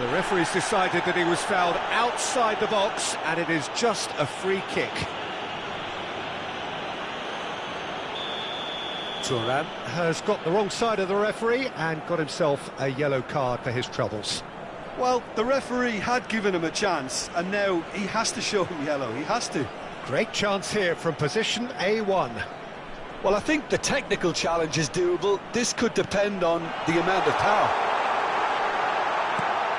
The referee's decided that he was fouled outside the box, and it is just a free kick. Thuram has got the wrong side of the referee and got himself a yellow card for his troubles. Well, the referee had given him a chance, and now he has to show him yellow. He has to. Great chance here from position A1. Well, I think the technical challenge is doable. This could depend on the amount of power.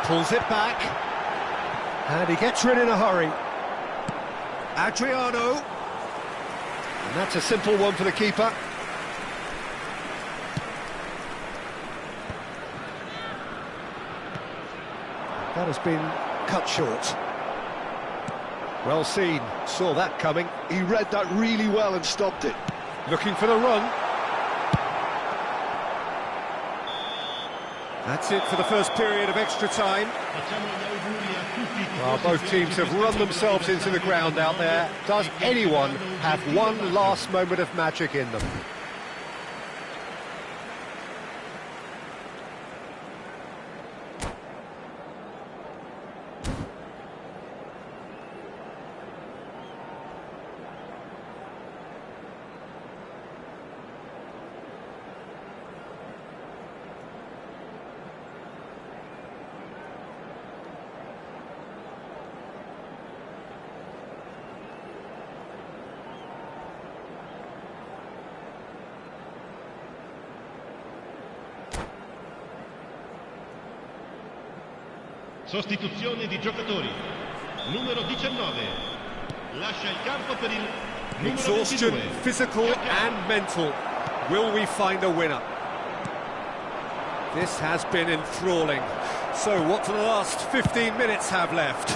Pulls it back. And he gets rid in a hurry. Adriano. And that's a simple one for the keeper. That has been cut short. Well seen, saw that coming. He read that really well and stopped it. Looking for the run. That's it for the first period of extra time. Well, both teams have run themselves into the ground out there. Does anyone have one last moment of magic in them? Sostituzione di giocatori. Numero 19. Lascia il campo per il numero Exhaustion, 22. physical and mental. Will we find a winner? This has been enthralling. So what do the last 15 minutes have left?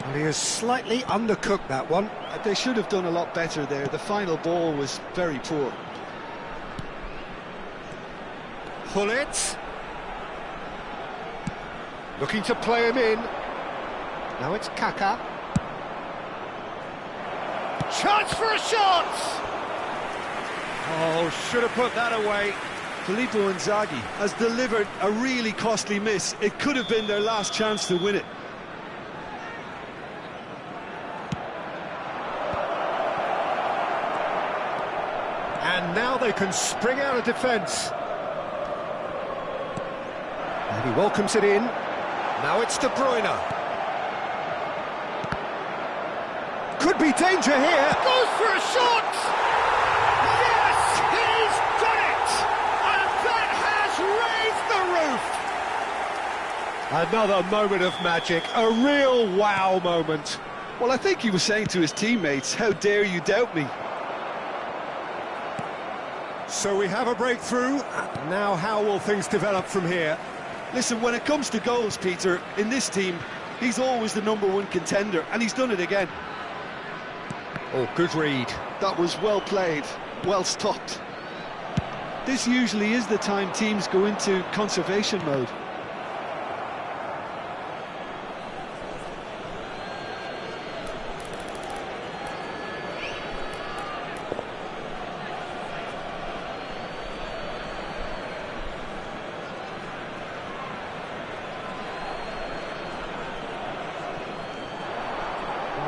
Well, he has slightly undercooked that one. They should have done a lot better there. The final ball was very poor. Hullet. Looking to play him in. Now it's Kaka. Chance for a shot! Oh, should have put that away. Filippo Inzaghi has delivered a really costly miss. It could have been their last chance to win it. And now they can spring out of defence. And he welcomes it in. Now it's De Bruyne. Could be danger here. Goes for a shot! Yes, he's done it! And that has raised the roof! Another moment of magic, a real wow moment. Well, I think he was saying to his teammates, how dare you doubt me? So we have a breakthrough. Now how will things develop from here? Listen, when it comes to goals, Peter, in this team, he's always the #1 contender, and he's done it again. Oh, good read. That was well played, well stopped. This usually is the time teams go into conservation mode.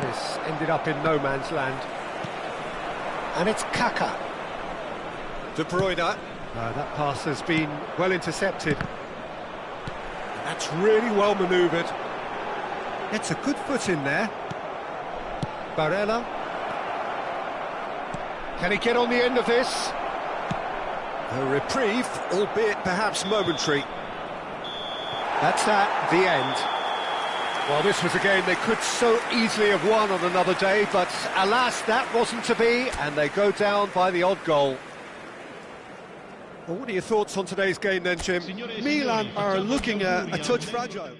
This ended up in no man's land. And it's Kaka. De Bruyne. That pass has been well intercepted. That's really well manoeuvred. It's a good foot in there. Barella. Can he get on the end of this? A reprieve, albeit perhaps momentary. That's that, the end. Well, this was a game they could so easily have won on another day, but alas, that wasn't to be, and they go down by the odd goal. Well, what are your thoughts on today's game then, Jim? Milan are looking a touch fragile.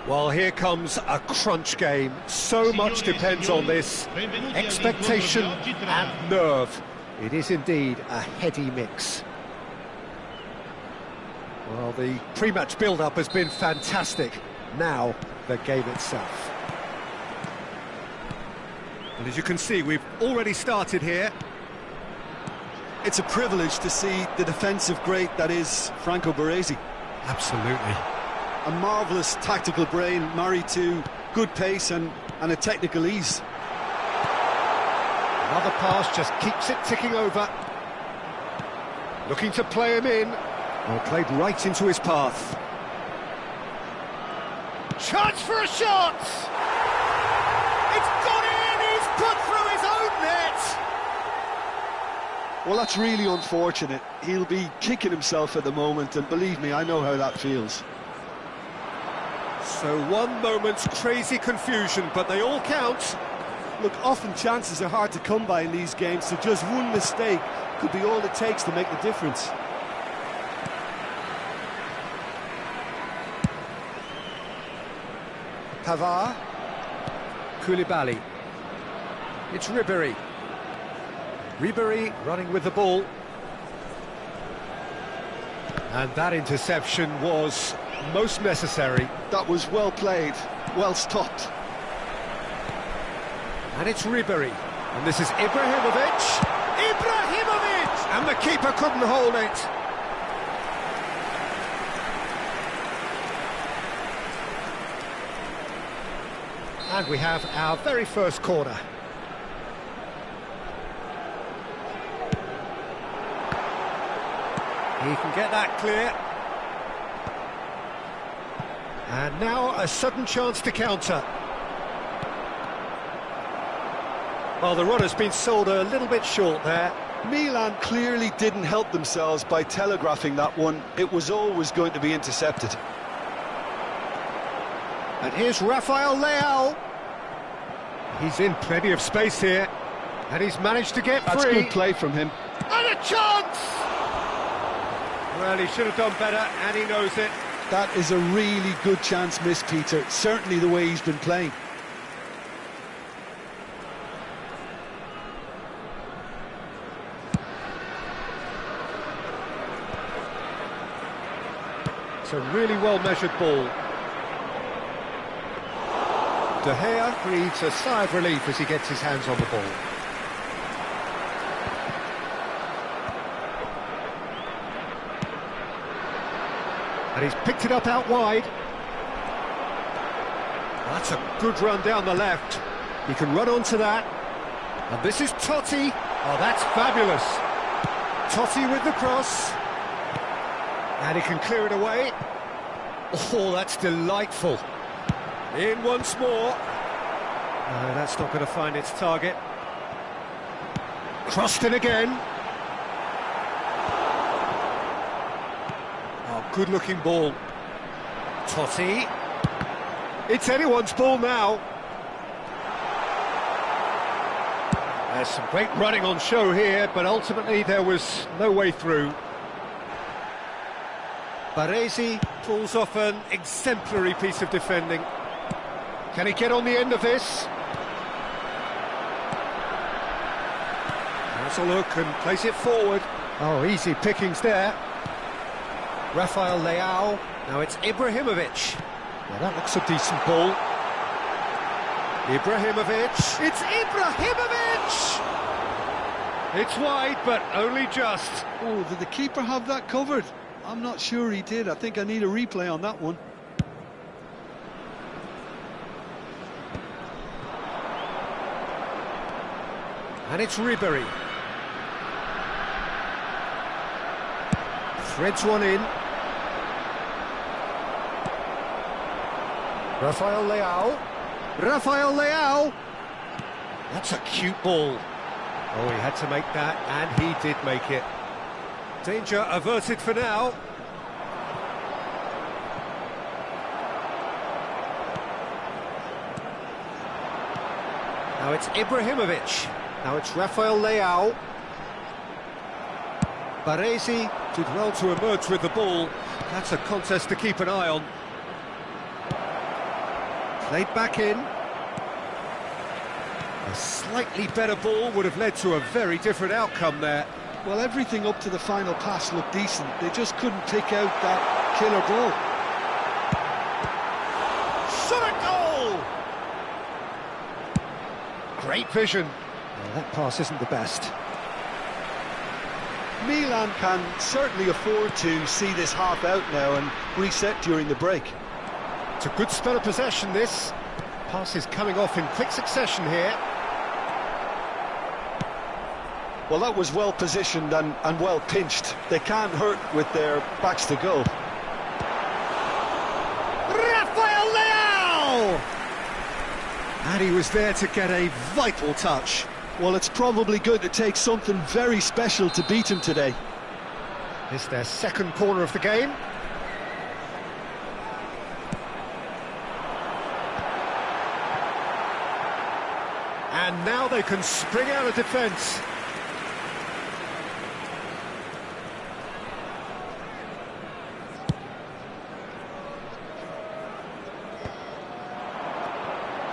Well, here comes a crunch game. So much depends on this. Expectation and nerve. It is indeed a heady mix. Well, the pre-match build-up has been fantastic. Now, the game itself. And as you can see, we've already started here. It's a privilege to see the defensive great that is Franco Baresi. Absolutely. A marvellous tactical brain married to good pace and a technical ease. Another pass just keeps it ticking over. Looking to play him in. Well, played right into his path. Chance for a shot! It's gone in! He's put through his own net! Well, that's really unfortunate. He'll be kicking himself at the moment, and believe me, I know how that feels. So one moment's crazy confusion, but they all count. Look, often chances are hard to come by in these games, so just one mistake could be all it takes to make the difference. Pavard. Koulibaly. It's Ribéry. Ribéry running with the ball. And that interception was most necessary. That was well played, well stopped. And it's Ribéry. And this is Ibrahimovic. Ibrahimovic! And the keeper couldn't hold it. And we have our very first corner. He can get that clear. And now a sudden chance to counter. Well, the run has been sold a little bit short there. Milan clearly didn't help themselves by telegraphing that one. It was always going to be intercepted. And here's Rafael Leao. He's in plenty of space here. And he's managed to get That's free. good play from him. And a chance! Well, he should have done better, and he knows it. That is a really good chance missed, Peter. Certainly the way he's been playing. It's a really well-measured ball. De Gea breathes a sigh of relief as he gets his hands on the ball. And he's picked it up out wide. That's a good run down the left. He can run onto that. And this is Totti. Oh, that's fabulous. Totti with the cross. And he can clear it away. Oh, that's delightful. In once more. No, that's not going to find its target. Crossed in again. Oh, good-looking ball. Totti. It's anyone's ball now. There's some great running on show here, but ultimately there was no way through. Baresi pulls off an exemplary piece of defending. Can he get on the end of this? Has a look and plays it forward. Oh, easy pickings there. Rafael Leao. Now it's Ibrahimovic. Well, that looks a decent ball. Ibrahimovic. It's Ibrahimovic! It's wide, but only just. Oh, did the keeper have that covered? I'm not sure he did. I think I need a replay on that one. And it's Ribéry. Threads one in. Rafael Leao. Rafael Leao. That's a cute ball. Oh, he had to make that, and he did make it. Danger averted for now. Now it's Ibrahimovic. Now it's Rafael Leao. Baresi did well to emerge with the ball. That's a contest to keep an eye on. Played back in. A slightly better ball would have led to a very different outcome there. Well, everything up to the final pass looked decent. They just couldn't pick out that killer ball. Shot at goal! Great vision. Well, that pass isn't the best. Milan can certainly afford to see this half out now and reset during the break. It's a good spell of possession, this. Passes coming off in quick succession here. Well, that was well positioned and well pinched. They can't hurt with their backs to goal. Rafael Leao! And he was there to get a vital touch. Well, it's probably going to take something very special to beat him today. It's their second corner of the game. And now they can spring out of defence.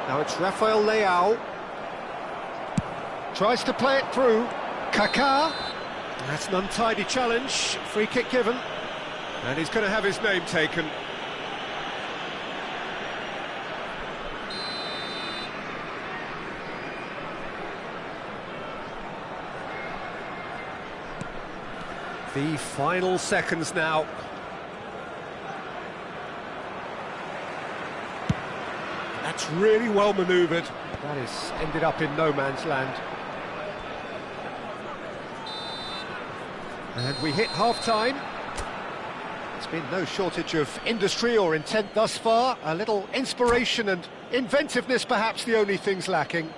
Now it's Rafael Leao. Tries to play it through. Kaká. That's an untidy challenge. Free kick given. And he's going to have his name taken. The final seconds now. That's really well manoeuvred. That has ended up in no man's land. And we hit half-time. There's been no shortage of industry or intent thus far. A little inspiration and inventiveness, perhaps the only things lacking.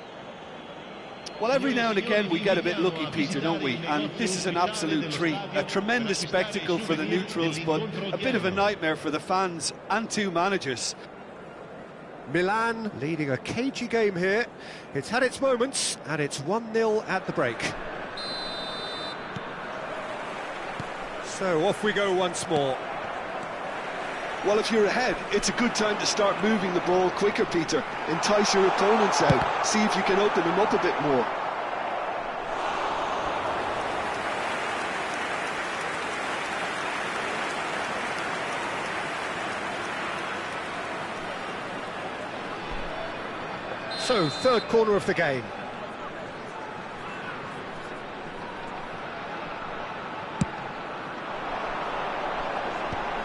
Well, every now and again we get a bit lucky, Peter, don't we? And this is an absolute treat. A tremendous spectacle for the neutrals, but a bit of a nightmare for the fans and two managers. Milan leading a cagey game here. It's had its moments, and it's 1-0 at the break. So off we go once more. Well, if you're ahead, it's a good time to start moving the ball quicker, Peter. Entice your opponents out. See if you can open them up a bit more. So, third corner of the game.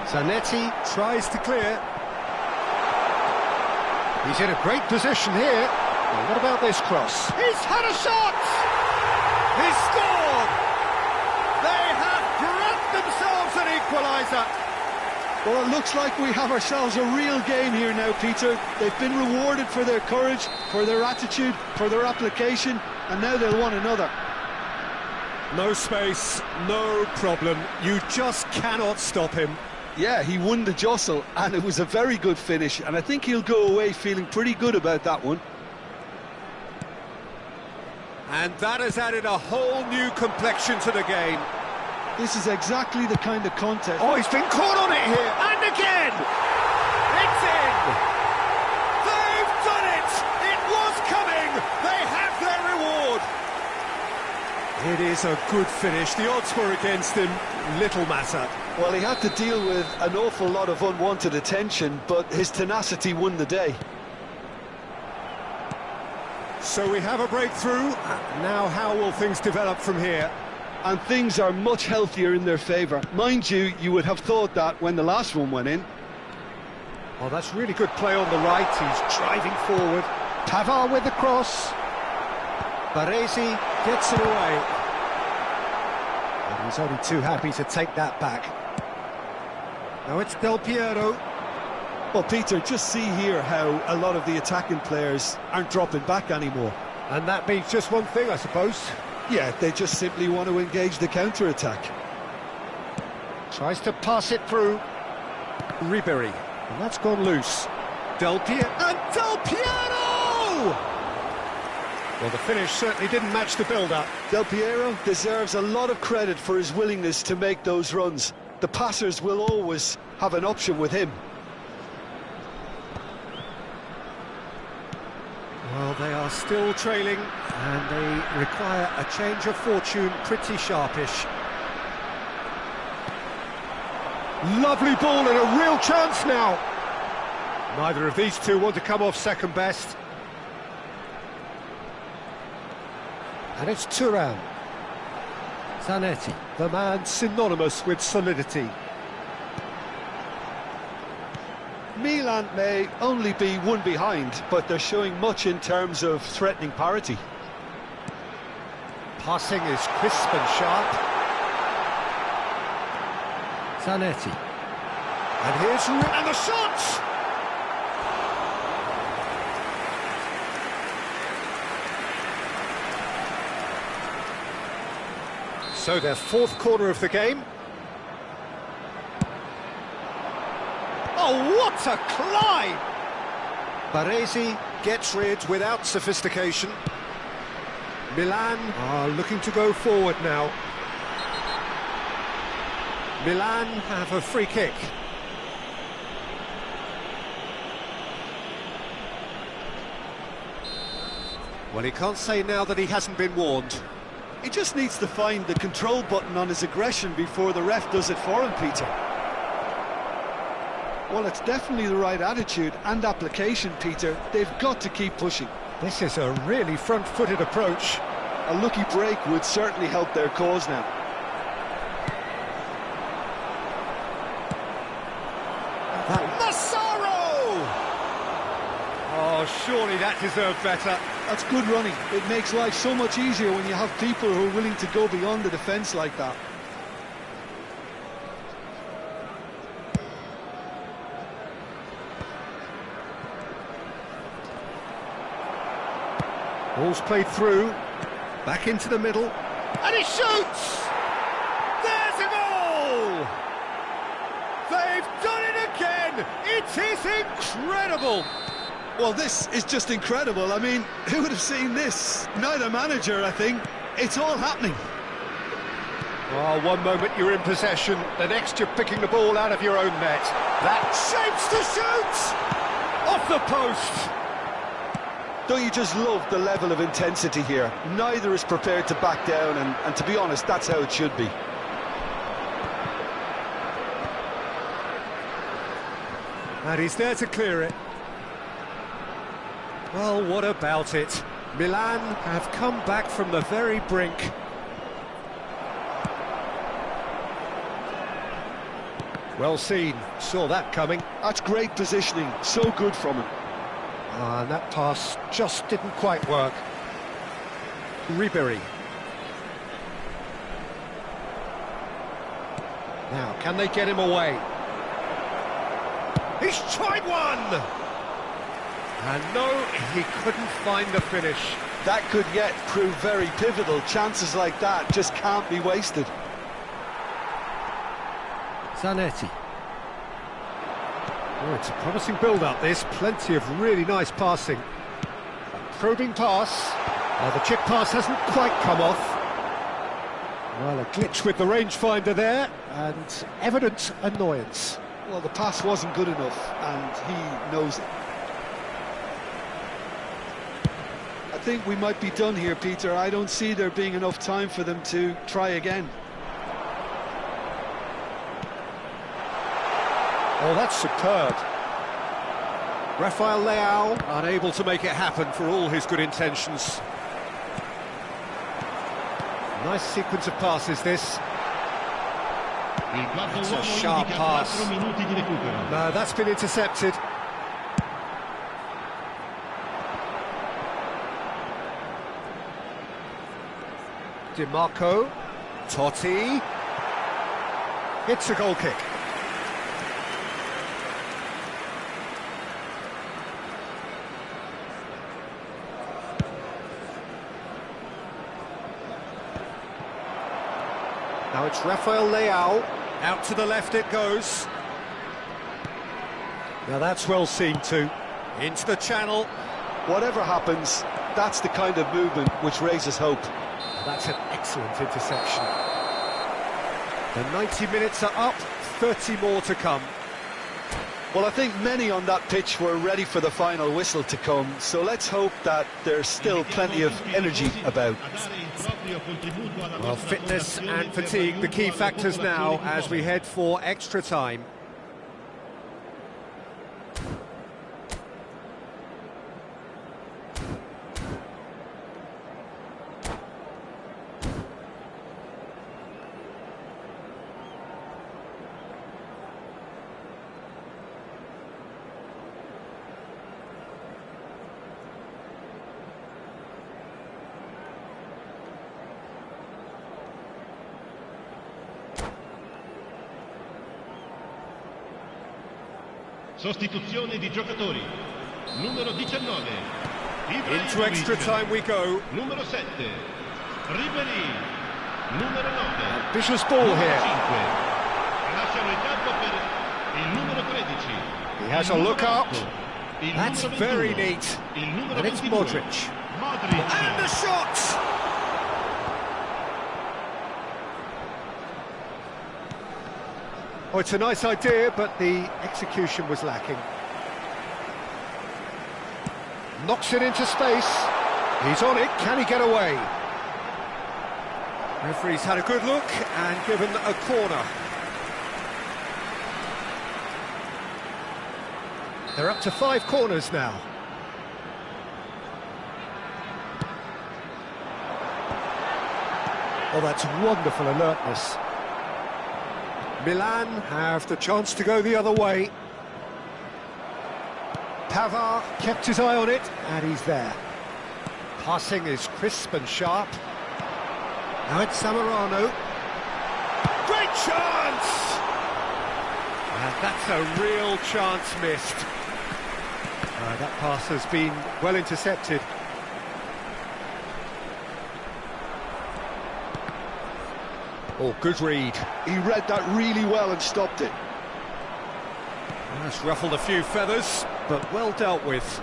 Zanetti tries to clear. He's in a great position here. Well, what about this cross? He's had a shot! He's scored! They have grabbed themselves an equaliser. Well, it looks like we have ourselves a real game here now, Peter. They've been rewarded for their courage, for their attitude, for their application, and now they'll want another. No space, no problem. You just cannot stop him. Yeah, he won the jostle, and it was a very good finish, and I think he'll go away feeling pretty good about that one. And that has added a whole new complexion to the game. This is exactly the kind of contest... Oh, he's been caught on it here, and again! It's in! They've done it! It was coming! They have their reward! It is a good finish. The odds were against him. Little matter. Well, he had to deal with an awful lot of unwanted attention, but his tenacity won the day. So we have a breakthrough. Now how will things develop from here? And things are much healthier in their favour. Mind you, you would have thought that when the last one went in. Oh, that's really good play on the right. He's driving forward. Pavard with the cross. Baresi gets it away. And he's only too happy to take that back. Now it's Del Piero. Well, Peter, just see here how a lot of the attacking players aren't dropping back anymore. And that means just one thing, I suppose. Yeah, they just simply want to engage the counter-attack. Tries to pass it through. Ribéry. And that's gone loose. Del Piero. And Del Piero! Well, the finish certainly didn't match the build-up. Del Piero deserves a lot of credit for his willingness to make those runs. The passers will always have an option with him. Well, they are still trailing, and they require a change of fortune pretty sharpish. Lovely ball and a real chance now. Neither of these two want to come off second best. And it's Thuram. Zanetti, the man synonymous with solidity. Milan may only be one behind, but they're showing much in terms of threatening parity. Passing is crisp and sharp. Zanetti. And here's... and the shot! So their fourth corner of the game. Oh, what a climb! Baresi gets rid without sophistication. Milan are looking to go forward now. Milan have a free kick. Well, he can't say now that he hasn't been warned. He just needs to find the control button on his aggression before the ref does it for him, Peter. Well, it's definitely the right attitude and application, Peter. They've got to keep pushing. This is a really front-footed approach. A lucky break would certainly help their cause now. Nazarius! Oh, surely that deserved better. That's good running. It makes life so much easier when you have people who are willing to go beyond the defence like that. Ball's played through, back into the middle, and he shoots! There's a goal! They've done it again! It is incredible! Well, this is just incredible. I mean, who would have seen this? Neither manager, I think. It's all happening. Oh, one moment you're in possession, the next you're picking the ball out of your own net. That shapes to shoot! Off the post! Don't you just love the level of intensity here? Neither is prepared to back down, and to be honest, that's how it should be. And he's there to clear it. Well, what about it? Milan have come back from the very brink. Well seen, saw that coming. That's great positioning, so good from him. And that pass just didn't quite work. Ribery. Now, can they get him away? He's tried one! And no, he couldn't find the finish. That could yet prove very pivotal. Chances like that just can't be wasted. Zanetti. Oh, it's a promising build-up, this. Plenty of really nice passing. A probing pass. Oh, the check pass hasn't quite come off. Well, a glitch with the rangefinder there, and evident annoyance. Well, the pass wasn't good enough, and he knows it. I think we might be done here, Peter. I don't see there being enough time for them to try again. Oh, that's superb. Rafael Leao unable to make it happen for all his good intentions. Nice sequence of passes, this. It's a sharp pass. No, that's been intercepted. DiMarco, Totti. It's a goal kick. Now it's Rafael Leao, out to the left it goes. Now that's well seen too, into the channel. Whatever happens, that's the kind of movement which raises hope. That's an excellent interception. The 90 minutes are up, 30 more to come. Well, I think many on that pitch were ready for the final whistle to come, so let's hope that there's still plenty of energy about. Well, fitness and fatigue, the key factors now as we head for extra time. Sostituzione di giocatori. Numero 19. Into extra time we go. Numero 7. Ribery. Numero 9. Vicious ball here. 5. Lasciano il campo per il numero 13. He has a look up. That's very neat. And it's Modric. And the shot! Oh, it's a nice idea, but the execution was lacking. Knocks it into space. He's on it. Can he get away? Referee's had a good look and given a corner. They're up to 5 corners now. Oh, that's wonderful alertness. Milan have the chance to go the other way. Pavard kept his eye on it, and he's there. Passing is crisp and sharp. Now it's Zamorano. Great chance! And that's a real chance missed. That pass has been well intercepted. Oh, good read. He read that really well and stopped it. That's ruffled a few feathers, but well dealt with.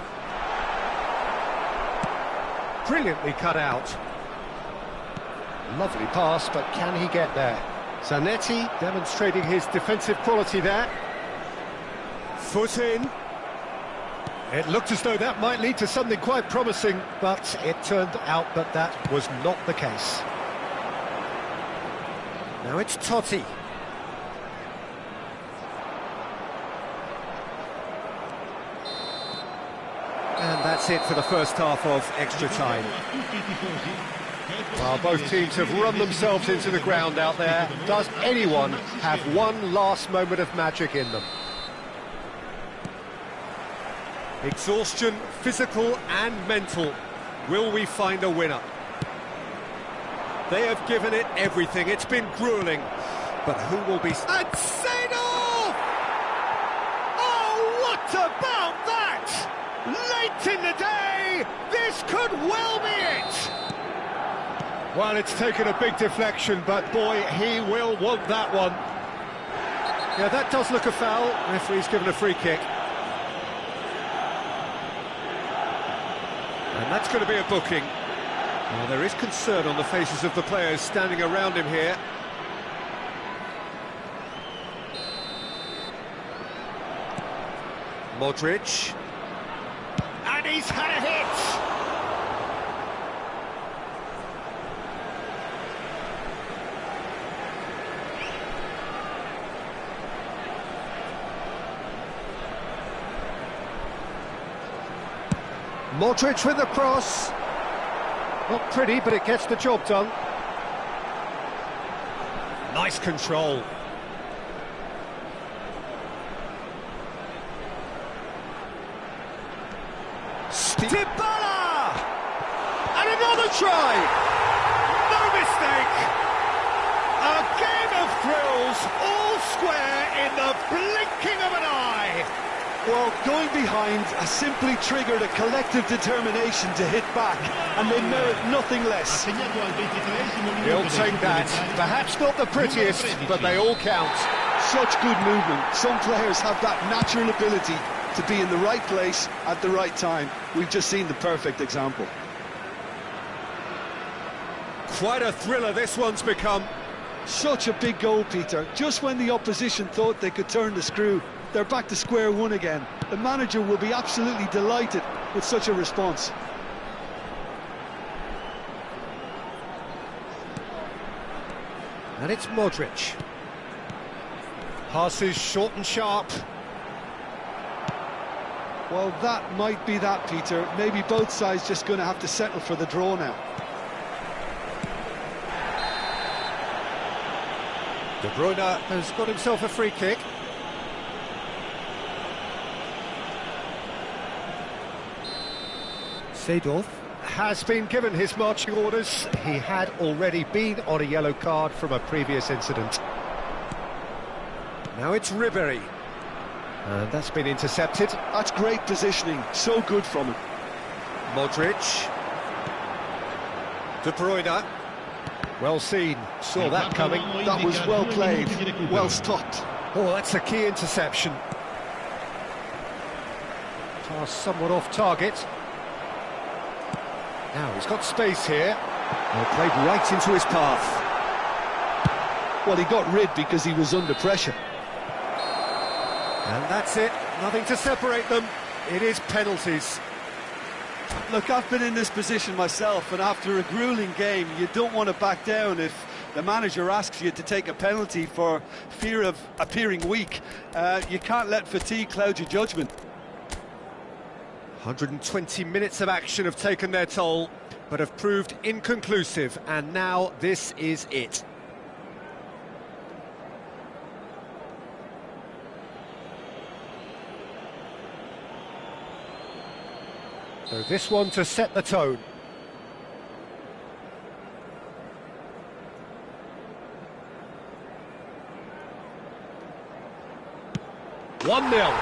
Brilliantly cut out. Lovely pass, but can he get there? Zanetti demonstrating his defensive quality there. Foot in. It looked as though that might lead to something quite promising, but it turned out that that was not the case. Now it's Totti. And that's it for the first half of extra time. Well, both teams have run themselves into the ground out there. Does anyone have one last moment of magic in them? Exhaustion, physical and mental. Will we find a winner? They have given it everything. It's been grueling. But who will be... And Seedorf! Oh, what about that? Late in the day, this could well be it. Well, it's taken a big deflection, but boy, he will want that one. Yeah, that does look a foul. Referee's given a free kick. And that's going to be a booking. Well, there is concern on the faces of the players standing around him here. Modric. And he's had a hit! Modric with the cross. Not pretty, but it gets the job done. Nice control. Dybala! And another try! No mistake! A game of thrills, all square in the blinking of an eye! Well, going behind has simply triggered a collective determination to hit back, and they merit nothing less. He'll take that. Perhaps not the prettiest, but they all count. Such good movement. Some players have that natural ability to be in the right place at the right time. We've just seen the perfect example. Quite a thriller this one's become. Such a big goal, Peter. Just when the opposition thought they could turn the screw, they're back to square one again. The manager will be absolutely delighted with such a response. And it's Modric. Passes short and sharp. Well, that might be that, Peter. Maybe both sides just going to have to settle for the draw now. De Bruyne has got himself a free kick. Seedorf has been given his marching orders. He had already been on a yellow card from a previous incident. Now it's Ribery. And that's been intercepted. That's great positioning, so good from him. Modric. De Bruyne. Well seen, saw that coming. That was well played, well stopped. Oh, that's a key interception. Pass somewhat off target. Now he's got space here. Well, played right into his path. Well, he got rid because he was under pressure. And that's it, nothing to separate them. It is penalties. Look, I've been in this position myself, and after a gruelling game, you don't want to back down if the manager asks you to take a penalty for fear of appearing weak. You can't let fatigue cloud your judgment. 120 minutes of action have taken their toll, but have proved inconclusive, and now this is it. So this one to set the tone. One 0.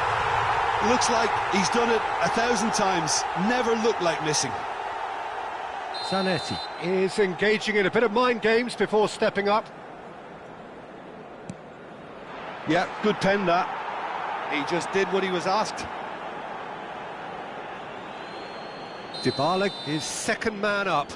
Looks like he's done it 1,000 times, never looked like missing. Zanetti is engaging in a bit of mind games before stepping up. Yeah, good pen that. He just did what he was asked. Dybala is second man up.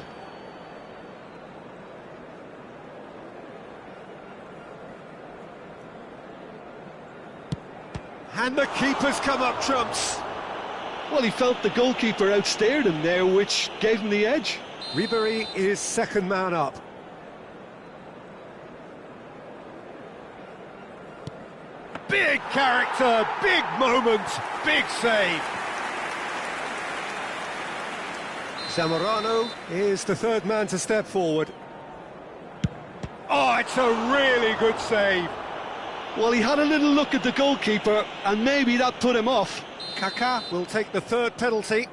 And the keeper's come up trumps. Well, he felt the goalkeeper outstared him there, which gave him the edge. Ribery is second man up. Big character, big moment, big save. Zamorano is the third man to step forward. Oh, it's a really good save. Well, he had a little look at the goalkeeper, and maybe that put him off. Kaká will take the third penalty.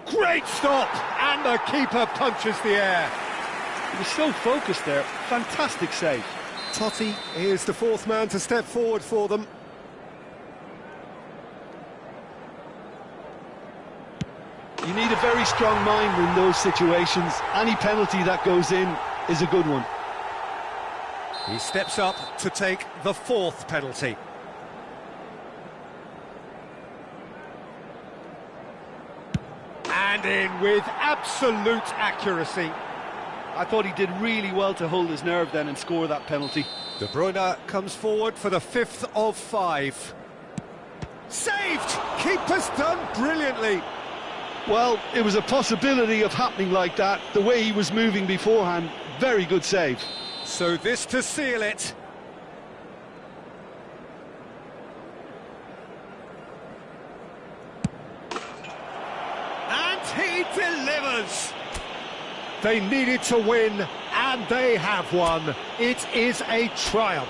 Great stop, and the keeper punches the air. He was so focused there. Fantastic save. Totti is the fourth man to step forward for them. You need a very strong mind in those situations. Any penalty that goes in is a good one. He steps up to take the fourth penalty. And in with absolute accuracy. I thought he did really well to hold his nerve then and score that penalty. De Bruyne comes forward for the fifth of five. Saved! Keeper's done brilliantly. Well, it was a possibility of happening like that. The way he was moving beforehand, very good save. So this to seal it. And he delivers. They needed to win, and they have won. It is a triumph.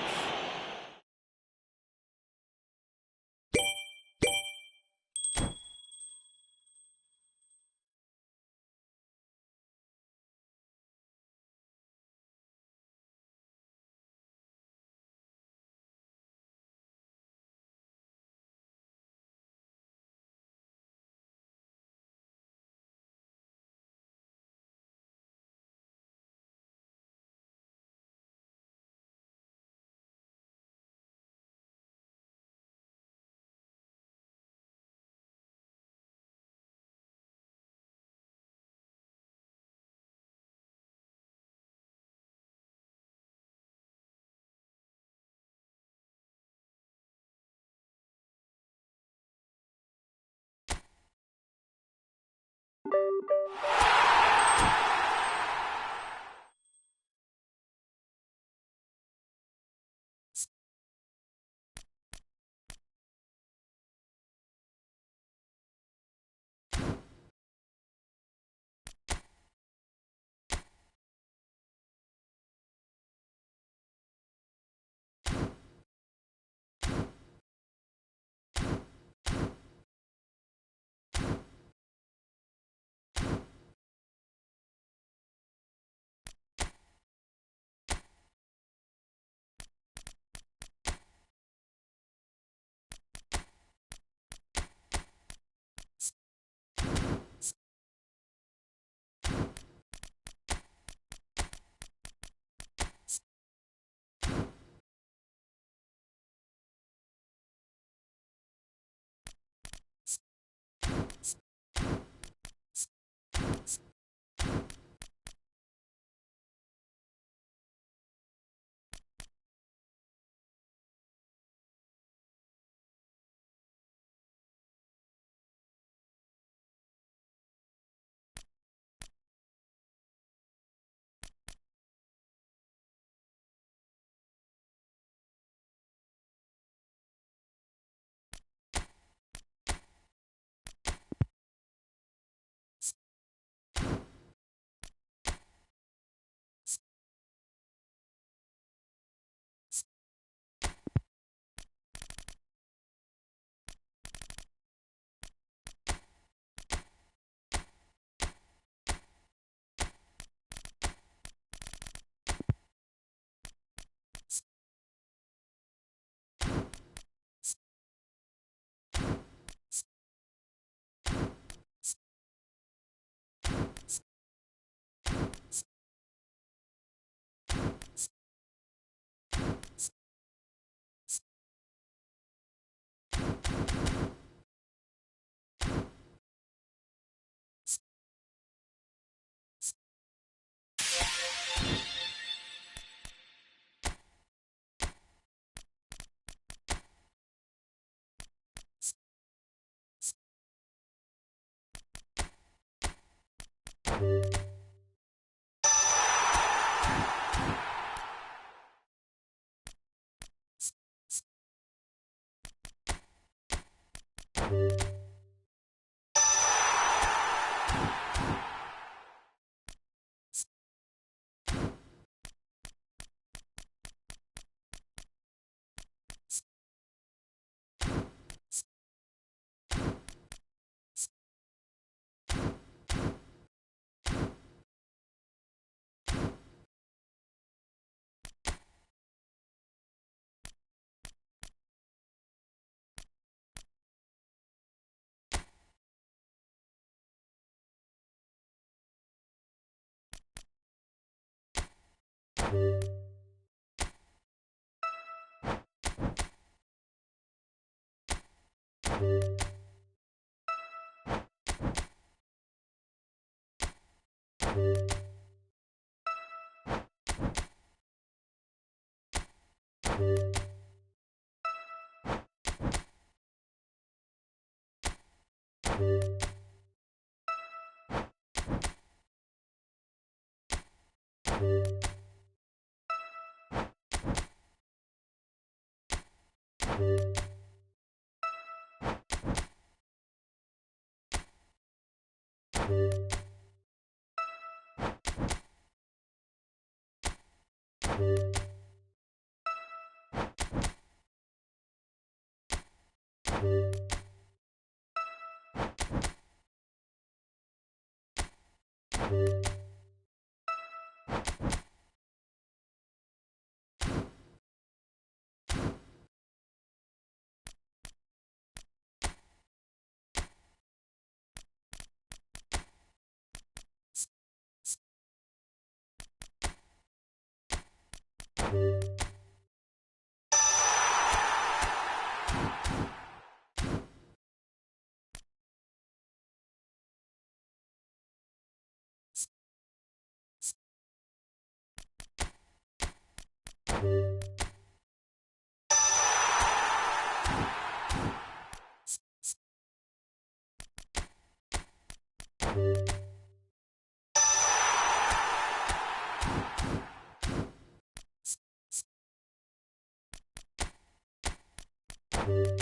You